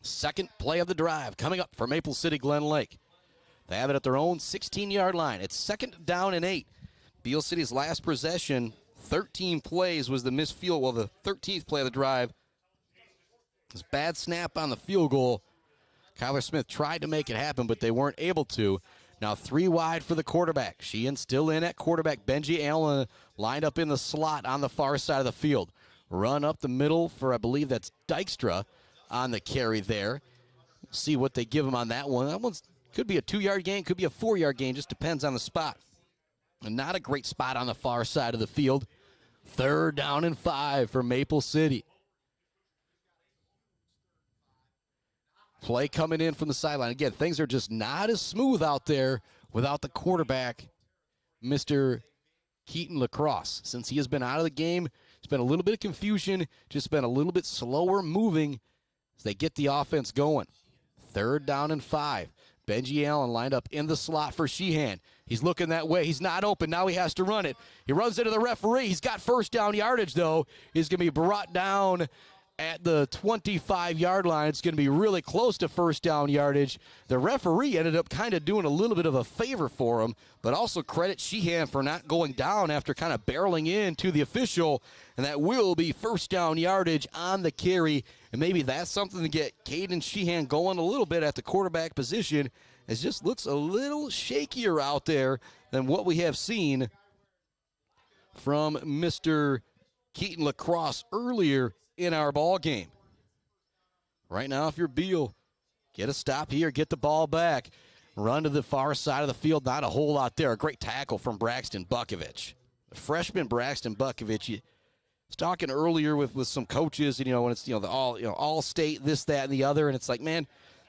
2nd play of the drive coming up for Maple City Glen Lake. They have it at their own 16-yard line. It's 2nd down and 8. Beal City's last possession, 13 plays, was the missed field. Well, the 13th play of the drive. This bad snap on the field goal. Kyler Smith tried to make it happen, but they weren't able to. Now 3 wide for the quarterback. Sheehan still in at quarterback. Benji Allen lined up in the slot on the far side of the field. Run up the middle for, I believe that's Dykstra on the carry there. See what they give him on that one. That one could be a 2-yard gain, could be a 4-yard gain. Just depends on the spot. And not a great spot on the far side of the field. 3rd down and 5 for Maple City. Play coming in from the sideline. Again, things are just not as smooth out there without the quarterback Mr. Keaton Lacrosse. Since he has been out of the game, it's been a little bit of confusion, just been a little bit slower moving as they get the offense going. 3rd down and 5. Benji Allen lined up in the slot for Sheehan. He's looking that way. He's not open. Now he has to run it. He runs into the referee. He's got first down yardage, though. He's going to be brought down at the 25-yard line. It's going to be really close to first down yardage. The referee ended up kind of doing a little bit of a favor for him, but also credit Sheehan for not going down after kind of barreling in to the official, and that will be first down yardage on the carry. And maybe that's something to get Caden Sheehan going a little bit at the quarterback position. It just looks a little shakier out there than what we have seen from Mr. Keaton Lacrosse earlier in our ball game. Right now, if you're Beal, get a stop here, get the ball back, run to the far side of the field. Not a whole lot there. A great tackle from Braxton Bukovich. The freshman Braxton Bukovich. I was talking earlier with some coaches, and when it's the all state, this, that, and the other, and it's like, man,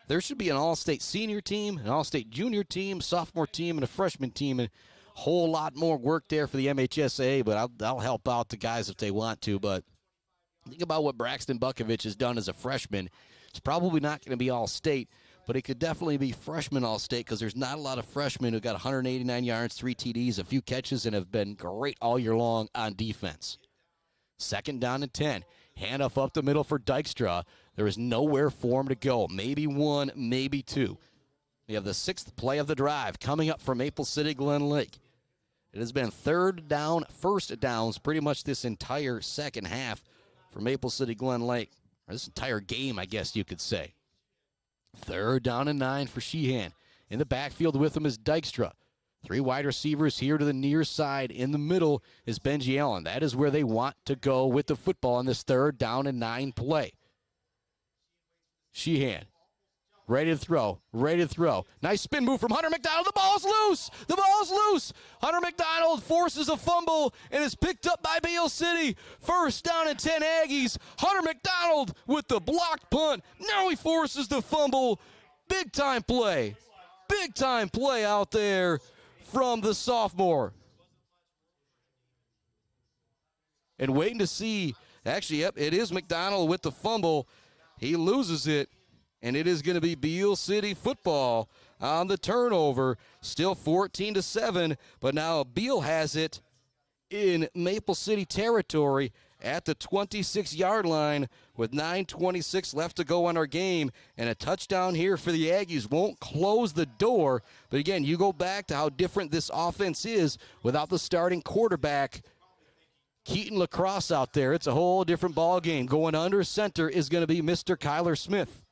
there should be an all-state senior team, an all-state junior team, sophomore team, and a freshman team, and a whole lot more work there for the MHSAA. But I'll help out the guys if they want to. But think about what Braxton Bukovich has done as a freshman. It's probably not going to be all-state, but it could definitely be freshman all-state because there's not a lot of freshmen who got 189 yards, 3 TDs, a few catches, and have been great all year long on defense. 2nd down and 10. Handoff up the middle for Dykstra. There is nowhere for him to go. Maybe 1, maybe 2. We have the 6th play of the drive coming up from Maple City Glen Lake. It has been 3rd down, 1st downs pretty much this entire second half for Maple City Glen Lake. Or this entire game, I guess you could say. 3rd down and 9 for Sheehan. In the backfield with him is Dykstra. 3 wide receivers here to the near side. In the middle is Benji Allen. That is where they want to go with the football in this 3rd down and 9 play. Sheehan, ready to throw, Nice spin move from Hunter McDonald. The ball's loose. Hunter McDonald forces a fumble and is picked up by Beal City. 1st down and 10 Aggies. Hunter McDonald with the blocked punt. Now he forces the fumble. Big time play out there from the sophomore. And waiting to see, actually, yep, it is McDonald with the fumble. He loses it, and it is going to be Beal City football on the turnover. Still 14-7, but now Beal has it in Maple City territory at the 26-yard line with 9:26 left to go on our game, and a touchdown here for the Aggies won't close the door. But again, you go back to how different this offense is without the starting quarterback, Keaton Lacrosse, out there. It's a whole different ball game. Going under center is going to be Mr. Kyler Smith.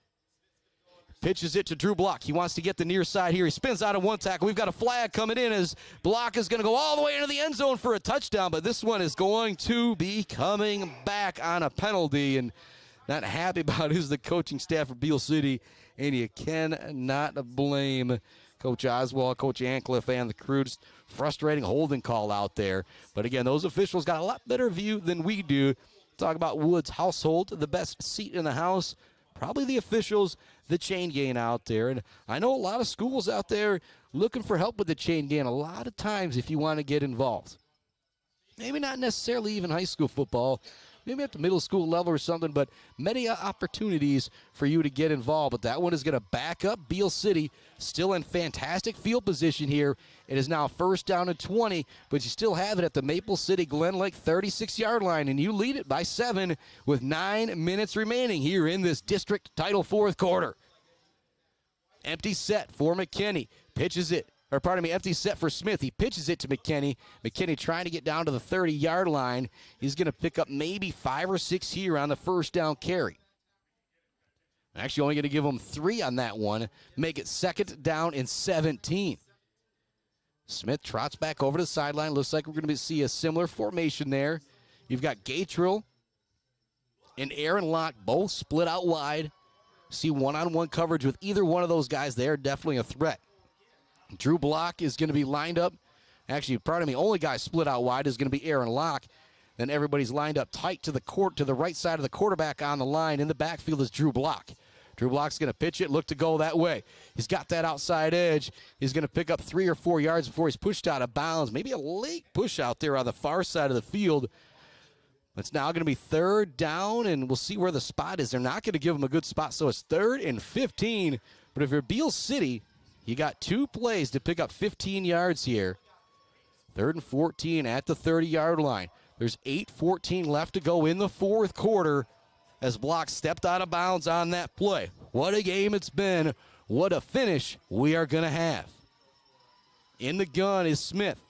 Pitches it to Drew Block. He wants to get the near side here. He spins out of one tackle. We've got a flag coming in as Block is going to go all the way into the end zone for a touchdown, but this one is going to be coming back on a penalty, and not happy about it is the coaching staff for Beal City, and you cannot blame Coach Oswald, Coach Ancliffe, and the crew. Just frustrating holding call out there. But again, those officials got a lot better view than we do. Talk about Woods' household, the best seat in the house. Probably the officials, the chain gang out there. And I know a lot of schools out there looking for help with the chain gang a lot of times if you want to get involved. Maybe not necessarily even high school football, maybe at the middle school level or something, but many opportunities for you to get involved. But that one is going to back up Beal City, still in fantastic field position here. It is now 1st down and 20, but you still have it at the Maple City Glen Lake 36-yard line, and you lead it by 7 with 9 minutes remaining here in this district title 4th quarter. Empty set for McKinney. Pitches it. Empty set for Smith. He pitches it to McKinney. McKinney trying to get down to the 30-yard line. He's going to pick up maybe 5 or 6 here on the 1st down carry. Actually, only going to give him 3 on that one. Make it 2nd down and 17. Smith trots back over to the sideline. Looks like we're going to see a similar formation there. You've got Gatrill and Aaron Locke both split out wide. See one-on-one coverage with either one of those guys there. Definitely a threat. Drew Block is going to be lined up. Actually, only guy split out wide is going to be Aaron Locke. Then everybody's lined up tight to the right side of the quarterback on the line. In the backfield is Drew Block. Drew Block's going to pitch it, look to go that way. He's got that outside edge. He's going to pick up 3 or 4 yards before he's pushed out of bounds. Maybe a late push out there on the far side of the field. It's now going to be 3rd down, and we'll see where the spot is. They're not going to give him a good spot, so it's 3rd and 15. But if you're Beal City, you got 2 plays to pick up 15 yards here. 3rd and 14 at the 30-yard line. There's 8:14 left to go in the 4th quarter as Block stepped out of bounds on that play. What a game it's been. What a finish we are going to have. In the gun is Smith.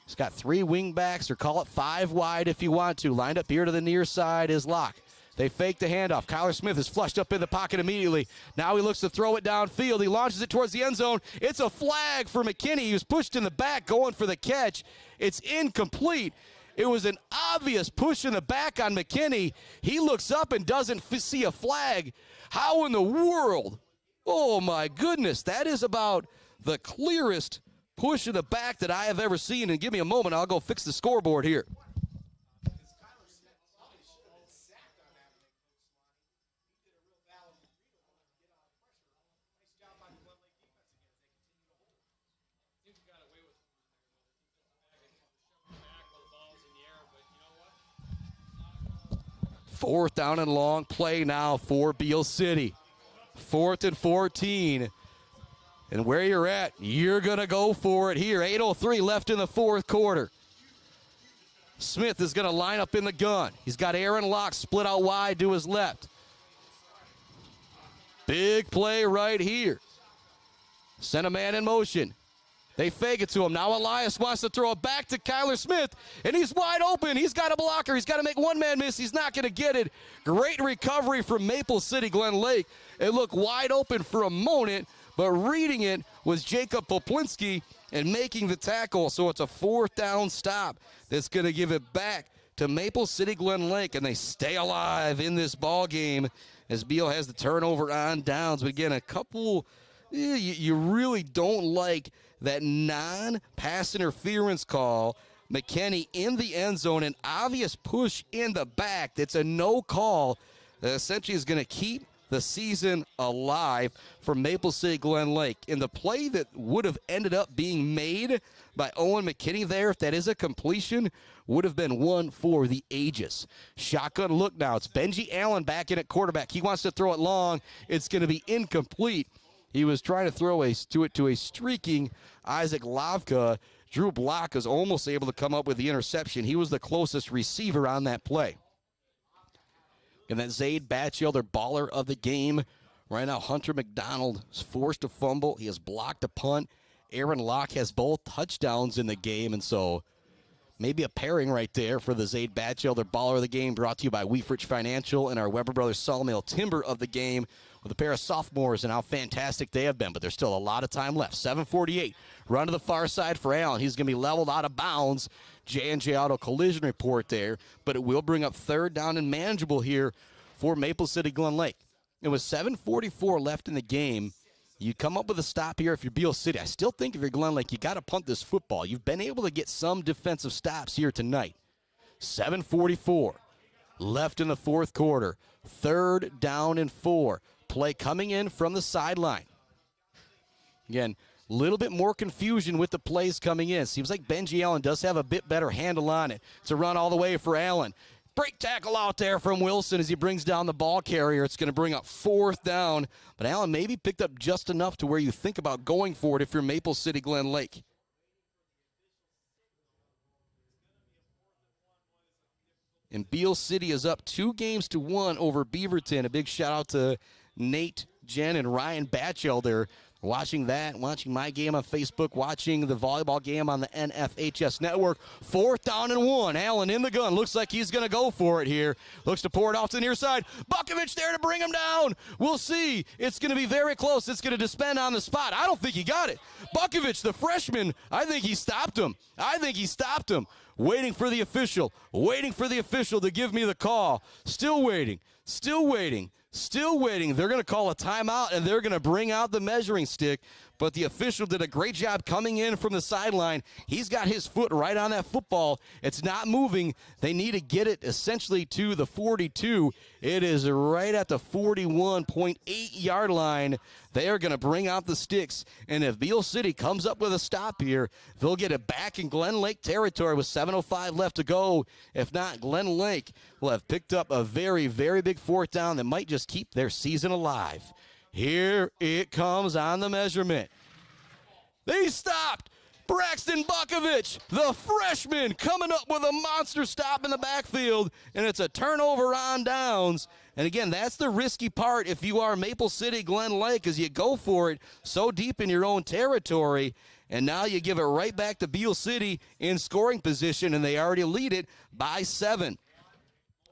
He's got 3 wingbacks, or call it 5 wide if you want to. Lined up here to the near side is Locke. They fake the handoff. Kyler Smith is flushed up in the pocket immediately. Now he looks to throw it downfield. He launches it towards the end zone. It's a flag for McKinney. He was pushed in the back going for the catch. It's incomplete. It was an obvious push in the back on McKinney. He looks up and doesn't see a flag. How in the world? Oh, my goodness. That is about the clearest push in the back that I have ever seen. And give me a moment. I'll go fix the scoreboard here. Fourth down and long play now for Beal City. 4th and 14. And where you're at, you're going to go for it here. 8:03 left in the 4th quarter. Smith is going to line up in the gun. He's got Aaron Locke split out wide to his left. Big play right here. Send a man in motion. They fake it to him. Now Elias wants to throw it back to Kyler Smith, and he's wide open. He's got a blocker. He's got to make one man miss. He's not going to get it. Great recovery from Maple City Glen Lake. It looked wide open for a moment, but reading it was Jacob Poplinski and making the tackle. So it's a 4th down stop that's going to give it back to Maple City Glen Lake, and they stay alive in this ball game as Beal has the turnover on downs. But again, a couple you really don't like that non-pass interference call. McKinney in the end zone, an obvious push in the back. That's a no call that essentially is going to keep the season alive for Maple City Glen Lake. In the play that would have ended up being made by Owen McKinney there, if that is a completion, would have been one for the ages. Shotgun look now. It's Benji Allen back in at quarterback. He wants to throw it long. It's going to be incomplete. He was trying to throw it to a streaking Isaac Lavka. Drew Block was almost able to come up with the interception. He was the closest receiver on that play. And then Zaid Batchelder, baller of the game. Right now, Hunter McDonald is forced to fumble. He has blocked a punt. Aaron Locke has both touchdowns in the game, and so maybe a pairing right there for the Zaid Batchelder baller of the game, brought to you by Weefrich Financial and our Weber Brothers Sawmill Timber of the game, with a pair of sophomores and how fantastic they have been. But there's still a lot of time left. 7:48. Run to the far side for Allen. He's going to be leveled out of bounds. J&J Auto collision report there, but it will bring up 3rd down and manageable here for Maple City Glen Lake. It was 7:44 left in the game. You come up with a stop here if you're Beal City. I still think if you're Glen Lake, you got to punt this football. You've been able to get some defensive stops here tonight. 7:44 left in the 4th quarter. 3rd down and 4. Play coming in from the sideline. Again, a little bit more confusion with the plays coming in. Seems like Benji Allen does have a bit better handle on it. It's a run all the way for Allen. Break tackle out there from Wilson as he brings down the ball carrier. It's going to bring up 4th down. But Allen maybe picked up just enough to where you think about going for it if you're Maple City Glen Lake. And Beal City is up 2-1 over Beaverton. A big shout out to Nate, Jen, and Ryan Batchelder watching that, watching my game on Facebook, watching the volleyball game on the NFHS network. 4th down and 1. Allen in the gun. Looks like he's going to go for it here. Looks to pour it off to the near side. Bukovich there to bring him down. We'll see. It's going to be very close. It's going to depend on the spot. I don't think he got it. Bukovich, the freshman, I think he stopped him. Waiting for the official. Waiting for the official to give me the call. Still waiting. They're going to call a timeout, and they're going to bring out the measuring stick. but the official did a great job coming in from the sideline. He's got his foot right on that football. It's not moving. They need to get it essentially to the 42. It is right at the 41.8-yard line. They are going to bring out the sticks, and if Beal City comes up with a stop here, they'll get it back in Glen Lake territory with 7:05 left to go. If not, Glen Lake will have picked up a very, very big fourth down that might just keep their season alive. Here it comes on the measurement. They stopped. Braxton Bukovich, the freshman, coming up with a monster stop in the backfield, and it's a turnover on downs. And again, that's the risky part if you are Maple City Glen Lake, as you go for it so deep in your own territory, and now you give it right back to Beal City in scoring position, and they already lead it by 7.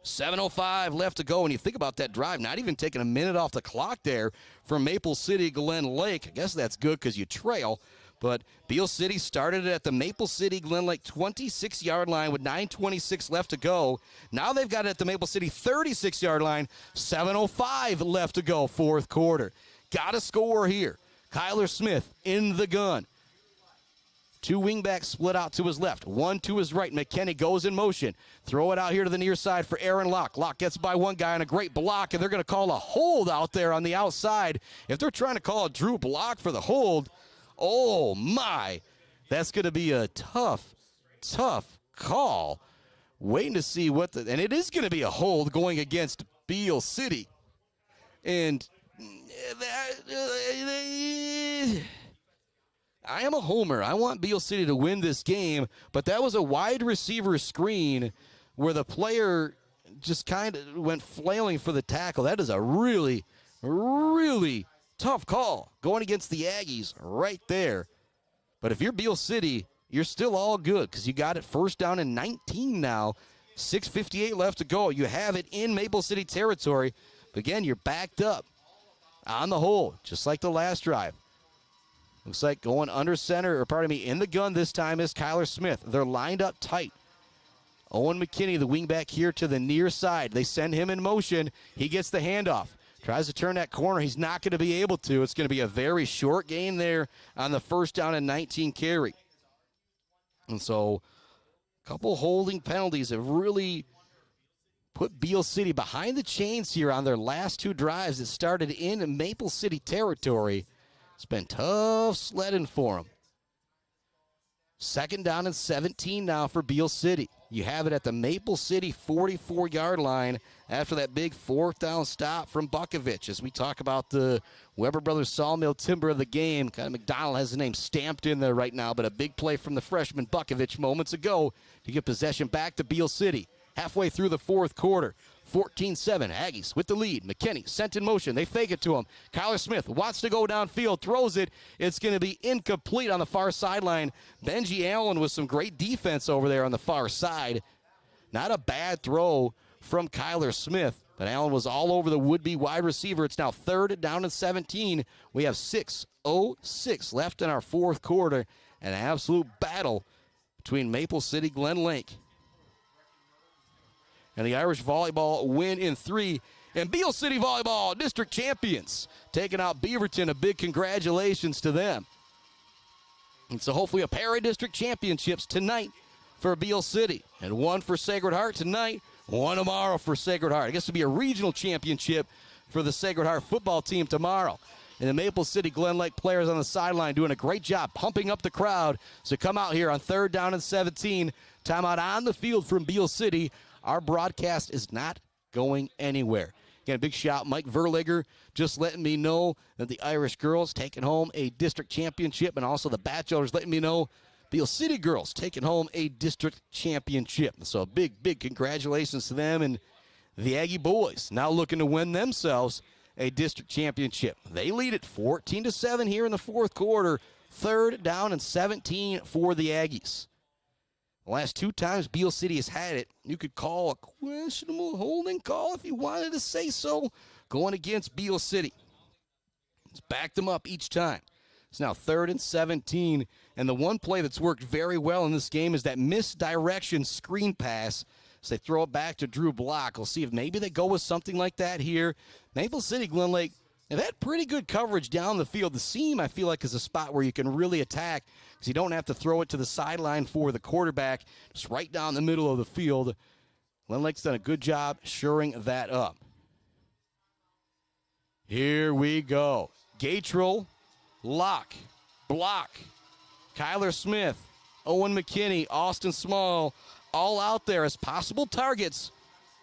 7:05 left to go, and you think about that drive, not even taking a minute off the clock there for Maple City Glen Lake. I guess that's good because you trail, but Beal City started it at the Maple City Glen Lake 26-yard line with 9:26 left to go. Now they've got it at the Maple City 36-yard line, 7:05 left to go, fourth quarter. Got to score here. Kyler Smith in the gun. Two wingbacks split out to his left, one to his right. McKinney goes in motion. Throw it out here to the near side for Aaron Locke. Locke gets by one guy on a great block, and they're going to call a hold out there on the outside. If they're trying to call a Drew block for the hold, oh my, that's going to be a tough call. Waiting to see and it is going to be a hold going against Beal City. And I am a homer. I want Beal City to win this game, but that was a wide receiver screen where the player just kind of went flailing for the tackle. That is a really, really tough call going against the Aggies right there. But if you're Beal City, you're still all good because you got it first down and 19 now. 6:58 left to go. You have it in Maple City territory. But again, you're backed up on the hole, just like the last drive. Looks like going under center, in the gun this time is Kyler Smith. They're lined up tight. Owen McKinney, the wingback here to the near side. They send him in motion. He gets the handoff. Tries to turn that corner. He's not going to be able to. It's going to be a very short gain there on the first down and 19 carry. And so a couple holding penalties have really put Beal City behind the chains here on their last two drives that started in Maple City territory. It's been tough sledding for them. Second down and 17 now for Beal City. You have it at the Maple City 44-yard line after that big fourth down stop from Bukovich. As we talk about the Weber Brothers Sawmill Timber of the game, kind of McDonald has his name stamped in there right now, but a big play from the freshman Bukovich moments ago to get possession back to Beal City. Halfway through the fourth quarter, 14-7, Aggies with the lead. McKinney sent in motion. They fake it to him. Kyler Smith wants to go downfield, throws it. It's going to be incomplete on the far sideline. Benji Allen with some great defense over there on the far side. Not a bad throw from Kyler Smith, but Allen was all over the would-be wide receiver. It's now third down and 17. We have 6:06 left in our fourth quarter. An absolute battle between Maple City Glen Lake and the Irish volleyball win in 3. And Beal City Volleyball, district champions, taking out Beaverton. A big congratulations to them. And so hopefully a pair of district championships tonight for Beal City. And one for Sacred Heart tonight, one tomorrow for Sacred Heart. I guess it'll be a regional championship for the Sacred Heart football team tomorrow. And the Maple City Glen Lake players on the sideline doing a great job pumping up the crowd. So come out here on third down and 17. Timeout on the field from Beal City. Our broadcast is not going anywhere. Again, a big shout, Mike Verliger, just letting me know that the Irish girls taking home a district championship, and also the Bachelors letting me know Beal City girls taking home a district championship. So a big congratulations to them, and the Aggie boys now looking to win themselves a district championship. They lead it 14-7 here in the fourth quarter. Third down and 17 for the Aggies. The last two times Beal City has had it, you could call a questionable holding call if you wanted to say so, going against Beal City. It's backed them up each time. It's now third and 17, and the one play that's worked very well in this game is that misdirection screen pass. So they throw it back to Drew Block. We'll see if maybe they go with something like that here. Maple City Glen Lake They've had pretty good coverage down the field. The seam, I feel like, is a spot where you can really attack because you don't have to throw it to the sideline for the quarterback. Just right down the middle of the field. Glen Lake's done a good job shoring that up. Here we go. Gatrell, lock, block. Kyler Smith, Owen McKinney, Austin Small, all out there as possible targets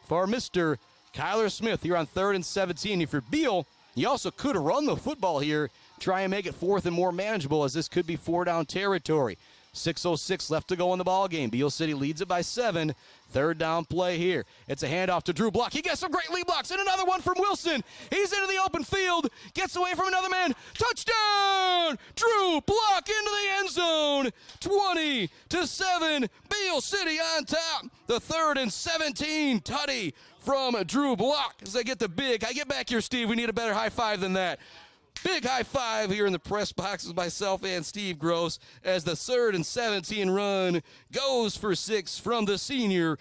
for Mr. Kyler Smith here on 3rd and 17. If you're Beal, you also could run the football here, try and make it 4th and more manageable, as this could be 4-down territory. 6:06 left to go in the ball game. Beal City leads it by 7. 3rd down play here. It's a handoff to Drew Block. He gets some great lead blocks, and another one from Wilson. He's into the open field, gets away from another man. Touchdown! Drew Block into the end zone. 20-7. Beal City on top. The 3rd and 17 tutty from Drew Block as they get the big. I get back here, Steve. We need a better high five than that. Big high five here in the press boxes, myself and Steve Gross, as the 3rd and 17 run goes for 6 from the senior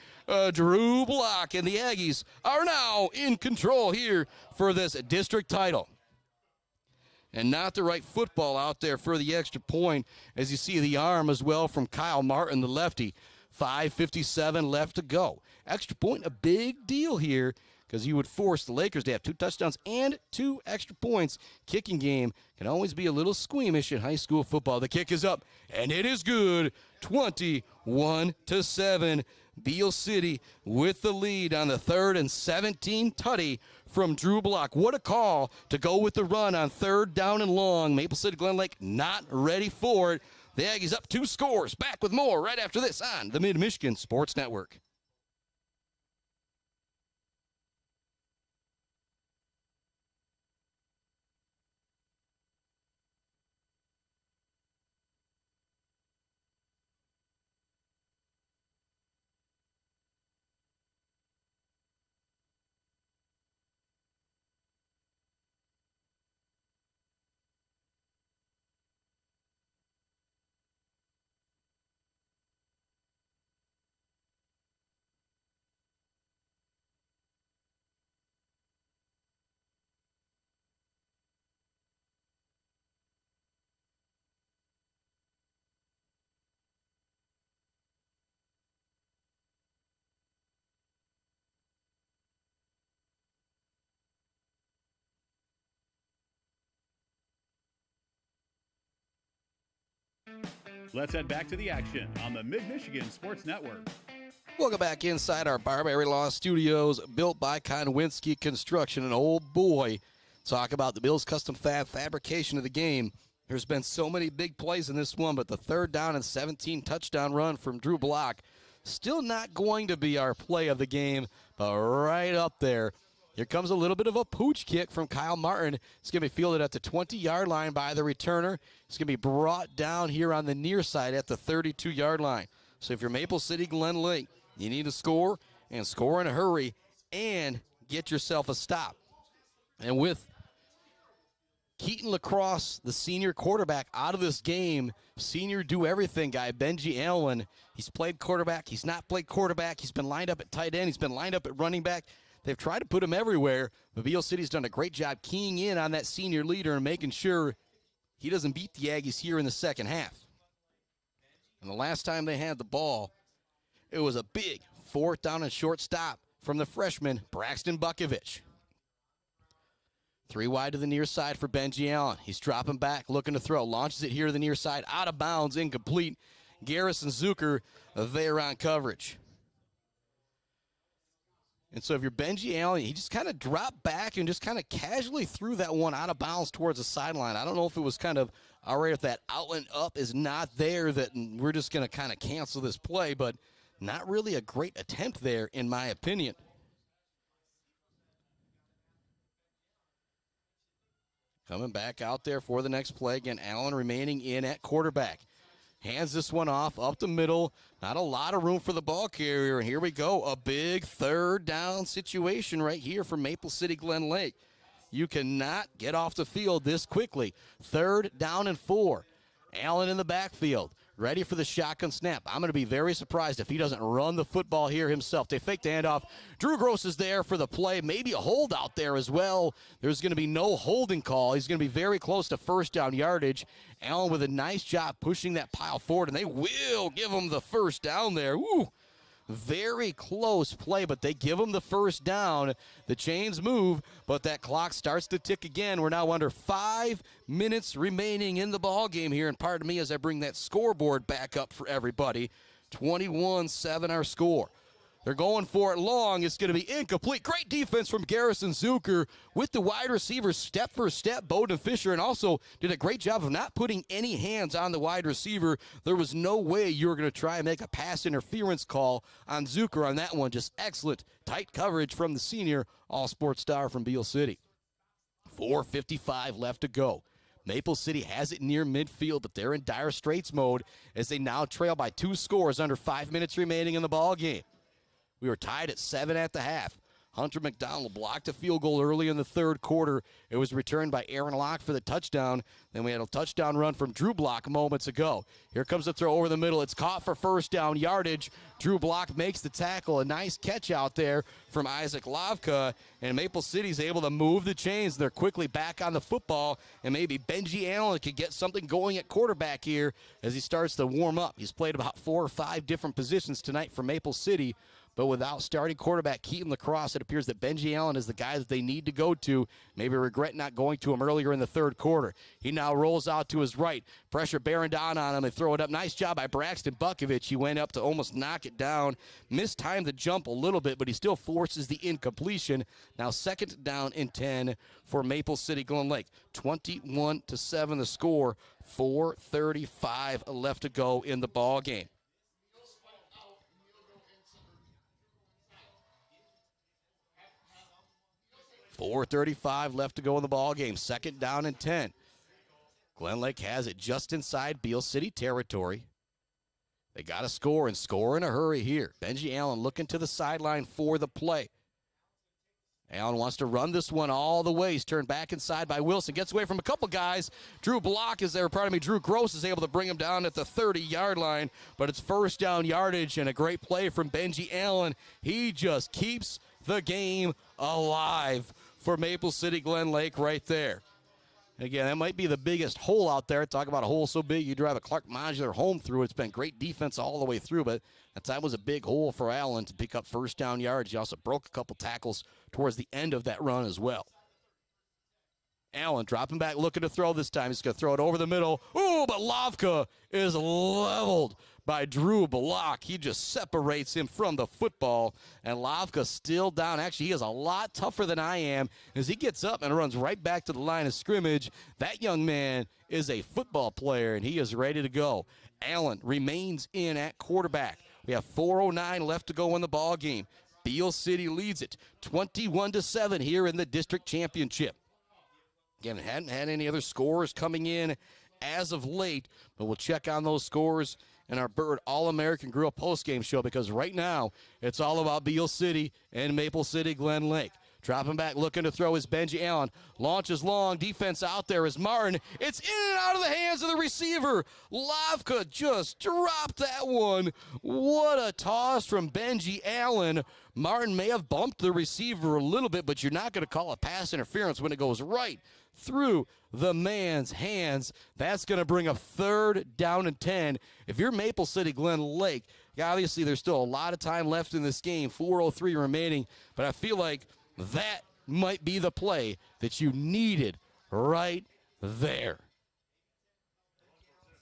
Drew Block. And the Aggies are now in control here for this district title. And not the right football out there for the extra point, as you see the arm as well from Kyle Martin, the lefty. 5:57 left to go. Extra point, a big deal here, because you would force the Lakers to have 2 touchdowns and 2 extra points. Kicking game can always be a little squeamish in high school football. The kick is up, and it is good. 21-7. Beal City with the lead on the 3rd and 17 tutty from Drew Block. What a call to go with the run on 3rd down and long. Maple City Glen Lake not ready for it. The Aggies up 2 scores. Back with more right after this on the Mid-Michigan Sports Network. Let's head back to the action on the Mid-Michigan Sports Network. Welcome back inside our Barbary Law Studios, built by Konwinski Construction. And oh boy, talk about the Bills Custom Fab fabrication of the game. There's been so many big plays in this one, but the 3rd down and 17 touchdown run from Drew Block, still not going to be our play of the game, but right up there. Here comes a little bit of a pooch kick from Kyle Martin. It's going to be fielded at the 20-yard line by the returner. It's going to be brought down here on the near side at the 32-yard line. So if you're Maple City Glen Lake, you need to score, and score in a hurry, and get yourself a stop. And with Keaton Lacrosse, the senior quarterback, out of this game, senior do-everything guy, Benji Allen, he's played quarterback, he's not played quarterback, he's been lined up at tight end, he's been lined up at running back. They've tried to put him everywhere, but Beal City's done a great job keying in on that senior leader and making sure he doesn't beat the Aggies here in the second half. And the last time they had the ball, it was a big 4th down and short stop from the freshman, Braxton Bukovich. 3 wide to the near side for Benji Allen. He's dropping back, looking to throw. Launches it here to the near side, out of bounds, incomplete. Garrison Zucker there on coverage. And so if you're Benji Allen, he just kind of dropped back and just kind of casually threw that one out of bounds towards the sideline. I don't know if it was kind of, all right, if that outlet up is not there, that we're just going to kind of cancel this play, but not really a great attempt there, in my opinion. Coming back out there for the next play. Again, Allen remaining in at quarterback. Hands this one off up the middle. Not a lot of room for the ball carrier. And here we go. A big 3rd down situation right here for Maple City Glen Lake. You cannot get off the field this quickly. 3rd down and 4. Allen in the backfield. ready for the shotgun snap. I'm going to be very surprised if he doesn't run the football here himself. They fake the handoff. Drew Gross is there for the play. Maybe a hold out there as well. There's going to be no holding call. He's going to be very close to first down yardage. Allen with a nice job pushing that pile forward, and they will give him the first down there. Woo! Very close play, but they give him the first down. The chains move, but that clock starts to tick again. We're now under 5 minutes remaining in the ball game here, and pardon me as I bring that scoreboard back up for everybody. 21-7 our score. They're going for it long. It's going to be incomplete. Great defense from Garrison Zucker with the wide receivers step for step. Bowden Fisher, and also did a great job of not putting any hands on the wide receiver. There was no way you were going to try and make a pass interference call on Zucker on that one. Just excellent tight coverage from the senior all-sports star from Beal City. 4:55 left to go. Maple City has it near midfield, but they're in dire straits mode as they now trail by 2 scores under 5 minutes remaining in the ball game. We were tied at 7 at the half. Hunter McDonald blocked a field goal early in the third quarter. It was returned by Aaron Locke for the touchdown. Then we had a touchdown run from Drew Block moments ago. Here comes the throw over the middle. It's caught for first down yardage. Drew Block makes the tackle. A nice catch out there from Isaac Lavka. And Maple City's able to move the chains. They're quickly back on the football. And maybe Benji Allen could get something going at quarterback here as he starts to warm up. He's played about 4 or 5 different positions tonight for Maple City. But without starting quarterback Keaton Lacrosse, it appears that Benji Allen is the guy that they need to go to. Maybe regret not going to him earlier in the third quarter. He now rolls out to his right. Pressure bearing down on him and throw it up. Nice job by Braxton Bukovich. He went up to almost knock it down. Mistimed the jump a little bit, but he still forces the incompletion. Now 2nd down and 10 for Maple City Glen Lake. 21-7 the score. 4:35 left to go in the ball game. .435 left to go in the ball game. 2nd down and 10. Glen Lake has it just inside Beal City territory. They got to score and score in a hurry here. Benji Allen looking to the sideline for the play. Allen wants to run this one all the way. He's turned back inside by Wilson. Gets away from a couple guys. Drew Gross is able to bring him down at the 30-yard line. But it's first down yardage and a great play from Benji Allen. He just keeps the game alive for Maple City Glen Lake right there. Again, that might be the biggest hole out there. Talk about a hole so big you drive a Clark Modular home through. It's been great defense all the way through, but that was a big hole for Allen to pick up first down yards. He also broke a couple tackles towards the end of that run as well. Allen dropping back, looking to throw this time. He's going to throw it over the middle. Ooh, but Lavka is leveled by Drew Block. He just separates him from the football, and Lavka still down. Actually, he is a lot tougher than I am as he gets up and runs right back to the line of scrimmage. That young man is a football player, and he is ready to go. Allen remains in at quarterback. We have 4:09 left to go in the ball game. Beal City leads it 21-7 here in the district championship. Again, it hadn't had any other scores coming in as of late, but we'll check on those scores in our Bird All-American Grill postgame show because right now it's all about Beal City and Maple City Glen Lake. Dropping back, looking to throw is Benji Allen. Launches long. Defense out there is Martin. It's in and out of the hands of the receiver. Lavka just dropped that one. What a toss from Benji Allen. Martin may have bumped the receiver a little bit, but you're not going to call a pass interference when it goes right through the man's hands. That's going to bring a 3rd down and 10. If you're Maple City Glen Lake, obviously there's still a lot of time left in this game, 4:03 remaining, but I feel like that might be the play that you needed right there.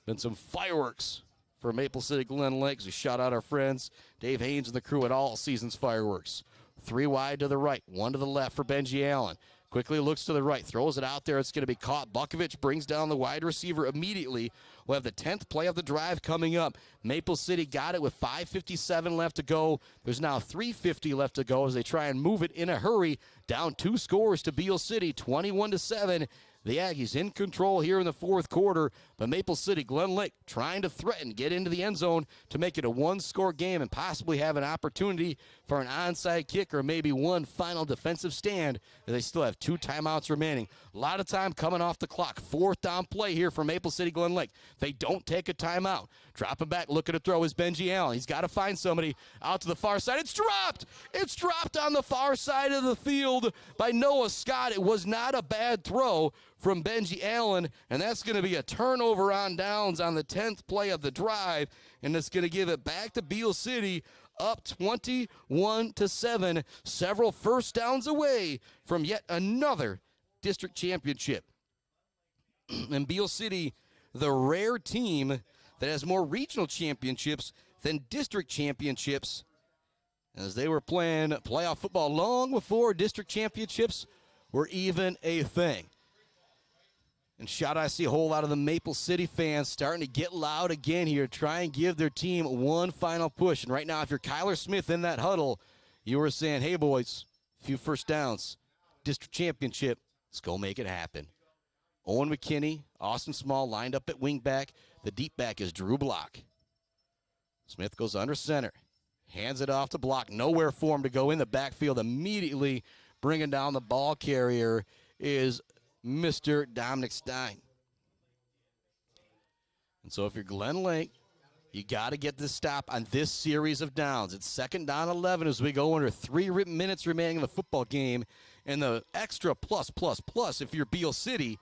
Been some fireworks for Maple City Glen Lake. We shout out our friends, Dave Haynes and the crew at All Seasons Fireworks. 3 wide to the right, 1 to the left for Benji Allen. Quickly looks to the right, throws it out there. It's going to be caught. Bukovich brings down the wide receiver immediately. We'll have the 10th play of the drive coming up. Maple City got it with 5:57 left to go. There's now 3:50 left to go as they try and move it in a hurry. Down 2 scores to Beal City, 21-7. The Aggies in control here in the fourth quarter, but Maple City Glen Lake trying to threaten, get into the end zone to make it a one-score game and possibly have an opportunity for an onside kick or maybe one final defensive stand. They still have 2 timeouts remaining. A lot of time coming off the clock. Fourth down play here for Maple City Glen Lake. They don't take a timeout. Dropping back, looking to throw is Benji Allen. He's got to find somebody out to the far side. It's dropped! It's dropped on the far side of the field by Noah Scott. It was not a bad throw from Benji Allen, and that's going to be a turnover on downs on the 10th play of the drive, and it's going to give it back to Beal City, up 21-7, several first downs away from yet another district championship. And Beal City, the rare team that has more regional championships than district championships, as they were playing playoff football long before district championships were even a thing. And I see a whole lot of the Maple City fans starting to get loud again here, try and give their team one final push. And right now, if you're Kyler Smith in that huddle, you are saying, hey, boys, a few first downs, district championship, let's go make it happen. Owen McKinney, Austin Small lined up at wingback. The deep back is Drew Block. Smith goes under center, hands it off to Block. Nowhere for him to go in the backfield. Immediately bringing down the ball carrier is Mr. Dominic Stein. And so if you're Glen Lake, you got to get this stop on this series of downs. It's 2nd down 11 as we go under 3 minutes remaining in the football game. And the extra plus if you're Beal City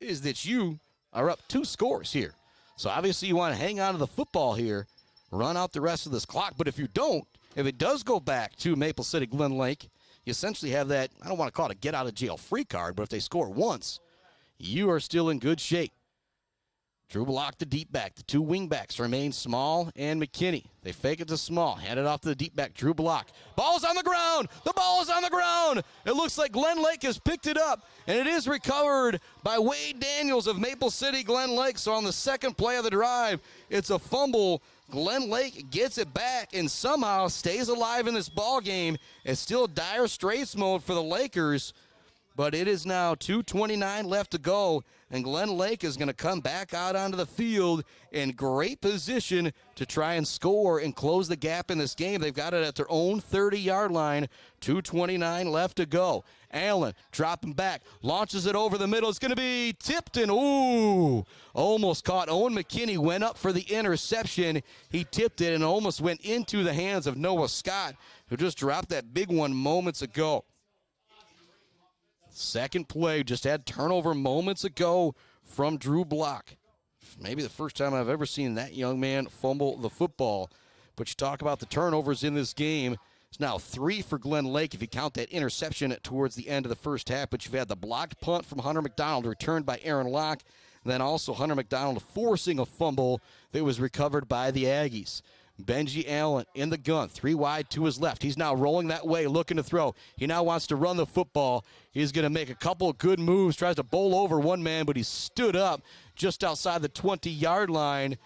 is that you are up 2 scores here. So obviously you want to hang on to the football here, run out the rest of this clock. But if you don't, if it does go back to Maple City Glen Lake, you essentially have that, I don't want to call it a get-out-of-jail-free card, but if they score once, you are still in good shape. Drew Block, the deep back. The 2 wing backs remain Small and McKinney. They fake it to Small. Hand it off to the deep back, Drew Block. Ball's on the ground. The ball is on the ground. It looks like Glen Lake has picked it up, and it is recovered by Wade Daniels of Maple City Glen Lake. So on the 2nd play of the drive, it's a fumble. Glen Lake gets it back and somehow stays alive in this ball game. It's still dire straits mode for the Lakers, but it is now 2:29 left to go, and Glen Lake is going to come back out onto the field in great position to try and score and close the gap in this game. They've got it at their own 30-yard line. 2:29 left to go. Allen dropping back, launches it over the middle. It's going to be tipped and, almost caught. Owen McKinney went up for the interception. He tipped it and almost went into the hands of Noah Scott, who just dropped that big one moments ago. 2nd play, just had turnover moments ago from Drew Block. Maybe the first time I've ever seen that young man fumble the football. But you talk about the turnovers in this game. It's now 3 for Glen Lake if you count that interception towards the end of the first half. But you've had the blocked punt from Hunter McDonald, returned by Aaron Locke. And then also Hunter McDonald forcing a fumble that was recovered by the Aggies. Benji Allen in the gun, 3 wide to his left. He's now rolling that way, looking to throw. He now wants to run the football. He's going to make a couple of good moves, tries to bowl over one man, but he stood up just outside the 20-yard line.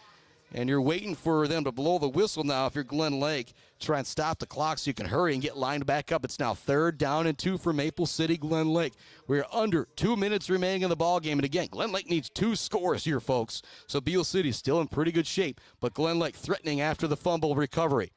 And you're waiting for them to blow the whistle now if you're Glen Lake. Try and stop the clock so you can hurry and get lined back up. It's now 3rd down and 2 for Maple City Glen Lake. We're under 2 minutes remaining in the ball game. And again, Glen Lake needs 2 scores here, folks. So Beal City still in pretty good shape, but Glen Lake threatening after the fumble recovery.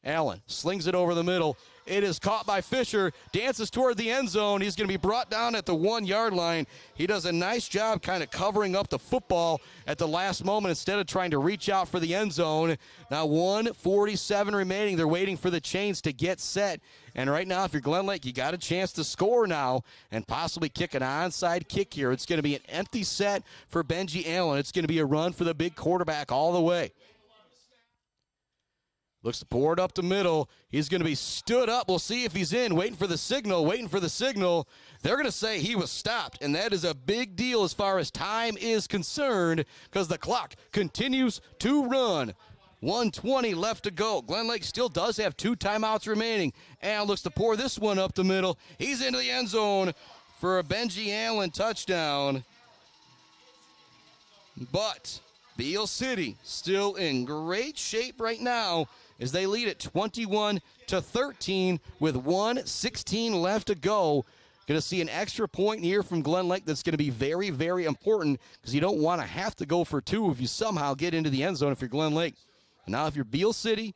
Allen slings it over the middle. It is caught by Fisher, dances toward the end zone. He's going to be brought down at the 1-yard line. He does a nice job kind of covering up the football at the last moment instead of trying to reach out for the end zone. Now 1:47 remaining. They're waiting for the chains to get set. And right now, if you're Glen Lake, you got a chance to score now and possibly kick an onside kick here. It's going to be an empty set for Benji Allen. It's going to be a run for the big quarterback all the way. Looks to pour it up the middle. He's going to be stood up. We'll see if he's in. Waiting for the signal. They're going to say he was stopped, and that is a big deal as far as time is concerned because the clock continues to run. 1:20 left to go. Glen Lake still does have 2 timeouts remaining. And looks to pour this one up the middle. He's into the end zone for a Benji Allen touchdown. But Beal City still in great shape right now as they lead at 21-13 with 1:16 left to go. Going to see an extra point here from Glen Lake that's going to be very, very important because you don't want to have to go for 2 if you somehow get into the end zone if you're Glen Lake. Now, if you're Beal City,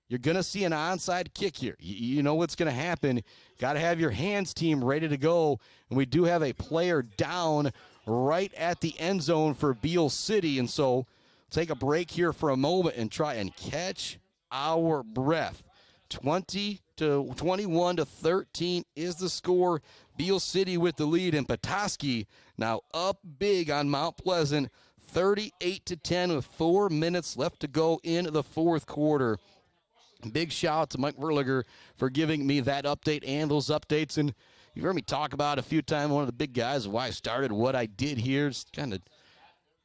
you're going to see an onside kick here. You know what's going to happen. Got to have your hands team ready to go. And we do have a player down right at the end zone for Beal City. And so take a break here for a moment and try and catch our breath. 21-13 is the score. Beal City with the lead, and Petoskey now up big on Mount Pleasant, 38-10 with 4 minutes left to go in the fourth quarter. Big shout out to Mike Verliger for giving me that update and those updates. And you've heard me talk about a few times, one of the big guys, why I started, what I did here. It's kind of,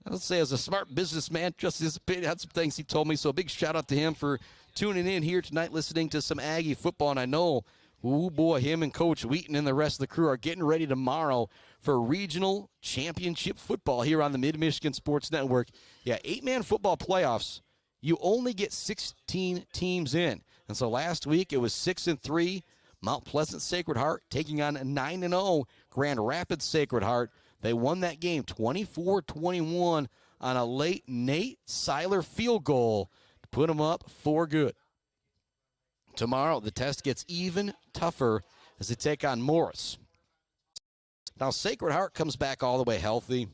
let's say, as a smart businessman, just his opinion, had some things he told me. So a big shout out to him for tuning in here tonight, listening to some Aggie football. And I know, oh boy, him and Coach Wheaton and the rest of the crew are getting ready tomorrow for regional championship football here on the Mid-Michigan Sports Network. Yeah, 8-man football playoffs. You only get 16 teams in. And so last week it was 6-3, Mount Pleasant Sacred Heart taking on 9-0 Grand Rapids Sacred Heart. They won that game 24-21 on a late Nate Seiler field goal to put them up for good. Tomorrow the test gets even tougher as they take on Morris. Now Sacred Heart comes back all the way healthy.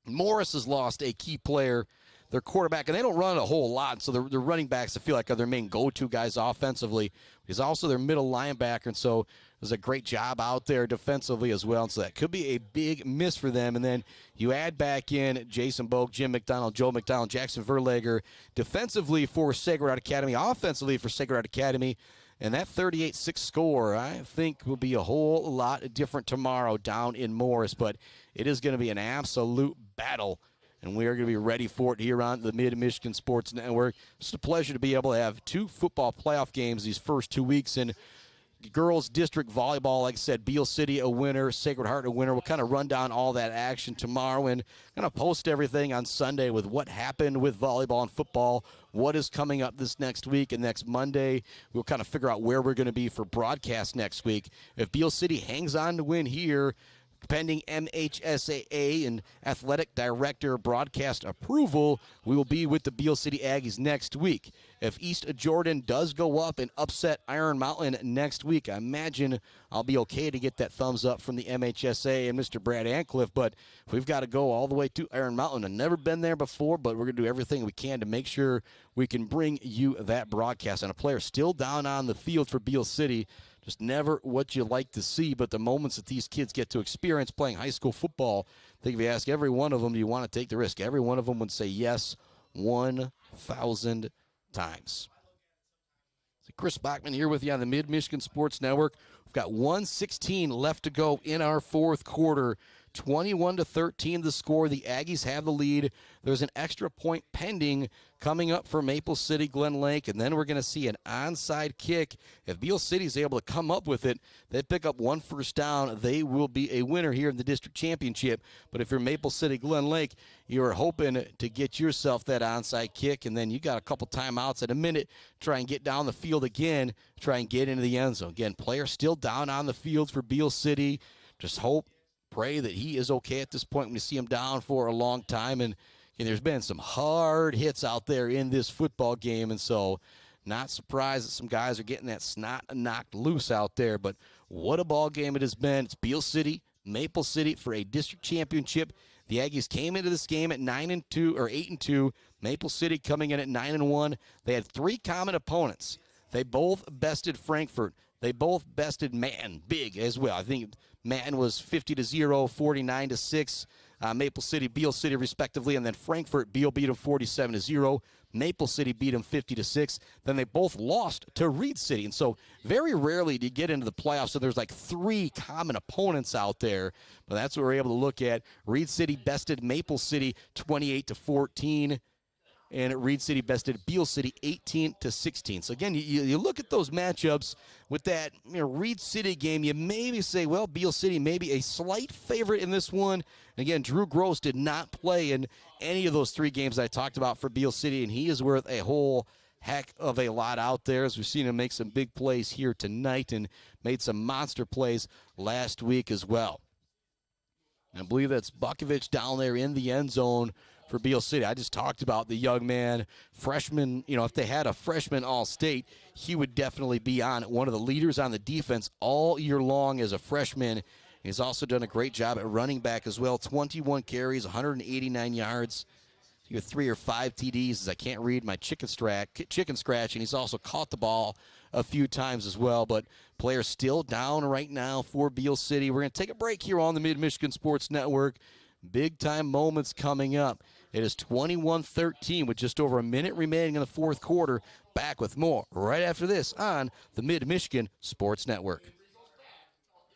Morris has lost a key player, their quarterback, and they don't run a whole lot, so their running backs, I feel like, are their main go-to guys offensively. He's also their middle linebacker, and so does a great job out there defensively as well, and so that could be a big miss for them. And then you add back in Jason Boak, Jim McDonald, Joe McDonald, Jackson Verlager, defensively for Sacred Heart Academy, offensively for Sacred Heart Academy, and that 38-6 score, I think, will be a whole lot different tomorrow down in Morris, but it is going to be an absolute battle, and we are going to be ready for it here on the Mid-Michigan Sports Network. It's a pleasure to be able to have 2 football playoff games these first 2 weeks. And girls district volleyball, like I said, Beal City a winner, Sacred Heart a winner. We'll kind of run down all that action tomorrow and kind of post everything on Sunday with what happened with volleyball and football, what is coming up this next week. And next Monday, we'll kind of figure out where we're going to be for broadcast next week. If Beal City hangs on to win here, pending MHSAA and athletic director broadcast approval, we will be with the Beal City Aggies next week. If East Jordan does go up and upset Iron Mountain next week, I imagine I'll be okay to get that thumbs up from the MHSAA and Mr. Brad Ancliffe, but we've got to go all the way to Iron Mountain. I've never been there before, but we're going to do everything we can to make sure we can bring you that broadcast. And a player still down on the field for Beal City, just never what you like to see, but the moments that these kids get to experience playing high school football, I think if you ask every one of them, do you want to take the risk? Every one of them would say yes 1,000 times. So Chris Bachman here with you on the Mid-Michigan Sports Network. We've got 1:16 left to go in our fourth quarter. 21-13 the score. The Aggies have the lead. There's an extra point pending coming up for Maple City Glen Lake, and then we're going to see an onside kick. If Beal City's able to come up with it, they pick up 1 first down. They will be a winner here in the district championship. But if you're Maple City Glen Lake, you're hoping to get yourself that onside kick, and then you got a couple timeouts at a minute, try and get down the field again, try and get into the end zone. Again, player still down on the field for Beal City. Just hope, pray that he is okay at this point when you see him down for a long time. And there's been some hard hits out there in this football game, and so not surprised that some guys are getting that snot knocked loose out there. But what a ball game it has been. It's Beal City, Maple City for a district championship. The Aggies came into this game at 9-2 or 8-2. Maple City coming in at 9-1. They had 3 common opponents. They both bested Frankfort. They both bested Manton big as well. I think Manton was 50-0, 49-6. Maple City, Beal City, respectively, and then Frankfort, Beal beat them 47-0. Maple City beat them 50-6. Then they both lost to Reed City, and so very rarely do you get into the playoffs. So there's like 3 common opponents out there, but that's what we're able to look at. Reed City bested Maple City 28-14. And Reed City bested Beal City 18-16. So again, you look at those matchups with that Reed City game, you maybe say, well, Beal City may be a slight favorite in this one. And again, Drew Gross did not play in any of those 3 games I talked about for Beal City, and he is worth a whole heck of a lot out there, as we've seen him make some big plays here tonight and made some monster plays last week as well. I believe that's Bukovich down there in the end zone for Beal City. I just talked about the young man, freshman. If they had a freshman all-state, he would definitely be on it. One of the leaders on the defense all year long as a freshman. He's also done a great job at running back as well. 21 carries, 189 yards. He had 3 or 5 TDs, as I can't read my chicken scratch, and he's also caught the ball a few times as well. But players still down right now for Beal City. We're going to take a break here on the Mid-Michigan Sports Network. Big-time moments coming up. It is 21-13 with just over a minute remaining in the fourth quarter. Back with more right after this on the Mid-Michigan Sports Network.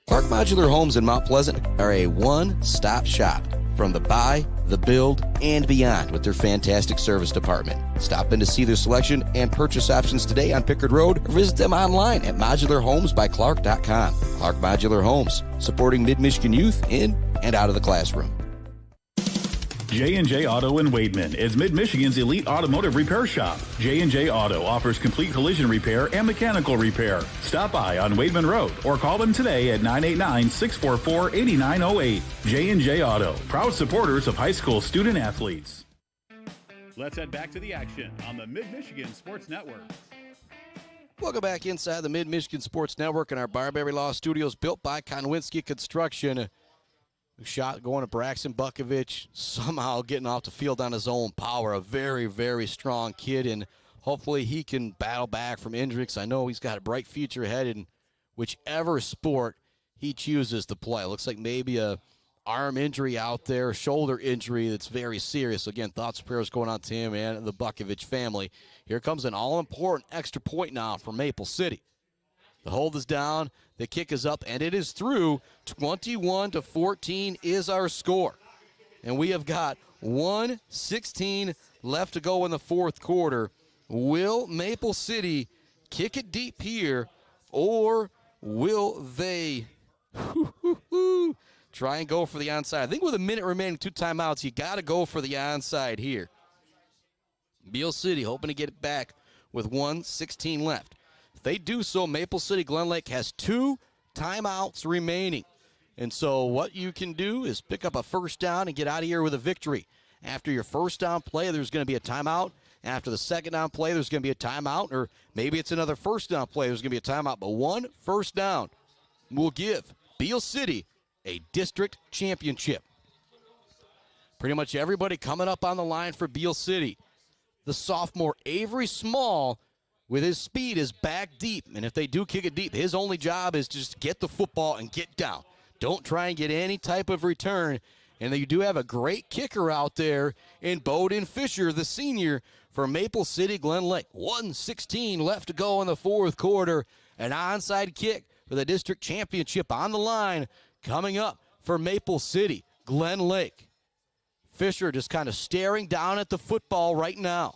Clark Modular Homes in Mount Pleasant are a one-stop shop from the buy, the build, and beyond with their fantastic service department. Stop in to see their selection and purchase options today on Pickard Road, or visit them online at modularhomesbyclark.com. Clark Modular Homes, supporting Mid-Michigan youth in and out of the classroom. J&J Auto in Wademan is Mid-Michigan's elite automotive repair shop. J&J Auto offers complete collision repair and mechanical repair. Stop by on Wademan Road or call them today at 989-644-8908. J&J Auto, proud supporters of high school student athletes. Let's head back to the action on the Mid-Michigan Sports Network. Welcome back inside the Mid-Michigan Sports Network in our Barberry Law Studios, built by Konwinski Construction. Shot going to Braxton Bukovich, somehow getting off the field on his own power. A very, very strong kid, and hopefully he can battle back from injuries. I know he's got a bright future ahead in whichever sport he chooses to play. Looks like maybe a arm injury out there, a shoulder injury that's very serious. Again, thoughts and prayers going on to him and the Bukovich family. Here comes an all-important extra point now for Maple City. The hold is down, the kick is up, and it is through. 21-14 is our score. And we have got 1:16 left to go in the fourth quarter. Will Maple City kick it deep here, or will they try and go for the onside? I think with a minute remaining, 2 timeouts, you got to go for the onside here. Beal City hoping to get it back with 1:16 left. If they do so, Maple City Glen Lake has 2 timeouts remaining. And so what you can do is pick up a first down and get out of here with a victory. After your first down play, there's going to be a timeout. After the second down play, there's going to be a timeout. Or maybe it's another first down play, there's going to be a timeout. But 1 first down will give Beal City a district championship. Pretty much everybody coming up on the line for Beal City. The sophomore Avery Small, with his speed, is back deep. And if they do kick it deep, his only job is to just get the football and get down. Don't try and get any type of return. And you do have a great kicker out there in Bowden Fisher, the senior for Maple City Glen Lake. 1:16 left to go in the fourth quarter. An onside kick for the district championship on the line coming up for Maple City Glen Lake. Fisher just kind of staring down at the football right now.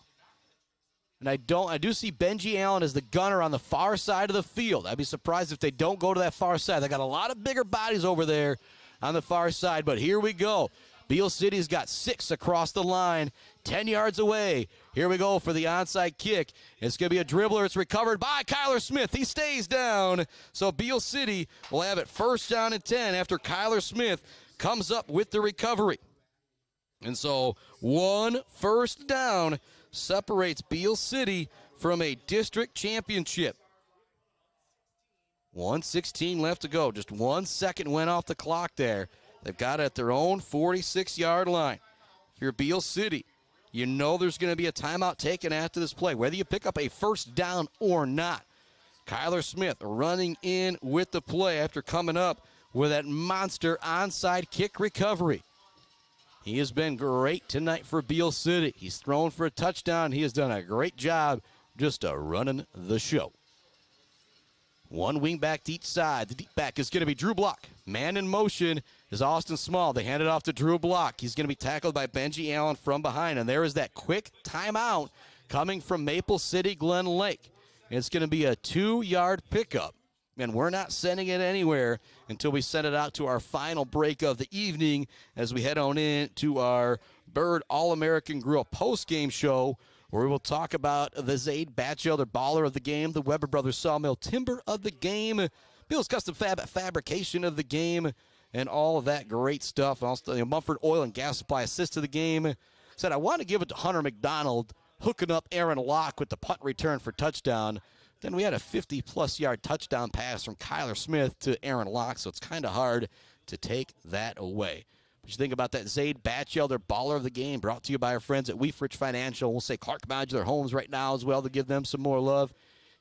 And I do see Benji Allen as the gunner on the far side of the field. I'd be surprised if they don't go to that far side. They got a lot of bigger bodies over there on the far side, but here we go. Beal City's got 6 across the line, 10 yards away. Here we go for the onside kick. It's going to be a dribbler. It's recovered by Kyler Smith. He stays down. So Beal City will have it first down and 10 after Kyler Smith comes up with the recovery. And so 1 first down separates Beal City from a district championship. 1:16 left to go. Just 1 second went off the clock there. They've got it at their own 46-yard line. If you're Beal City, you know there's going to be a timeout taken after this play, whether you pick up a first down or not. Kyler Smith running in with the play after coming up with that monster onside kick recovery. He has been great tonight for Beal City. He's thrown for a touchdown. He has done a great job just running the show. 1 wing back to each side. The deep back is going to be Drew Block. Man in motion is Austin Small. They hand it off to Drew Block. He's going to be tackled by Benji Allen from behind. And there is that quick timeout coming from Maple City Glen Lake. It's going to be a 2-yard pickup. And we're not sending it anywhere until we send it out to our final break of the evening as we head on in to our Bird All-American Grill post-game show where we will talk about the Zaid Batchelder Baller of the game, the Weber Brothers Sawmill Timber of the game, Bill's Custom Fabrication of the game, and all of that great stuff. Also, Mumford Oil and Gas Supply Assist of the game. Said, I want to give it to Hunter McDonald, hooking up Aaron Locke with the punt return for touchdown. Then we had a 50-plus yard touchdown pass from Kyler Smith to Aaron Locke, so it's kind of hard to take that away. What you think about that Zaid Batchelder Baller of the game, brought to you by our friends at Weefrich Financial. We'll say Clark Modular Homes right now as well to give them some more love.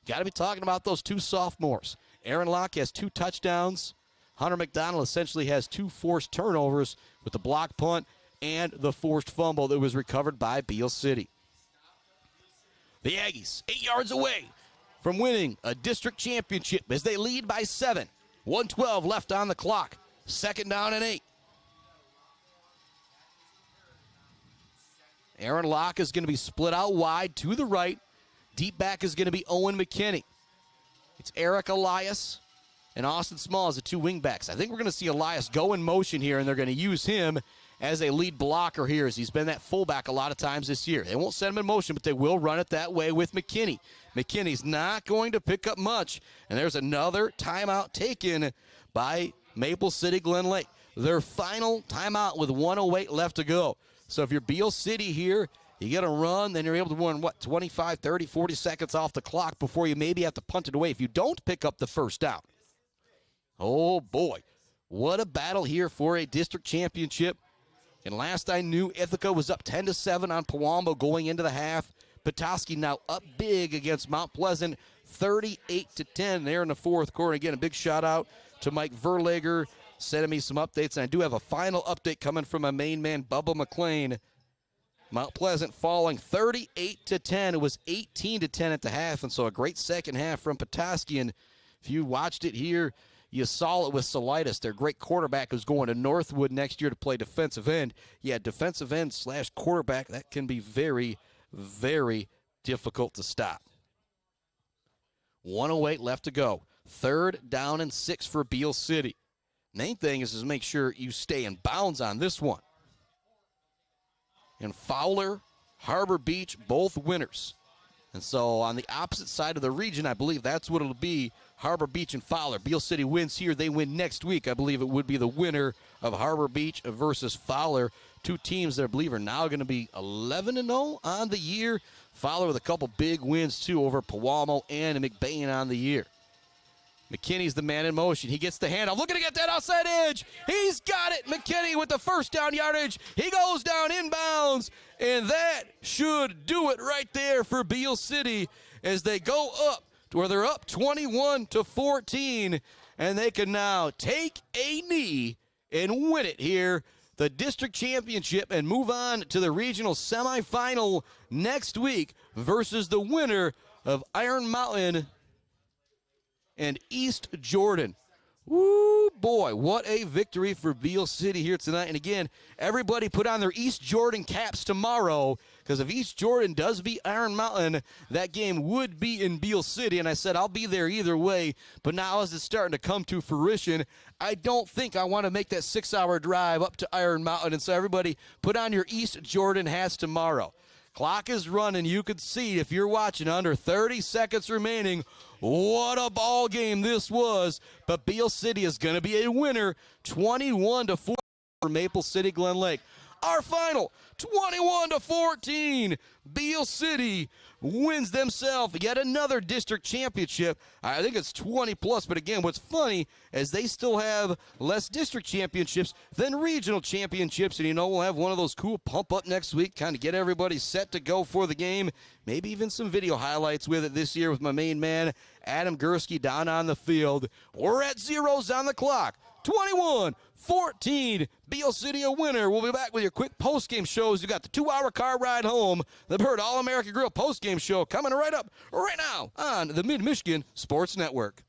Got to be talking about those two sophomores. Aaron Locke has 2 touchdowns. Hunter McDonald essentially has 2 forced turnovers with the block punt and the forced fumble that was recovered by Beal City. The Aggies 8 yards away from winning a district championship as they lead by 7. 1:12 left on the clock. 2nd down and 8. Aaron Locke is going to be split out wide to the right. Deep back is going to be Owen McKinney. It's Eric Elias and Austin Small as the 2 wingbacks. I think we're going to see Elias go in motion here, and they're going to use him as a lead blocker here, as he's been that fullback a lot of times this year. They won't send him in motion, but they will run it that way with McKinney. McKinney's not going to pick up much, and there's another timeout taken by Maple City Glen Lake. Their final timeout with 1:08 left to go. So if you're Beal City here, you get a run, then you're able to run, 25, 30, 40 seconds off the clock before you maybe have to punt it away if you don't pick up the first down. Oh, boy. What a battle here for a district championship. And last I knew, Ithaca was up 10-7 on Powambo going into the half. Petoskey now up big against Mount Pleasant, 38-10 there in the 4th quarter. Again, a big shout-out to Mike Verlager, sending me some updates. And I do have a final update coming from my main man, Bubba McLean. Mount Pleasant falling 38-10. It was 18-10 at the half, and so a great second half from Petoskey. And if you watched it here, you saw it with Solitis, their great quarterback who's going to Northwood next year to play defensive end. Yeah, defensive end / quarterback, that can be very, very difficult to stop. 1:08 left to go. 3rd down and 6 for Beal City. Main thing is make sure you stay in bounds on this one. And Fowler, Harbor Beach, both winners. And so on the opposite side of the region, I believe that's what it'll be, Harbor Beach and Fowler. Beal City wins here. They win next week. I believe it would be the winner of Harbor Beach versus Fowler. 2 teams that I believe are now going to be 11-0 on the year. Fowler with a couple big wins, too, over Powamo and McBain on the year. McKinney's the man in motion. He gets the handoff. Looking to get that outside edge. He's got it. McKinney with the first down yardage. He goes down inbounds, and that should do it right there for Beal City as they go up to where they're up 21-14, and they can now take a knee and win it here, the district championship, and move on to the regional semifinal next week versus the winner of Iron Mountain and East Jordan. Woo, boy, what a victory for Beal City here tonight. And again, everybody put on their East Jordan caps tomorrow, because if East Jordan does beat Iron Mountain, that game would be in Beal City. And I said I'll be there either way, but now as it's starting to come to fruition, I don't think I want to make that 6-hour drive up to Iron Mountain. And so everybody put on your East Jordan hats tomorrow. Clock is running. You could see, if you're watching, under 30 seconds remaining, what a ball game this was. But Beal City is going to be a winner, 21-4 for Maple City Glen Lake. Our final, 21-14. Beal City wins themselves yet another district championship. I think it's 20+, but again, what's funny is they still have less district championships than regional championships, and we'll have one of those cool pump-up next week, kind of get everybody set to go for the game, maybe even some video highlights with it this year with my main man, Adam Gursky, down on the field. We're at zeros on the clock. 21-14, Beal City a winner. We'll be back with your quick post-game shows. You got the 2-hour car ride home, the Bird All-American Grill post-game show coming right up right now on the Mid-Michigan Sports Network.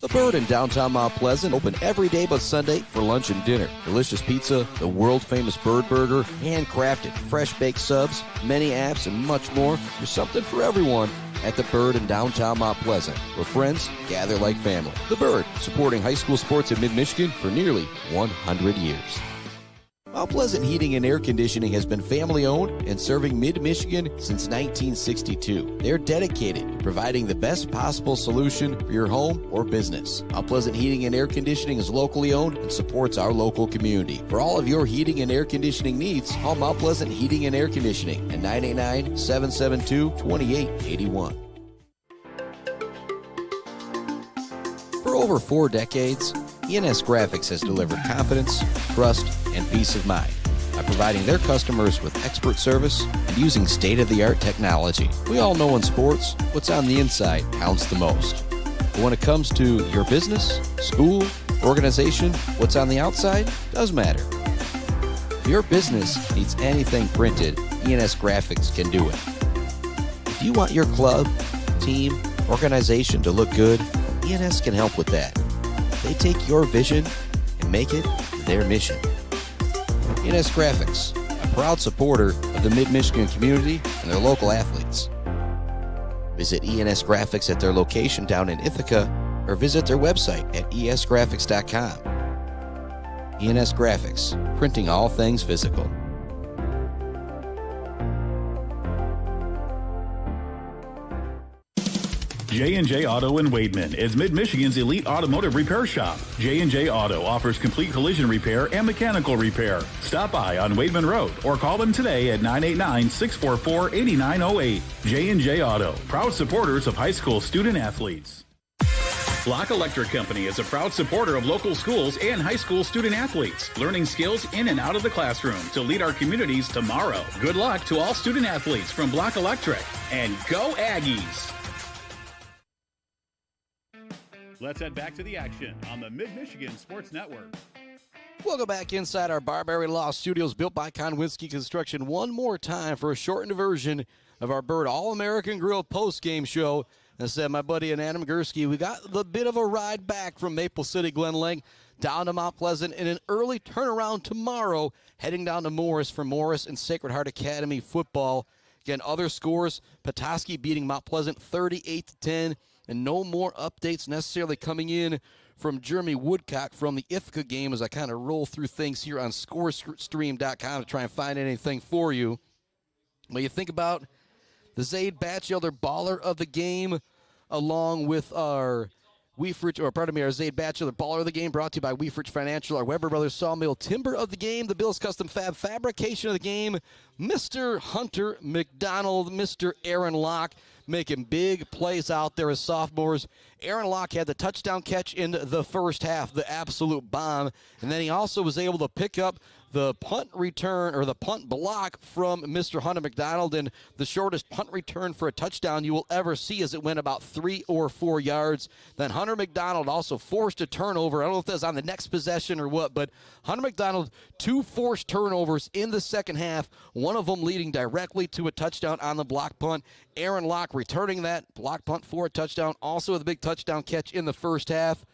The Bird in downtown Mount Pleasant, open every day but Sunday for lunch and dinner. Delicious pizza, the world-famous Bird Burger, handcrafted, fresh-baked subs, many apps, and much more. There's something for everyone at The Bird in downtown Mount Pleasant, where friends gather like family. The Bird, supporting high school sports in mid-Michigan for nearly 100 years. Mount Pleasant Heating and Air Conditioning has been family-owned and serving Mid-Michigan since 1962. They're dedicated to providing the best possible solution for your home or business. Mount Pleasant Heating and Air Conditioning is locally owned and supports our local community. For all of your heating and air conditioning needs, call Mount Pleasant Heating and Air Conditioning at 989-772-2881. For over 4 decades, ENS Graphics has delivered confidence, trust, and peace of mind by providing their customers with expert service and using state-of-the-art technology. We all know in sports, what's on the inside counts the most. But when it comes to your business, school, organization, what's on the outside does matter. If your business needs anything printed, ENS Graphics can do it. If you want your club, team, organization to look good, ENS can help with that. They take your vision and make it their mission. ENS Graphics, a proud supporter of the Mid-Michigan community and their local athletes. Visit ENS Graphics at their location down in Ithaca or visit their website at esgraphics.com. ENS Graphics, printing all things physical. J&J Auto in Wademan is Mid-Michigan's elite automotive repair shop. J&J Auto offers complete collision repair and mechanical repair. Stop by on Wademan Road or call them today at 989-644-8908. J&J Auto, proud supporters of high school student athletes. Block Electric Company is a proud supporter of local schools and high school student athletes, learning skills in and out of the classroom to lead our communities tomorrow. Good luck to all student athletes from Block Electric, and go Aggies! Let's head back to the action on the Mid-Michigan Sports Network. Welcome back inside our Barberry Law Studios, built by Konwinski Construction, one more time for a shortened version of our Bird All-American Grill post-game show. As I said, my buddy and Adam Gursky, we got the bit of a ride back from Maple City Glen Lake down to Mount Pleasant in an early turnaround tomorrow, heading down to Morris for Morris and Sacred Heart Academy football. Again, other scores, Petoskey beating Mount Pleasant 38-10. And no more updates necessarily coming in from Jeremy Woodcock from the Ithaca game as I kind of roll through things here on scorestream.com to try and find anything for you. When you think about the Zaid Batchelder baller of the game, along with our our Zaid Batchelder baller of the game, brought to you by Weefrich Financial, our Weber Brothers Sawmill timber of the game, the Bills Custom Fab fabrication of the game, Mr. Hunter McDonald, Mr. Aaron Locke, making big plays out there as sophomores. Aaron Locke had the touchdown catch in the first half, the absolute bomb. And then he also was able to pick up the punt return or the punt block from Mr. Hunter McDonald, and the shortest punt return for a touchdown you will ever see as it went about 3 or 4 yards. Then Hunter McDonald also forced a turnover. I don't know if that's on the next possession or what, but Hunter McDonald, 2 forced turnovers in the second half, one of them leading directly to a touchdown on the block punt. Aaron Locke returning that block punt for a touchdown, also the big touchdown catch in the first half.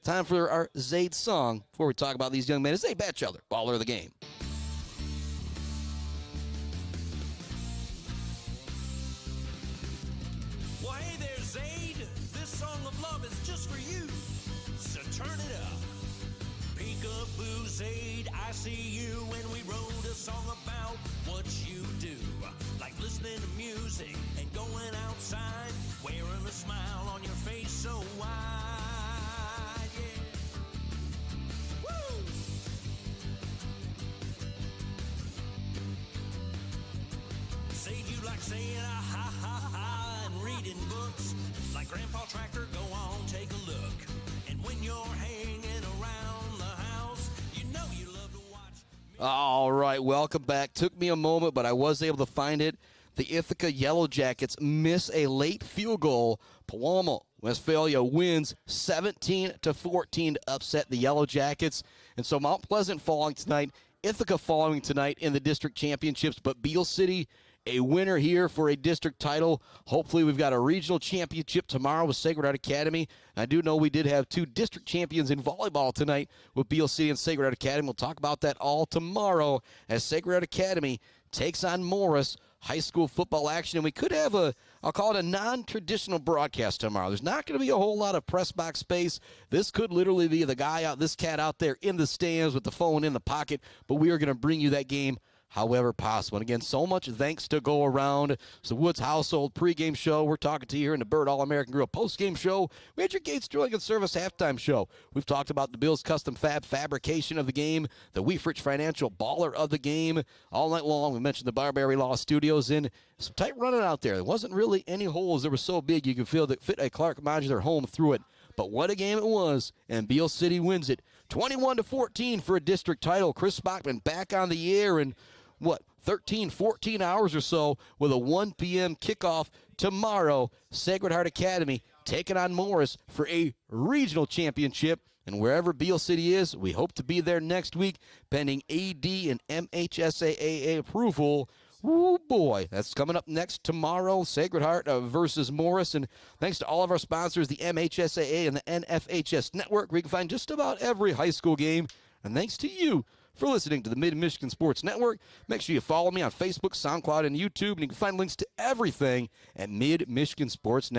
Time for our Zaid song before we talk about these young men. It's Zaid Batchelder, baller of the game. Well, hey there, Zaid. This song of love is just for you. So turn it up. Peekaboo, Zaid, I see you. And we wrote a song about what you do. Like listening to music and going outside. Wearing a smile on your face so wide. Saying ah ha ha ha and reading books like Grandpa Tractor. Go on, take a look. And when you're hanging around the house, you know you love to watch. All right, welcome back. Took me a moment, but I was able to find it. The Ithaca Yellow Jackets miss a late field goal. Paloma Westphalia wins 17-14 to upset the Yellow Jackets. And so Mount Pleasant falling tonight, Ithaca following tonight in the district championships, but Beal City a winner here for a district title. Hopefully we've got a regional championship tomorrow with Sacred Heart Academy. I do know we did have 2 district champions in volleyball tonight with Beal City and Sacred Heart Academy. We'll talk about that all tomorrow as Sacred Heart Academy takes on Morris. high school football action, and we could have I'll call it a non-traditional broadcast tomorrow. There's not going to be a whole lot of press box space. This could literally be this cat out there in the stands with the phone in the pocket, but we are going to bring you that game however possible. And again, so much thanks to go around. It's the Woods Household pregame show. We're talking to you here in the Bird All-American Grill postgame show. Major Gates Drilling and Service halftime show. We've talked about the Bills Custom Fab fabrication of the game, the Weefrich Financial baller of the game. All night long, we mentioned the Barbary Law Studios in. Some tight running out there. There wasn't really any holes that were so big you could feel that fit a Clark Modular home through it. But what a game it was, and Beal City wins it 21-14 for a district title. Chris Bachman back on the air in 13, 14 hours or so with a 1 p.m. kickoff tomorrow. Sacred Heart Academy taking on Morris for a regional championship. And wherever Beal City is, we hope to be there next week, pending AD and MHSAA approval. Oh boy, that's coming up next tomorrow, Sacred Heart versus Morris. And thanks to all of our sponsors, the MHSAA and the NFHS Network, where you can find just about every high school game. And thanks to you for listening to the Mid-Michigan Sports Network. Make sure you follow me on Facebook, SoundCloud, and YouTube, and you can find links to everything at Mid-Michigan Sports Network.